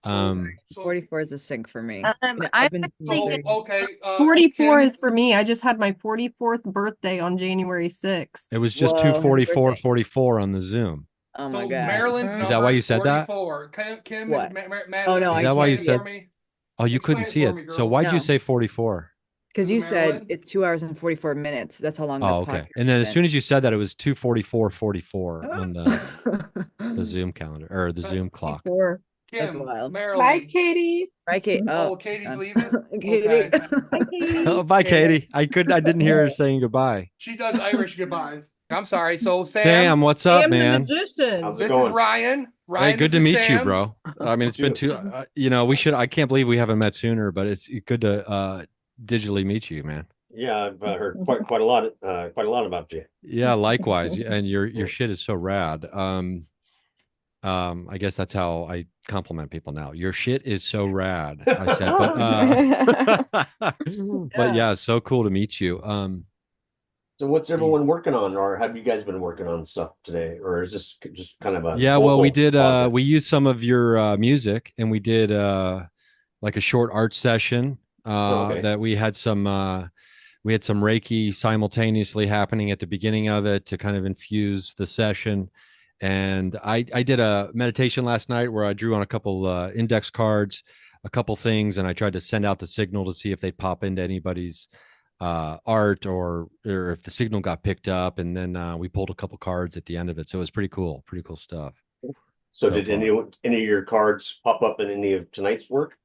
Um, 44 is a sync for me. I I've been think okay. 44 Kim, is for me. I just had my 44th birthday on January 6th. it was just Whoa, happy 244, birthday. 44 on the Zoom. Oh my so gosh. Marilyn's Is number that why you is said that? 44. Kim What? and Madeline, Oh, no, Is I that why you can't see it. said? Oh, you couldn't see Explain it it. for me, So girls. why'd you No. say 44? Because To you Marilyn? said it's 2 hours and 44 minutes. That's how long Oh, the okay. podcast And then has as soon as you said that, it was 244, 44 on the been. Zoom calendar or the Zoom clock. 44. That's Kim, wild. Marilyn. Hi, Katie. Right, Kate? Oh, Oh, Katie's done. leaving? Katie. Okay. Hi, Katie. Oh, bye, Katie. Katie. I didn't hear her saying goodbye. She does Irish goodbyes. I'm sorry. So Sam, what's up, Sam the man? magician. How's it this going? is Ryan. Hey, good to meet you, Sam. bro. I mean, it's been Too. we should. I can't believe we haven't met sooner, but it's good to digitally meet you, man. Yeah, I've heard quite a lot about you. Yeah, likewise. And your shit is so rad. I guess that's how I compliment people now. Your shit is so rad. I said, but yeah, so cool to meet you. So what's everyone working on, or have you guys been working on stuff today, or is this just kind of a Yeah, well, we local did project? we used some of your music, and we did like a short art session Okay. that we had some Reiki simultaneously happening at the beginning of it to kind of infuse the session. And I did a meditation last night where I drew on a couple index cards, a couple things, and I tried to send out the signal to see if they'd pop into anybody's art or if the signal got picked up. And then we pulled a couple cards at the end of it. So it was pretty cool stuff. So so did far. any of your cards pop up in any of tonight's work?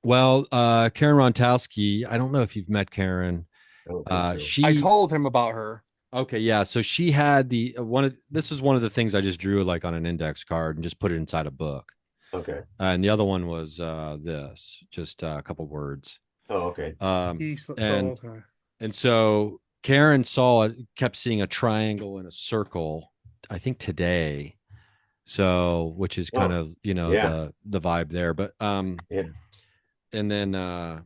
Well, Karen Rontowski, I don't know if you've met Karen. I don't think so. She I told him about her. Okay, yeah. So she had this is one of the things I just drew like on an index card and just put it inside a book. Okay. And the other one was this, just a couple words. Oh, okay. And so Karen saw it, kept seeing a triangle and a circle, I think today. So, which is kind of, yeah. the vibe there. But Yeah. and then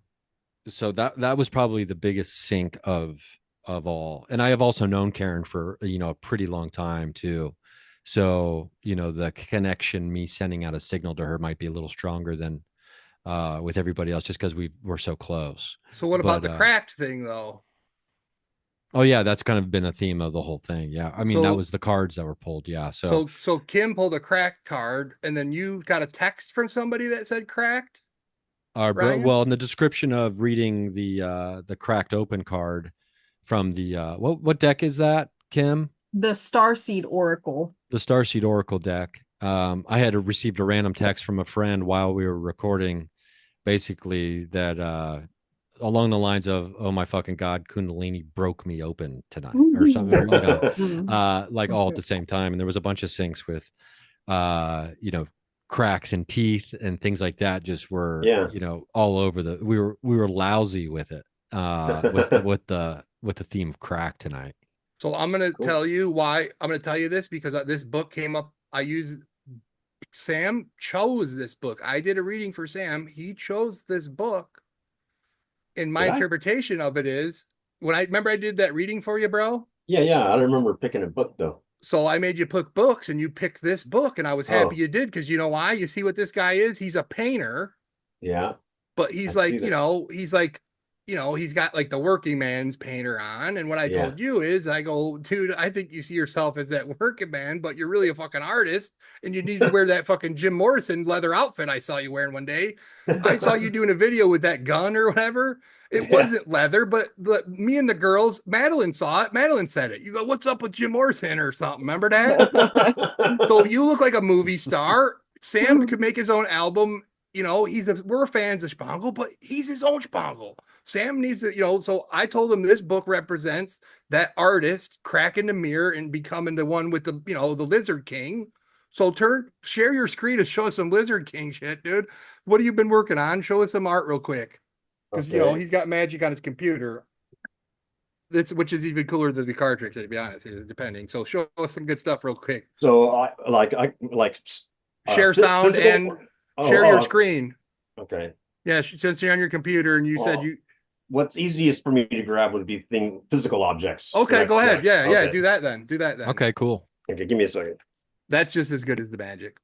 so that was probably the biggest sync of all. And I have also known Karen for a pretty long time too. So the connection, me sending out a signal to her, might be a little stronger than with everybody else, just because we're so close. So what about the cracked thing though? Oh yeah, that's kind of been a theme of the whole thing. Yeah, I mean that was the cards that were pulled. Yeah, so Kim pulled a cracked card, and then you got a text from somebody that said cracked. Well, in the description of reading the cracked open card from the what deck is that, Kim? The Starseed Oracle. The Starseed Oracle deck. I had received a random text from a friend while we were recording, basically that along the lines of, "Oh my fucking God, Kundalini broke me open tonight," or something, like all at the same time. And there was a bunch of syncs with, cracks in teeth and things like that. Just were, all over we were lousy with it, with the theme of crack tonight. So I'm going to tell you why. I'm going to tell you this because this book came up. Sam chose this book. I did a reading for Sam. He chose this book. And my interpretation of it is I did that reading for you, bro. Yeah. I don't remember picking a book though. So I made you pick books and you picked this book, and I was happy you did, because you know why? You see what this guy is? He's a painter. Yeah. But he's he's got like the working man's painter on. And what I told you is, I go, dude, I think you see yourself as that working man, but you're really a fucking artist, and you need to wear that fucking Jim Morrison leather outfit I saw you wearing one day. I saw you doing a video with that gun or whatever. It wasn't leather, but me and the girls, Madeline saw it. Madeline said it. You go, "What's up with Jim Morrison?" or something. Remember that? So you look like a movie star. Sam could make his own album. We're fans of Spangle, but he's his own Spangle. Sam needs to, so I told him this book represents that artist cracking the mirror and becoming the one with the Lizard King. So share your screen to show us some Lizard King shit, dude. What have you been working on? Show us some art real quick. Because, he's got magic on his computer. Which is even cooler than the card tricks, to be honest, depending. So show us some good stuff real quick. So I like share sound physical, and Share your screen. Okay. Yeah, since you're on your computer and you said Well, you. What's easiest for me to grab would be physical objects. Okay, go ahead. Yeah, yeah. Okay. Do that then. Do that then. Okay, cool. Okay, give me a second. That's just as good as the magic.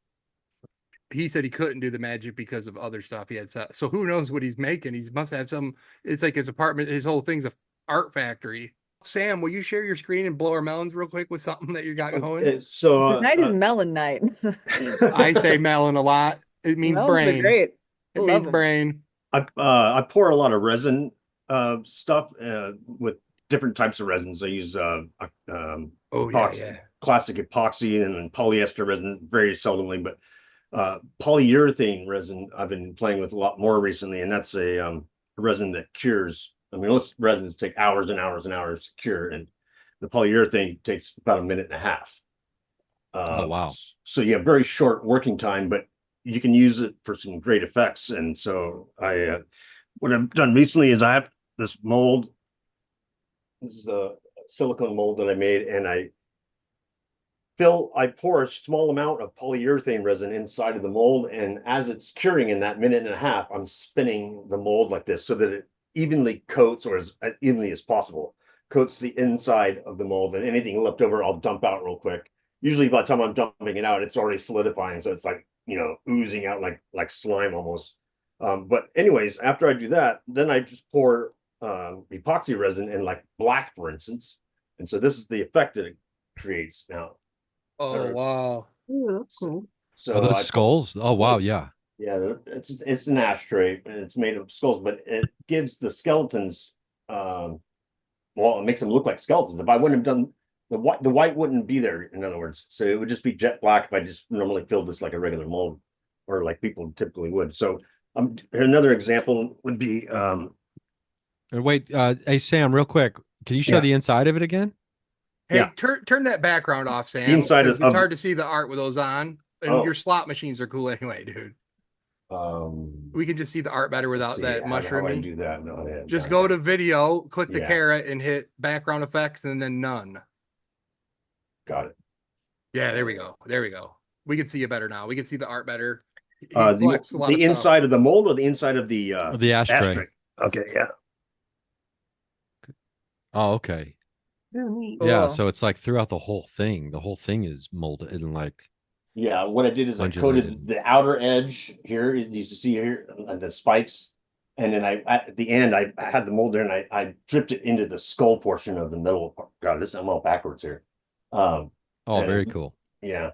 He said he couldn't do the magic because of other stuff he had. So who knows what he's making? He must have some. It's like his apartment. His whole thing's a art factory. Sam, will you share your screen and blow our melons real quick with something that you got going? So Tonight is melon night. I say melon a lot. It means Melons are brain. great. It means brain. I pour a lot of resin stuff with different types of resins. I use classic epoxy and polyester resin very seldomly, but polyurethane resin I've been playing with a lot more recently, and that's a resin that cures. I mean, most resins take hours and hours and hours to cure, and the polyurethane takes about a minute and a half. Oh, wow. So you have very short working time, but you can use it for some great effects. And so what I've done recently is I have this mold. This is a silicone mold that I made, and I pour a small amount of polyurethane resin inside of the mold, and as it's curing in that minute and a half, I'm spinning the mold like this so that it evenly coats, or as evenly as possible, coats the inside of the mold, and anything left over I'll dump out real quick. Usually by the time I'm dumping it out, it's already solidifying, so it's like, oozing out like slime almost. But anyways, after I do that, then I just pour epoxy resin in like black, for instance. And so this is the effect that it creates now. Oh, wow. Yeah, that's cool. So Are those skulls? Oh, wow. Yeah. Yeah, it's an ashtray and it's made of skulls, but it gives the skeletons, it makes them look like skeletons. If I wouldn't have done the white wouldn't be there, in other words. So it would just be jet black if I just normally filled this like a regular mold, or like people typically would. So another example would be And wait, hey Sam, real quick, can you show the inside of it again? Hey, turn that background off, Sam. Inside it's hard to see the art with those on. And your slot machines are cool anyway, dude. We can just see the art better without that mushrooming. How do I do that? No, just go to video, click the caret, and hit background effects, and then none. Got it. Yeah, there we go. There we go. We can see it better now. We can see the art better. The inside of the mold or the inside of the ashtray? Okay, yeah. Oh, okay. Yeah, so it's like throughout the whole thing. The whole thing is molded and like. Yeah, what I did is I coated the outer edge here. You see here the spikes, and then at the end I had the mold there, and I dripped it into the skull portion of the middle part. God, I'm all backwards here. Very cool. Yeah.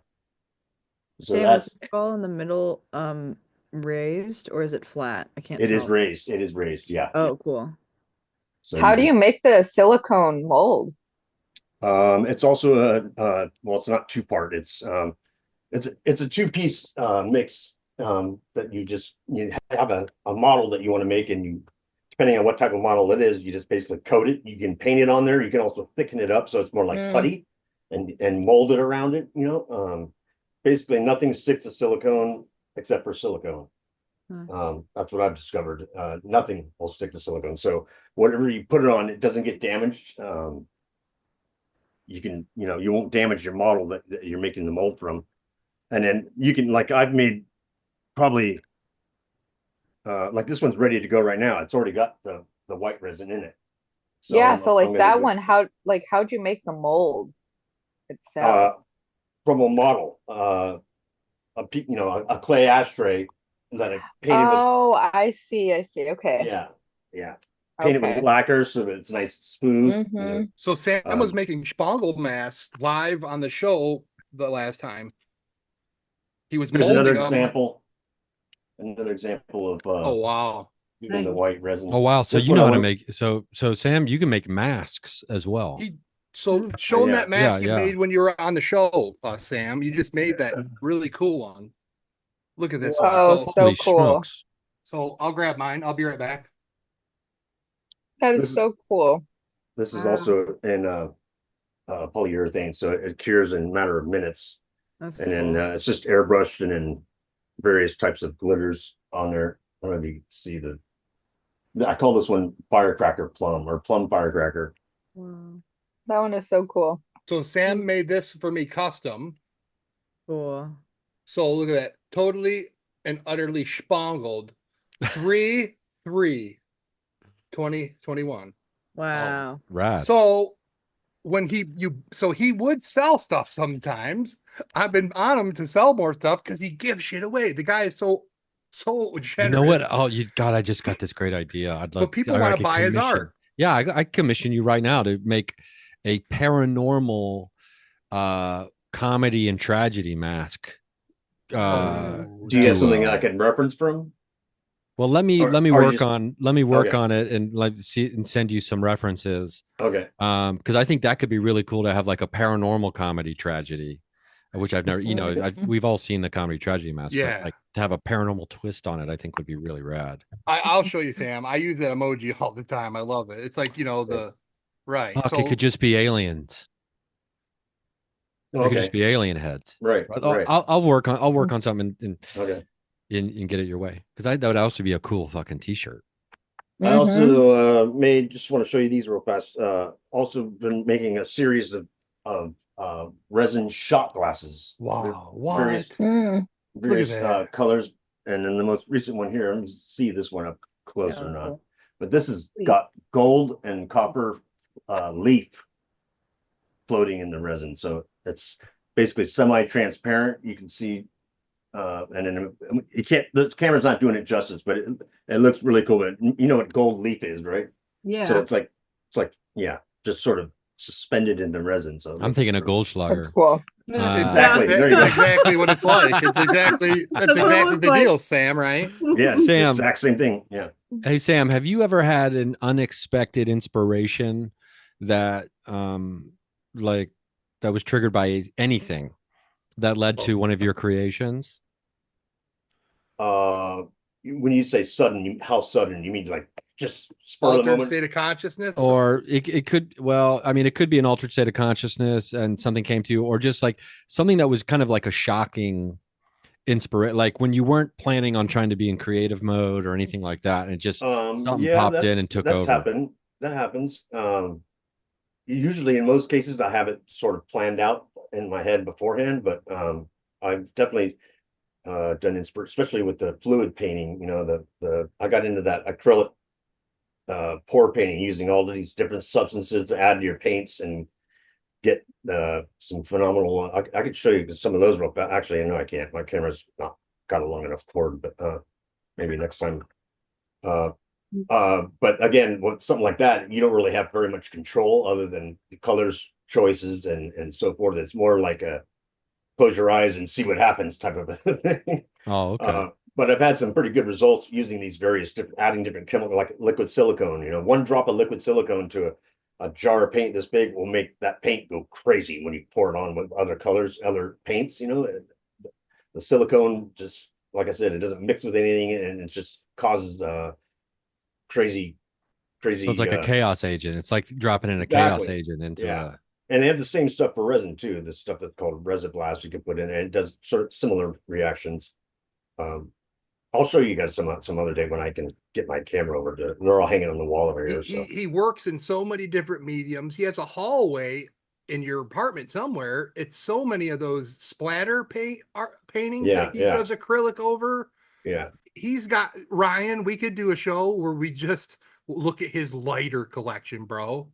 So Sam, is the skull in the middle raised, or is it flat? I can't tell. It is raised. It is raised, yeah. Oh, cool. So how do you make the silicone mold? It's also it's not two-part. It's a two-piece mix that you have a model that you want to make, and you, depending on what type of model it is, you just basically coat it. You can paint it on there. You can also thicken it up so it's more like putty, and mold it around it. Basically nothing sticks to silicone except for silicone. That's what I've discovered. Nothing will stick to silicone. So whatever you put it on, it doesn't get damaged. You can, you won't damage your model that you're making the mold from. And then you can, like I've made probably, like this one's ready to go right now. It's already got the white resin in it. So yeah. So like that one, how'd you make the mold itself? From a model, a clay ashtray that I painted. I see. Okay. Yeah. Painted with lacquer so that it's nice, smooth. So Sam was making Spangle masks live on the show the last time. He was molding another them. example of wow, using the white resin. Oh wow, so you know how to make so Sam, you can make masks as well. Show him that mask you made when you were on the show, Sam. You just made that really cool one. Look at this one. Oh, so cool. Smokes. So I'll grab mine. I'll be right back. That is so cool. This is also in polyurethane, so it cures in a matter of minutes. Then it's just airbrushed and then various types of glitters on there. I don't know if you can see I call this one firecracker plum, or plum firecracker. Wow. That one is so cool. So Sam made this for me custom. Cool. So look at that. Totally and utterly spongled 3/3/2021. Wow. Rad. So when he would sell stuff sometimes. I've been on him to sell more stuff because he gives shit away. The guy is so generous. You know what? Oh, God, I just got this great idea. I'd love But people I want to could buy his commission- art. Yeah, I commission you right now to make a paranormal comedy and tragedy mask. Do you have something I can reference from? Well, let me Or work just- on it and send you some references. Okay. Because I think that could be really cool to have like a paranormal comedy tragedy, which I've never, we've all seen the comedy tragedy mask. Yeah. But like to have a paranormal twist on it, I think would be really rad. I'll show you, Sam. I use that emoji all the time. I love it. It's like, right. Fuck, So it could just be aliens. It could just be alien heads. Right. I'll work on something and Okay. and get it your way, because that would also be a cool fucking t-shirt. I also just want to show you these real fast. Also been making a series of resin shot glasses. Wow, Various, what? various colors, and then the most recent one here. Let me see this one up close or not. But this has got gold and copper leaf floating in the resin, so it's basically semi-transparent. You can see. And then you can't. The camera's not doing it justice, but it looks really cool. But you know what gold leaf is, right? Yeah. So it's like just sort of suspended in the resin. So I'm thinking of Goldschlager. Cool. Exactly. There you go. Exactly what it's like. That's exactly the deal, Sam. Right? Yeah, Sam. Exact same thing. Yeah. Hey Sam, have you ever had an unexpected inspiration that that was triggered by anything that led to one of your creations? When you say sudden, how sudden? You mean like just spur of the Altered moment? state of consciousness, Or it could, well, I mean, it could be an altered state of consciousness and something came to you, or just like something that was kind of like a shocking inspiration, like when you weren't planning on trying to be in creative mode or anything like that, and it just something popped in and took over. That happens. Usually, in most cases, I have it sort of planned out in my head beforehand, but I've definitely done especially with the fluid painting. I got into that acrylic pour painting, using all of these different substances to add to your paints and get some phenomenal. I could show you some of those real fast. Actually, no, I can't. My camera's not got a long enough cord, but maybe next time. But again, with something like that, you don't really have very much control other than the colors choices and so forth. It's more like a close your eyes and see what happens type of a thing. Oh, okay. But I've had some pretty good results using these various adding different chemicals, like liquid silicone. One drop of liquid silicone to a jar of paint this big will make that paint go crazy when you pour it on with other colors, other paints. The silicone, just like I said, it doesn't mix with anything, and it just causes crazy. So it's like a chaos agent. It's like dropping in a chaos agent into a. And they have the same stuff for resin too. The stuff that's called Resiblast you can put in, and it does sort of similar reactions. I'll show you guys some other day when I can get my camera over to. They're all hanging on the wall over here. He works in so many different mediums. He has a hallway in your apartment somewhere. It's so many of those splatter paintings that he does acrylic over. Yeah. He's got Ryan. We could do a show where we just look at his lighter collection, bro.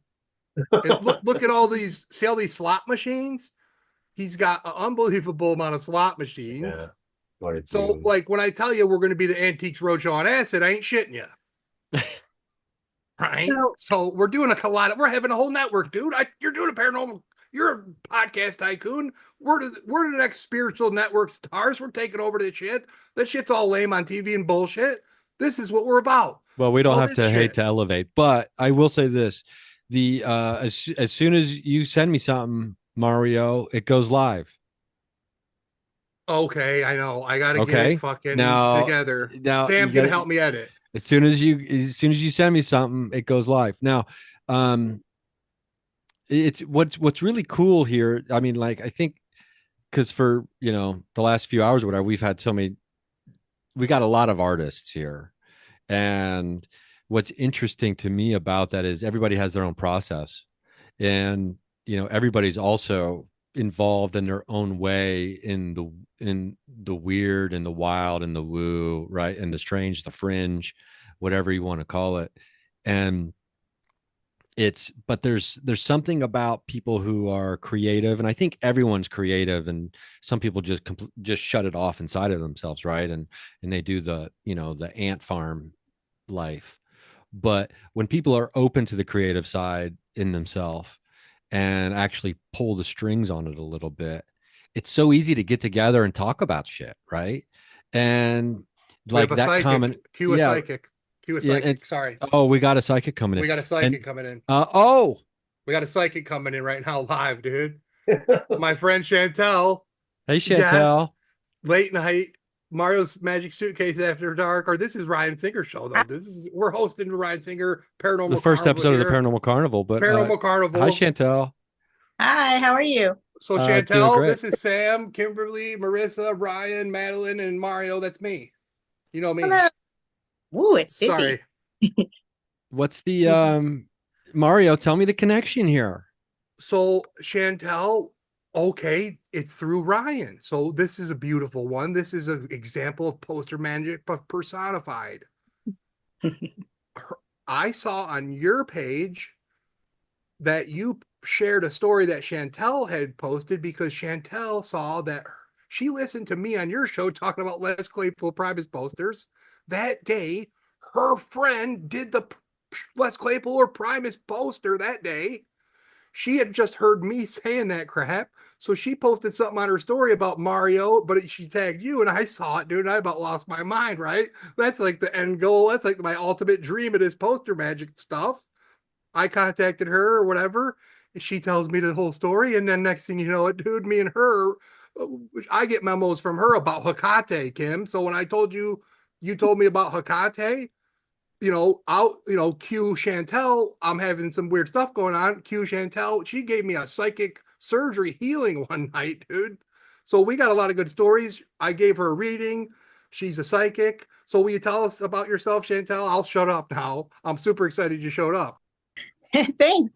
And look at all these. See all these slot machines? He's got an unbelievable amount of slot machines. Yeah. So, like, when I tell you we're going to be the Antiques Roadshow on acid, I ain't shitting you. Right? So we're doing a collide. We're having a whole network, dude. You're doing a paranormal. You're a podcast tycoon. We're the next spiritual network stars. We're taking over this shit. That shit's all lame on TV and bullshit. This is what we're about. Well, we don't have to hate to elevate, but I will say this: as soon as you send me something, Mario, it goes live. Okay, I know. I gotta get it fucking together. Now Sam's gonna help me edit. As soon as you send me something, it goes live. Now, it's what's really cool here. I mean, like, I think because for the last few hours or whatever, we got a lot of artists here, and what's interesting to me about that is everybody has their own process, and everybody's also involved in their own way in the weird and the wild and the woo, right? And the strange, the fringe, whatever you want to call it. And but there's something about people who are creative, and I think everyone's creative, and some people just shut it off inside of themselves, right? And they do the, the ant farm life. But when people are open to the creative side in themselves and actually pull the strings on it a little bit, it's so easy to get together and talk about shit, right? And like that psychic. comment, Cue a psychic. Cue a psychic. Sorry. Oh, we got a psychic coming in. We got a psychic coming in. We got a psychic coming in right now live, dude. My friend Chantelle. Hey, Chantelle. Yes, late night Mario's Magic Suitcase After Dark, or this is Ryan Singer show though. We're hosting Ryan Singer Paranormal. The first Carnival episode here. of the Paranormal Carnival, but Paranormal Carnival. Hi, Chantelle. Hi, how are you? So Chantelle, this is Sam, Kimberly, Marissa, Ryan, Madeline, and Mario. That's me. You know me. Hello. Ooh, it's busy. Sorry. What's the Mario? Tell me the connection here. So Chantelle, okay, it's through Ryan. So this is a beautiful one. This is an example of poster magic, but personified. I saw on your page that you shared a story that Chantelle had posted because Chantelle saw that she listened to me on your show talking about Les Claypool Primus posters. That day, her friend did the Les Claypool or Primus poster that day. She had just heard me saying that crap. So she posted something on her story about Mario, but she tagged you and I saw it, dude. And I about lost my mind, right? That's like the end goal. That's like my ultimate dream of this poster magic stuff. I contacted her or whatever. And she tells me the whole story. And then next thing you know, dude, me and her, I get memos from her about Hecate, Kim. So when I told you, you told me about Hecate, cue Chantelle, I'm having some weird stuff going on. Cue Chantelle, she gave me a psychic surgery healing one night, dude. So we got a lot of good stories. I gave her a reading. She's a psychic. So will you tell us about yourself, Chantelle? I'll shut up now. I'm super excited you showed up. Thanks.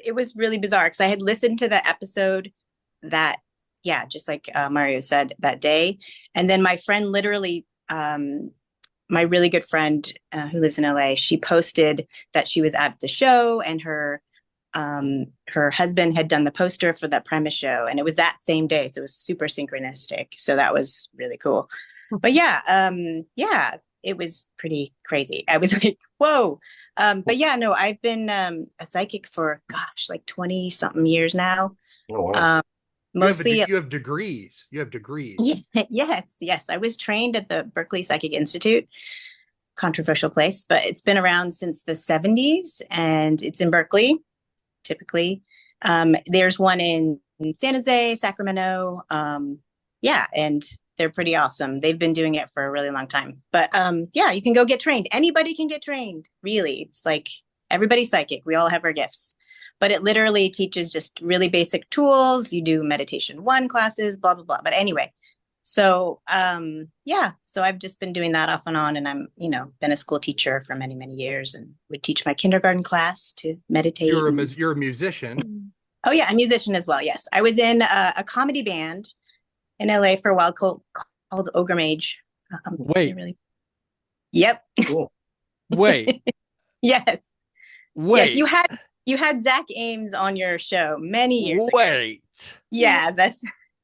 It was really bizarre because I had listened to the episode that, just like Mario said that day. And then my friend literally, my really good friend who lives in LA, she posted that she was at the show and her husband had done the poster for that Primus show. And it was that same day. So it was super synchronistic. So that was really cool. But it was pretty crazy. I was like, whoa. I've been a psychic for, like 20 something years now. Oh, wow. Mostly you have degrees. You have degrees. Yes. I was trained at the Berkeley Psychic Institute, controversial place, but it's been around since the 70s and it's in Berkeley, typically. There's one in San Jose, Sacramento. And they're pretty awesome. They've been doing it for a really long time. But you can go get trained. Anybody can get trained, really. It's like everybody's psychic. We all have our gifts. But it literally teaches just really basic tools. You do meditation 1 classes, blah, blah, blah. But anyway, so so I've just been doing that off and on. And I'm, been a school teacher for many, many years and would teach my kindergarten class to meditate. You're a musician. Oh, yeah, a musician as well. Yes. I was in a comedy band in LA for a while called Ogre Mage. Yep. Cool. Wait. Yes. Wait. Yes, you had Zach Ames on your show many years ago. Wait. Yeah, that's.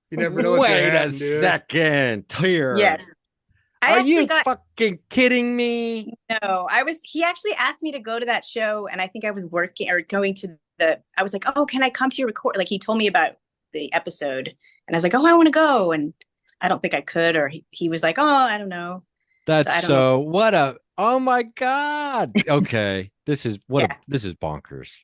You never know. Wait a second. Here. Yes. Are you fucking kidding me? No, he actually asked me to go to that show and I think I was working or going to I was like, oh, can I come to your record? Like he told me about the episode and I was like, oh, I want to go. And I don't think I could, or he was like, oh, I don't know. Oh my God. Okay. This is bonkers.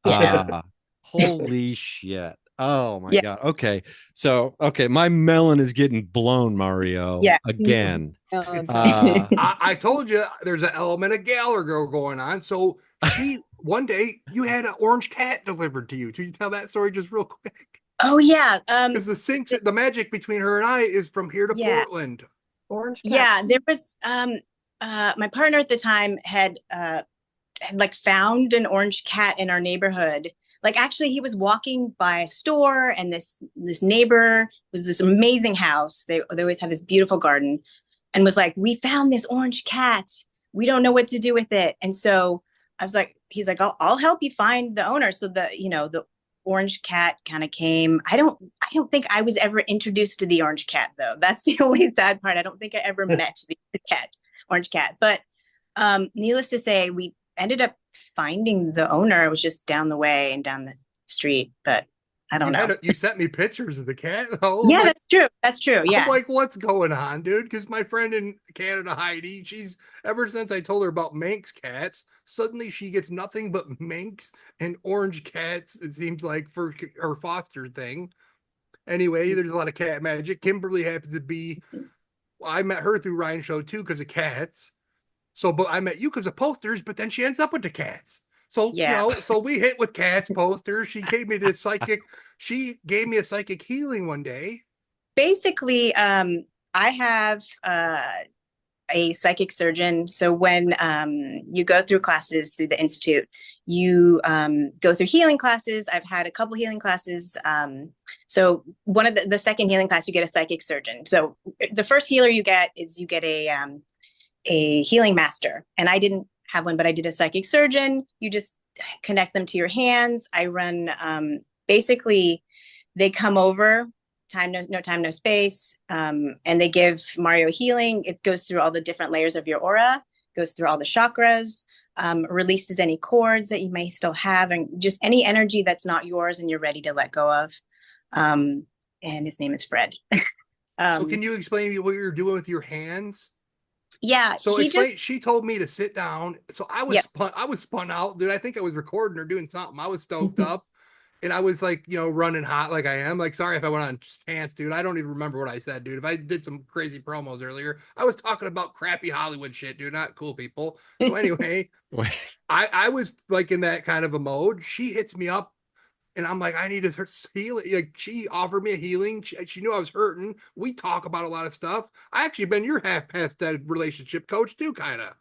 Yeah. Holy shit. Oh my God. Okay. So, my melon is getting blown, Mario. Yeah. Again. I told you there's an element of Gallagher going on. So one day you had an orange cat delivered to you. Can you tell that story just real quick? Oh yeah. Because the magic between her and I is from here to Portland. Orange cat. Yeah. There was, my partner at the time had like found an orange cat in our neighborhood. Like actually he was walking by a store, and this neighbor was this amazing house. They always have this beautiful garden, and was like, we found this orange cat. We don't know what to do with it. And so I was like, he's like, I'll help you find the owner. So the orange cat kind of came. I don't think I was ever introduced to the orange cat though. That's the only sad part. I don't think I ever met the orange cat. But needless to say, we ended up finding the owner. It was just down the way and down the street, but I don't know. You sent me pictures of the cat. Yeah, that's true. That's true. Yeah. I'm like, what's going on, dude? Because my friend in Canada, Heidi, she's ever since I told her about Manx cats, suddenly she gets nothing but Manx and orange cats. It seems like for her foster thing. Anyway, there's a lot of cat magic. Kimberly happens to be. I met her through Ryan's show too because of cats. So, but I met you because of posters. But then she ends up with the cats. So, yeah. So we hit with cats posters. She gave me this psychic. She gave me a psychic healing one day. Basically, I have a psychic surgeon. So when you go through classes through the Institute, you go through healing classes. I've had a couple healing classes. So one of the second healing class, you get a psychic surgeon. So the first healer you get a healing master. And I didn't have one, but I did a psychic surgeon. You just connect them to your hands. I run, basically they come over, no time, no space. And they give Mario healing. It goes through all the different layers of your aura, goes through all the chakras, releases any cords that you may still have, and just any energy that's not yours and you're ready to let go of. And his name is Fred. So can you explain to me what you're doing with your hands? Yeah. So she told me to sit down. So I was spun out, dude. I think I was recording or doing something. I was stoked up, and I was like, running hot like I am. Like, sorry if I went on pants, dude. I don't even remember what I said, dude. If I did some crazy promos earlier, I was talking about crappy Hollywood shit, dude. Not cool people. So anyway, I was like in that kind of a mode. She hits me up. And I'm like, I need to heal. Like, she offered me a healing. She knew I was hurting. We talk about a lot of stuff. I actually been your half past dead relationship coach too, kind of.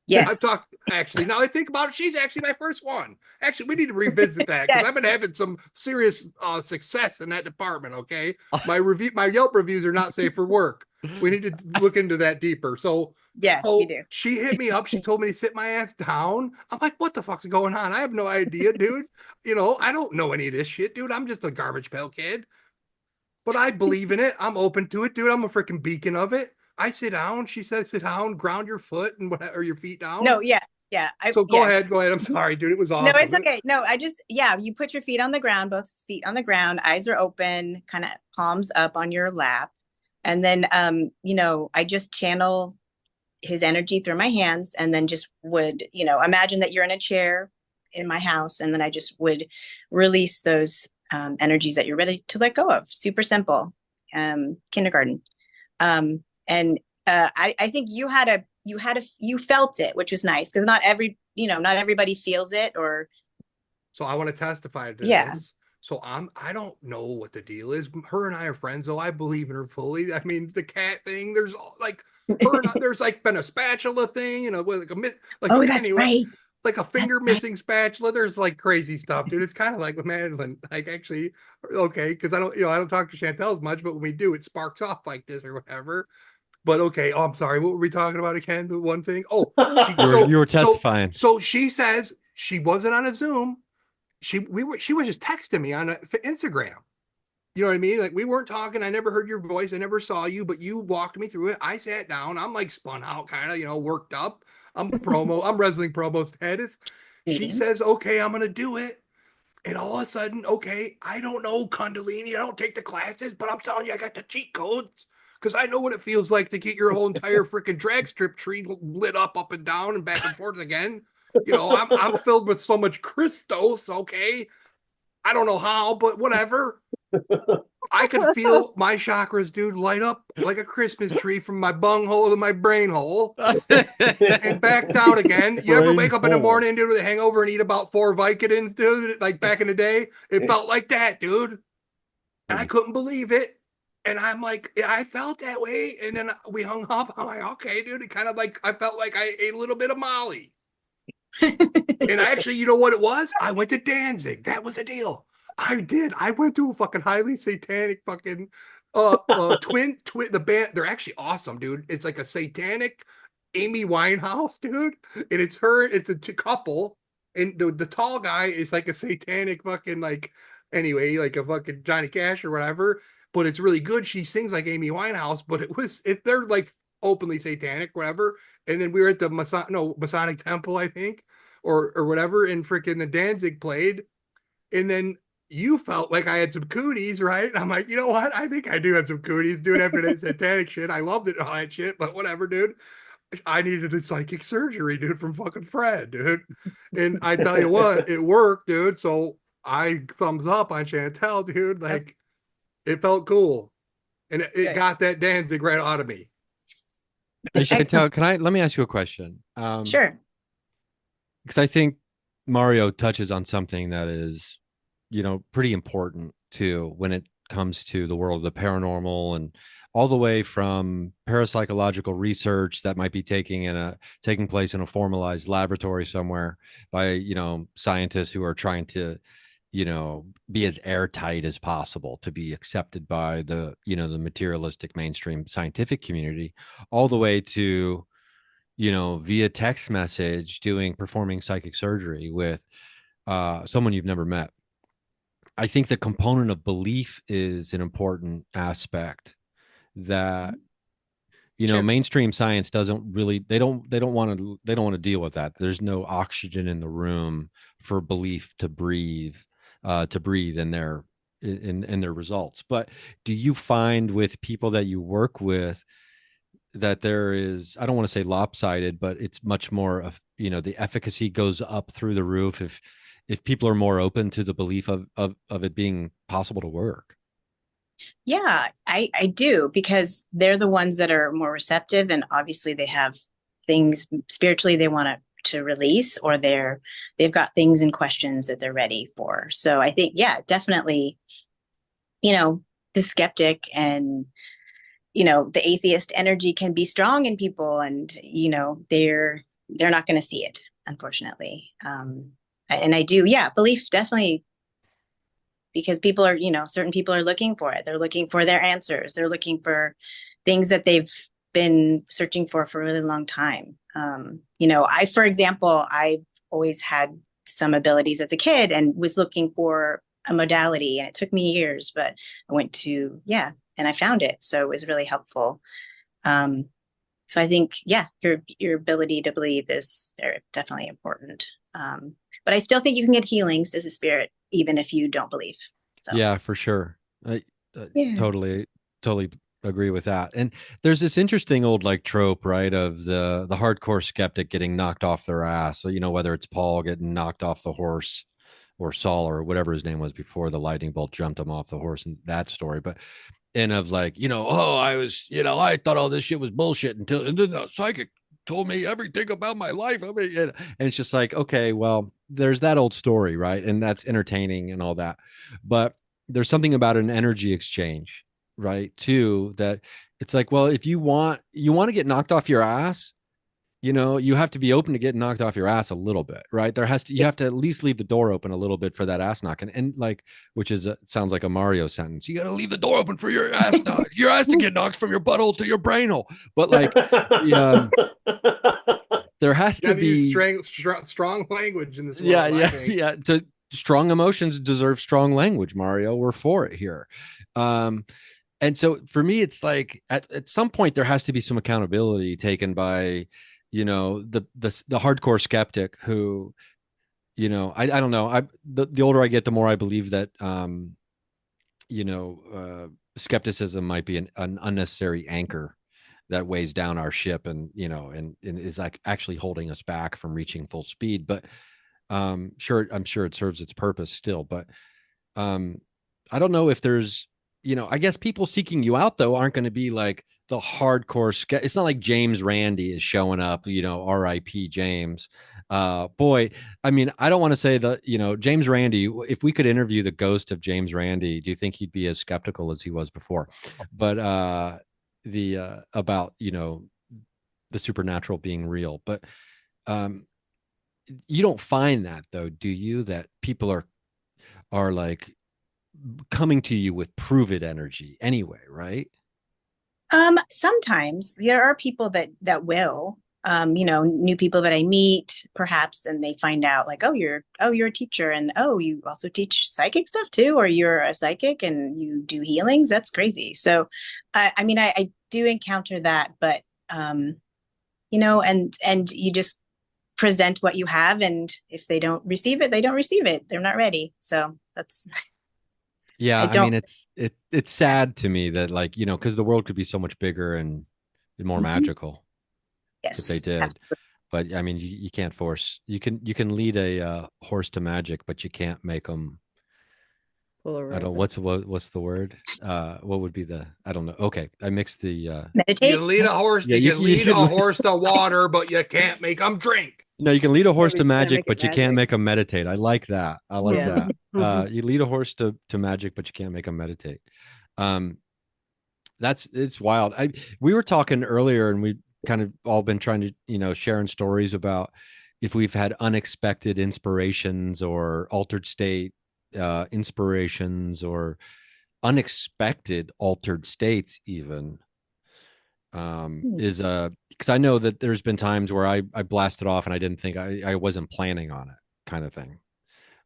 Yes. I've talked, actually, now I think about it, she's actually my first one. Actually, we need to revisit that because I've been having some serious success in that department, okay? My Yelp reviews are not safe for work. We need to look into that deeper. So, yes, you do. She hit me up. She told me to sit my ass down. I'm like, what the fuck's going on? I have no idea, dude. I don't know any of this shit, dude. I'm just a garbage pail kid. But I believe in it. I'm open to it, dude. I'm a freaking beacon of it. I sit down. She says, sit down, ground your foot and or your feet down. No, yeah. Yeah. So go ahead. I'm sorry, dude. It was awesome. No, it's okay. No, you put your feet on the ground, both feet on the ground, eyes are open, kind of palms up on your lap. And then, I just channel his energy through my hands, and then just would, imagine that you're in a chair in my house. And then I just would release those energies that you're ready to let go of. Super simple. Kindergarten. And I think you felt it, which was nice, because not everybody feels it. Or so I want to testify to this. So I don't know what the deal is. Her and I are friends, though. I believe in her fully. I mean, the cat thing. There's like there's like been a spatula thing, with that's right. Like a finger missing spatula. There's like crazy stuff, dude. It's kind of like with Madeline. Like, actually, okay, because I don't talk to Chantelle as much, but when we do, it sparks off like this or whatever. But okay, I'm sorry. What were we talking about again? The one thing. Oh, you were testifying. So she says she wasn't on a Zoom. She was just texting me on Instagram. You know what I mean? Like, we weren't talking. I never heard your voice. I never saw you, but you walked me through it. I sat down. I'm like spun out, kind of, worked up. I'm wrestling promo status. She says, okay, I'm going to do it. And all of a sudden, okay, I don't know Kundalini. I don't take the classes, but I'm telling you, I got the cheat codes. Because I know what it feels like to get your whole entire freaking drag strip tree lit up and down and back and forth again. I'm filled with so much Christos, okay? I don't know how, but whatever. I could feel my chakras, dude, light up like a Christmas tree from my bunghole to my brain hole and back down again. You ever wake up in the morning, dude, with a hangover and eat about 4 Vicodins, dude? Like back in the day? It felt like that, dude. And I couldn't believe it. And I'm like, yeah, I felt that way. And then we hung up. I'm like, okay, dude. It kind of like, I felt like I ate a little bit of Molly. And I actually, you know what it was? I went to Danzig. That was the deal. I did. I went to a fucking highly satanic fucking twin the band. They're actually awesome, dude. It's like a satanic Amy Winehouse, dude. And it's her, it's a couple. And the tall guy is like a satanic fucking like anyway, like a fucking Johnny Cash or whatever. But it's really good. She sings like Amy Winehouse, but they're like openly satanic, whatever. And then we were at the Masonic Temple, I think, or whatever, and freaking the Danzig played. And then you felt like I had some cooties, right? I'm like, you know what? I think I do have some cooties, dude, after that satanic shit. I loved it, all that shit, but whatever, dude. I needed a psychic surgery, dude, from fucking Fred, dude. And I tell you what, it worked, dude. So I thumbs up on Chantelle, dude. Like, it felt cool. And it got that Danzig right out of me. Hey, Chantelle, let me ask you a question? Sure. Because I think Mario touches on something that is, pretty important too when it comes to the world of the paranormal, and all the way from parapsychological research that might be taking place in a formalized laboratory somewhere by, scientists who are trying to, be as airtight as possible to be accepted by the materialistic mainstream scientific community, all the way to, via text message performing psychic surgery with someone you've never met. I think the component of belief is an important aspect that, Sure. mainstream science doesn't really, they don't want to deal with that. There's no oxygen in the room for belief to breathe in their results. But do you find with people that you work with that there is, I don't want to say lopsided, but it's much more of, the efficacy goes up through the roof if people are more open to the belief of it being possible to work? Yeah, I do, because they're the ones that are more receptive, and obviously they have things spiritually they want to release, or they've got things and questions that they're ready for. So I think, yeah, definitely, the skeptic and, the atheist energy can be strong in people, and, they're not going to see it, unfortunately. And I do, yeah, belief definitely, because people are, certain people are looking for it. They're looking for their answers. They're looking for things that they've been searching for a really long time. For example, I've always had some abilities as a kid and was looking for a modality, and it took me years, but I went to, and I found it. So it was really helpful. So I think, your ability to believe is definitely important. But I still think you can get healings as a spirit, even if you don't believe. So. Yeah, for sure. I totally agree with that. And there's this interesting old trope, right, of the hardcore skeptic getting knocked off their ass. So, whether it's Paul getting knocked off the horse, or Saul, or whatever his name was before the lightning bolt jumped him off the horse, and that story. But and of I was, I thought all this shit was bullshit and then the psychic told me everything about my life. I mean, and it's just like, okay, well, there's that old story, right? And that's entertaining and all that. But there's something about an energy exchange, right? Too, that it's like, well, if you want to get knocked off your ass, you have to be open to getting knocked off your ass a little bit, right? You have to at least leave the door open a little bit for that ass knocking. And which is sounds like a Mario sentence. You got to leave the door open for your ass to get knocked from your butthole to your brainhole. But there has to be strong language in this world. Yeah. Strong emotions deserve strong language, Mario. We're for it here. And so for me, it's like at some point there has to be some accountability taken by, the hardcore skeptic who, I don't know. The older I get, the more I believe that, skepticism might be an unnecessary anchor that weighs down our ship and is actually holding us back from reaching full speed. But I'm sure it serves its purpose still. But I don't know if there's, I guess people seeking you out though aren't going to be like the hardcore it's not like James Randi is showing up, R.I.P. James. Boy, I mean, I don't want to say that, James Randi, if we could interview the ghost of James Randi, do you think he'd be as skeptical as he was before? But about, the supernatural being real. But you don't find that though, do you? That people are like coming to you with prove it energy anyway, right? Sometimes there are people that will, new people that I meet, perhaps, and they find out like, you're a teacher, and oh, you also teach psychic stuff too, or you're a psychic and you do healings. That's crazy. So, I do encounter that, but and you just present what you have, and if they don't receive it, they don't receive it. They're not ready. So that's. Yeah, I I mean, don't. it's sad to me that, like, because the world could be so much bigger and more Mhm. magical if they Yes, did. But I mean, you can't force. You can lead a horse to magic, but you can't make them. Pull a I don't. rabbit. What's the word? What would be the? I don't know. Okay, I mixed the. You meditate. can lead a horse. Yeah, you you can lead a can horse to water, but you can't make them drink. No, you can lead a horse but to you can't magic, make it but you can't magic. make them meditate. I like that. I like Yeah. that. Mhm. You lead a horse to magic, but you can't make them meditate. Um, it's wild. We were talking earlier, and we kind of all been trying to sharing stories about if we've had unexpected inspirations or altered state inspirations or unexpected altered states even. Is because I know that there's been times where I blasted off and I didn't think I wasn't planning on it, kind of thing,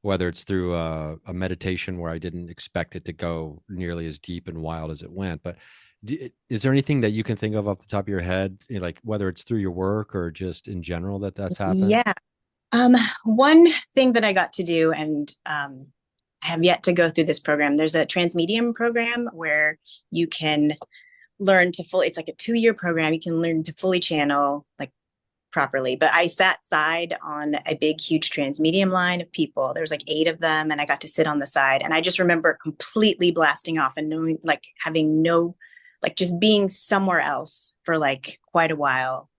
whether it's through a meditation where I didn't expect it to go nearly as deep and wild as it went. But is there anything that you can think of off the top of your head, like whether it's through your work or just in general that's happened? Yeah. One thing that I got to do, and I have yet to go through this program. There's a transmedium program where you can learn to fully. It's like a 2-year program. You can learn to fully channel like properly. But I sat side on a big, huge transmedium line of people. There was like 8 of them, and I got to sit on the side. And I just remember completely blasting off and knowing, like having no, like just being somewhere else for like quite a while,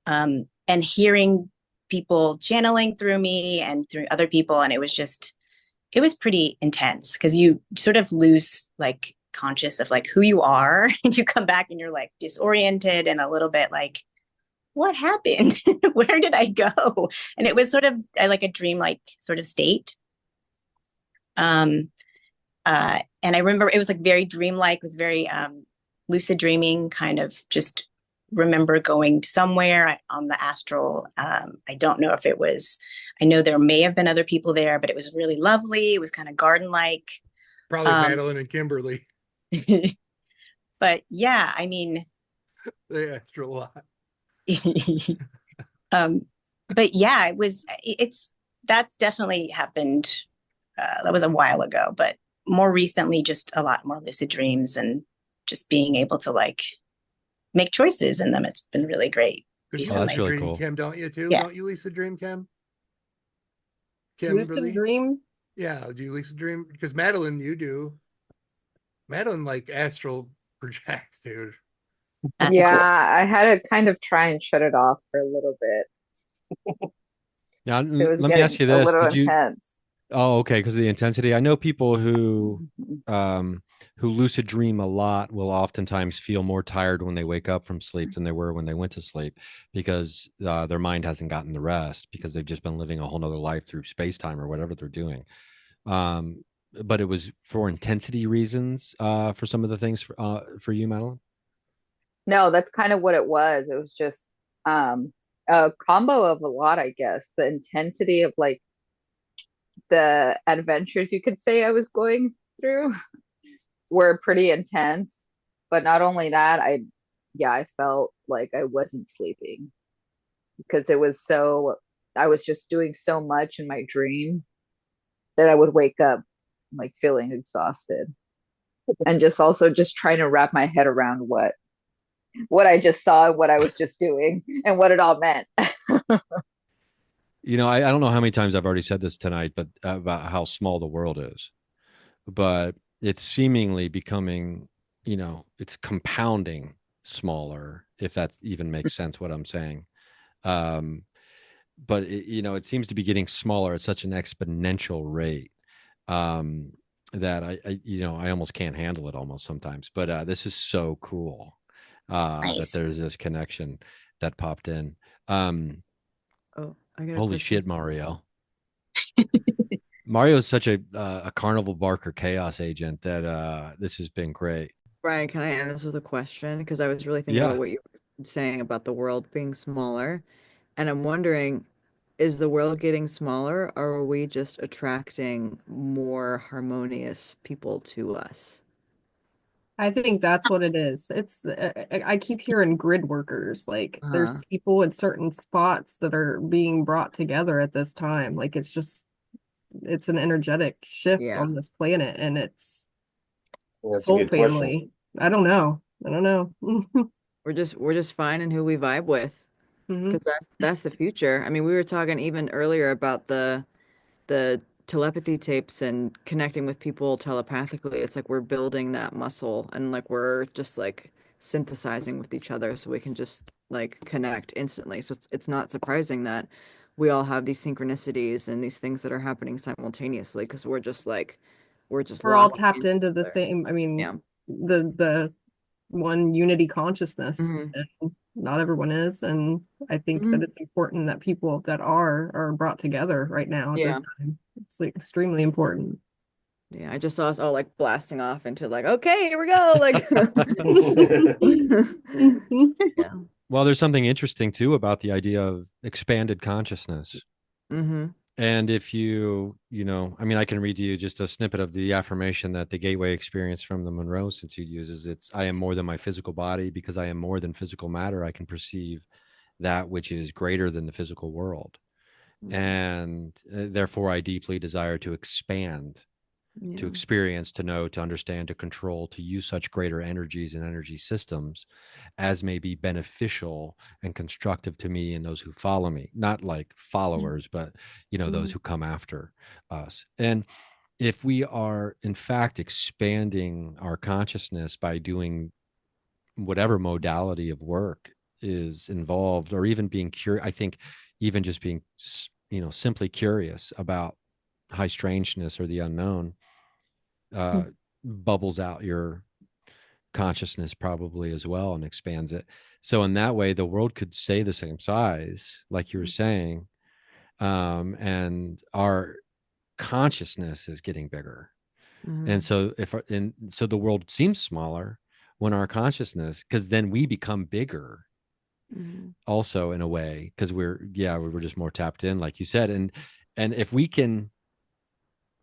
and hearing people channeling through me and through other people, and it was pretty intense because you sort of lose like conscious of like who you are, and you come back and you're like disoriented and a little bit like, what happened? Where did I go? And it was sort of like a dreamlike sort of state. And I remember it was like very dreamlike. It was very lucid dreaming, kind of just remember going somewhere on the astral. I don't know if it was, I know there may have been other people there, but it was really lovely. It was kind of garden-like. Probably Madeline and Kimberly. But yeah, I mean, The astral lot. but yeah, that's definitely happened. That was a while ago, but more recently, just a lot more lucid dreams and just being able to like make choices in them. It's been really great. Because Oh, that's you really dream, cool. Kim, don't you too? Yeah. Don't you, Lisa, dream, Kim? Lucid Kimberly? dream. Yeah, do you Lisa dream? Because Madeline, you do. Madeline like astral projects, dude. That's Yeah, cool. I had to kind of try and shut it off for a little bit. Now, It was let me ask you getting a this: little Did you? intense. Oh, okay, because of the intensity. I know people Mhm. who lucid dream a lot will oftentimes feel more tired when they wake up from sleep than they were when they went to sleep because their mind hasn't gotten the rest because they've just been living a whole nother life through space time or whatever they're doing. But it was for intensity reasons for some of the things for you, Madeline. No, that's kind of what it was. It was just a combo of a lot, I guess. The intensity of like the adventures you could say I was going through were pretty intense. But not only that, I felt like I wasn't sleeping because I was just doing so much in my dream that I would wake up like feeling exhausted and just trying to wrap my head around what I just saw and what I was just doing and what it all meant. I don't know how many times I've already said this tonight, but about how small the world is. But it's seemingly becoming, it's compounding smaller, if that even makes sense what I'm saying. But it seems to be getting smaller at such an exponential rate that I almost can't handle it almost sometimes. But this is so cool that Nice. there's this connection that popped in. Oh, I got a Holy question shit, for you. Mario. Mario is such a carnival barker chaos agent that this has been great. Brian, can I end this with a question? Because I was really thinking Yeah. about what you were saying about the world being smaller. And I'm wondering, is the world getting smaller, or are we just attracting more harmonious people to us? I think that's what it is. It's I keep hearing grid workers. Like there's Uh-huh. people in certain spots that are being brought together at this time. Like it's an energetic shift Yeah. on this planet, and it's Yeah, that's a soul good question. family. I don't know. I don't know. We're just finding who we vibe with, Mhm. because that's the future. I mean, we were talking even earlier about the telepathy tapes and connecting with people telepathically. It's like we're building that muscle, and like we're just like synthesizing with each other so we can just like connect instantly. So it's not surprising that we all have these synchronicities and these things that are happening simultaneously, because we're just We're all locking tapped in into the together. same, I mean, Yeah. the one unity consciousness, Hmm. and not everyone is. And I think Hmm. that it's important that people that are brought together right now at this Yeah. time. It's like extremely important. Yeah. I just saw us all like blasting off into like, okay, here we go. Like, yeah. Well, there's something interesting too about the idea of expanded consciousness. Hmm. And if you know, I mean, I can read you just a snippet of the affirmation that the Gateway Experience from the Monroe Institute uses. It's, I am more than my physical body. Because I am more than physical matter, I can perceive that which is greater than the physical world. And therefore, I deeply desire to expand, to Yeah. experience, to know, to understand, to control, to use such greater energies and energy systems as may be beneficial and constructive to me and those who follow me. Not like followers, but you know, those who come after us. And if we are in fact expanding our consciousness by doing whatever modality of work is involved, or even being curious, I think even just being, you know, simply curious about high strangeness or the unknown, uh, bubbles out your consciousness probably as well and expands it. So in that way, the world could stay the same size, like you were saying, and our consciousness is getting bigger. And so so the world seems smaller when our consciousness, because then we become bigger also in a way, because we're just more tapped in, like you said. And if we can,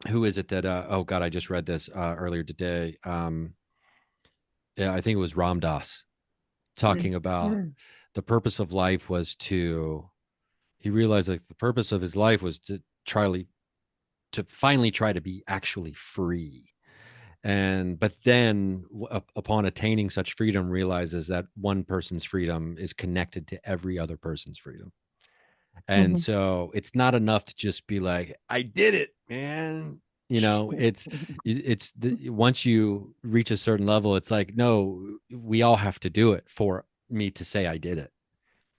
who is it that oh god, I just read this earlier today. Yeah, I think it was Ram Dass talking about the purpose of life was to, he realized like the purpose of his life was to finally try to be actually free. And but then upon attaining such freedom, realizes that one person's freedom is connected to every other person's freedom. And so it's not enough to just be like, I did it, man. You know, once you reach a certain level, it's like, no, we all have to do it for me to say I did it,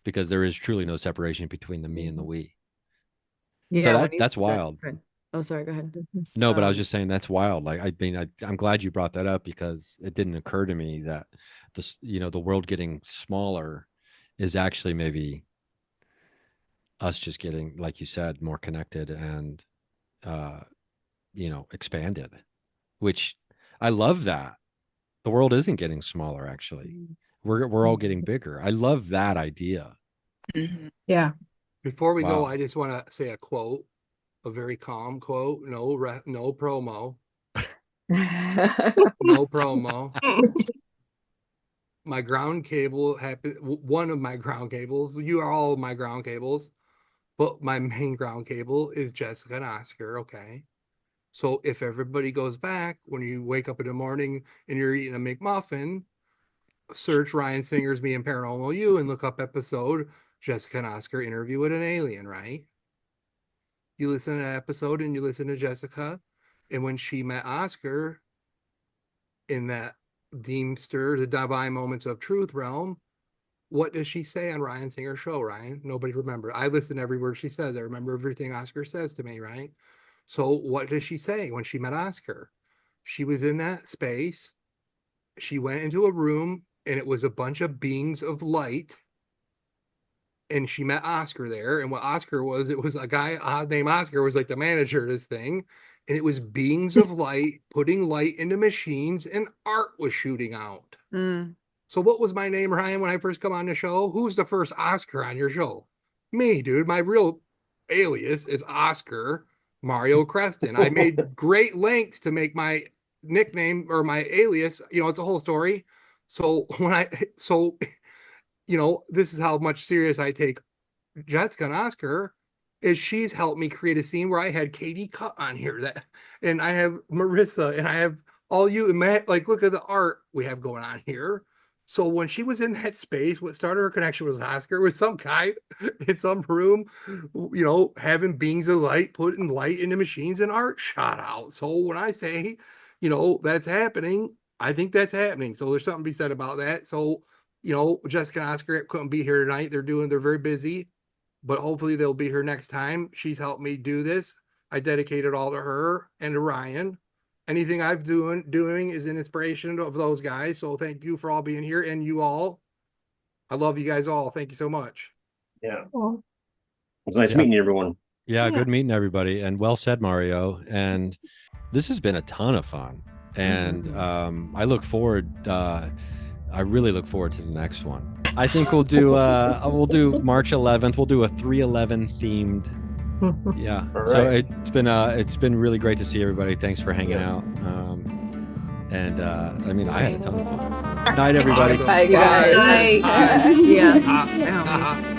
because there is truly no separation between the me and the we. So Yeah, when you that's said, wild. oh, sorry, go ahead. No, but I was just saying that's wild. Like, I mean, I'm glad you brought that up, because it didn't occur to me that this, you know, the world getting smaller is actually maybe us just getting, like you said, more connected and uh you know, expanded, which I love that. The world isn't getting smaller, actually. We're all getting bigger. I love that idea. Yeah. Before we go, Wow. I just want to say a quote, a very calm quote. No promo. No promo. My ground cable happened. One of my ground cables. You are all my ground cables, but my main ground cable is Jessica and Oscar. Okay. So if everybody goes back when you wake up in the morning and you're eating a McMuffin, search Ryan Singer's Me and Paranormal You and look up episode Jessica and Oscar interview with an alien, right? You listen to that episode and you listen to Jessica, and when she met Oscar in that Deemster, the Divine Moments of Truth realm, what does she say on Ryan Singer's show, Ryan? Nobody remember. I listen to every word she says. I remember everything Oscar says to me, right? So what does she say when she met Oscar? She was in that space. She went into a room and it was a bunch of beings of light. and she met Oscar there. And what Oscar was, it was a guy named Oscar was like the manager of this thing. And it was beings of light, putting light into machines, and art was shooting out. So what was my name, Ryan, when I first come on the show? Who's the first Oscar on your show? Me, dude. My real alias is Oscar Mario Creston. I made great lengths to make my nickname or my alias, you know, it's a whole story. So you know, this is how much serious I take Jessica and Oscar, is she's helped me create a scene where I had Katie Cut on here, and I have Marissa, and I have all you, and Matt, like, look at the art we have going on here. So when she was in that space, what started her connection was Oscar. It was some guy in some room, you know, having beings of light, putting light into machines, and art shot out. So when I say, you know, that's happening, I think that's happening. So there's something to be said about that. So, you know, Jessica and Oscar couldn't be here tonight. They're very busy, but hopefully they'll be here next time. She's helped me do this. I dedicate it all to her and to Ryan. Anything I've doing is an inspiration of those guys. So thank you for all being here, and you all. I love you guys all. Thank you so much. Yeah. It's nice meeting you, everyone. Yeah, good meeting everybody. And well said, Mario. And this has been a ton of fun. And I look forward, I really look forward to the next one. I think we'll do March 11th. We'll do a 3/11 themed. Yeah. Right. So it's been really great to see everybody. Thanks for hanging out. I mean, I had a ton of fun. Night, everybody. Bye, guys. Bye. Yeah.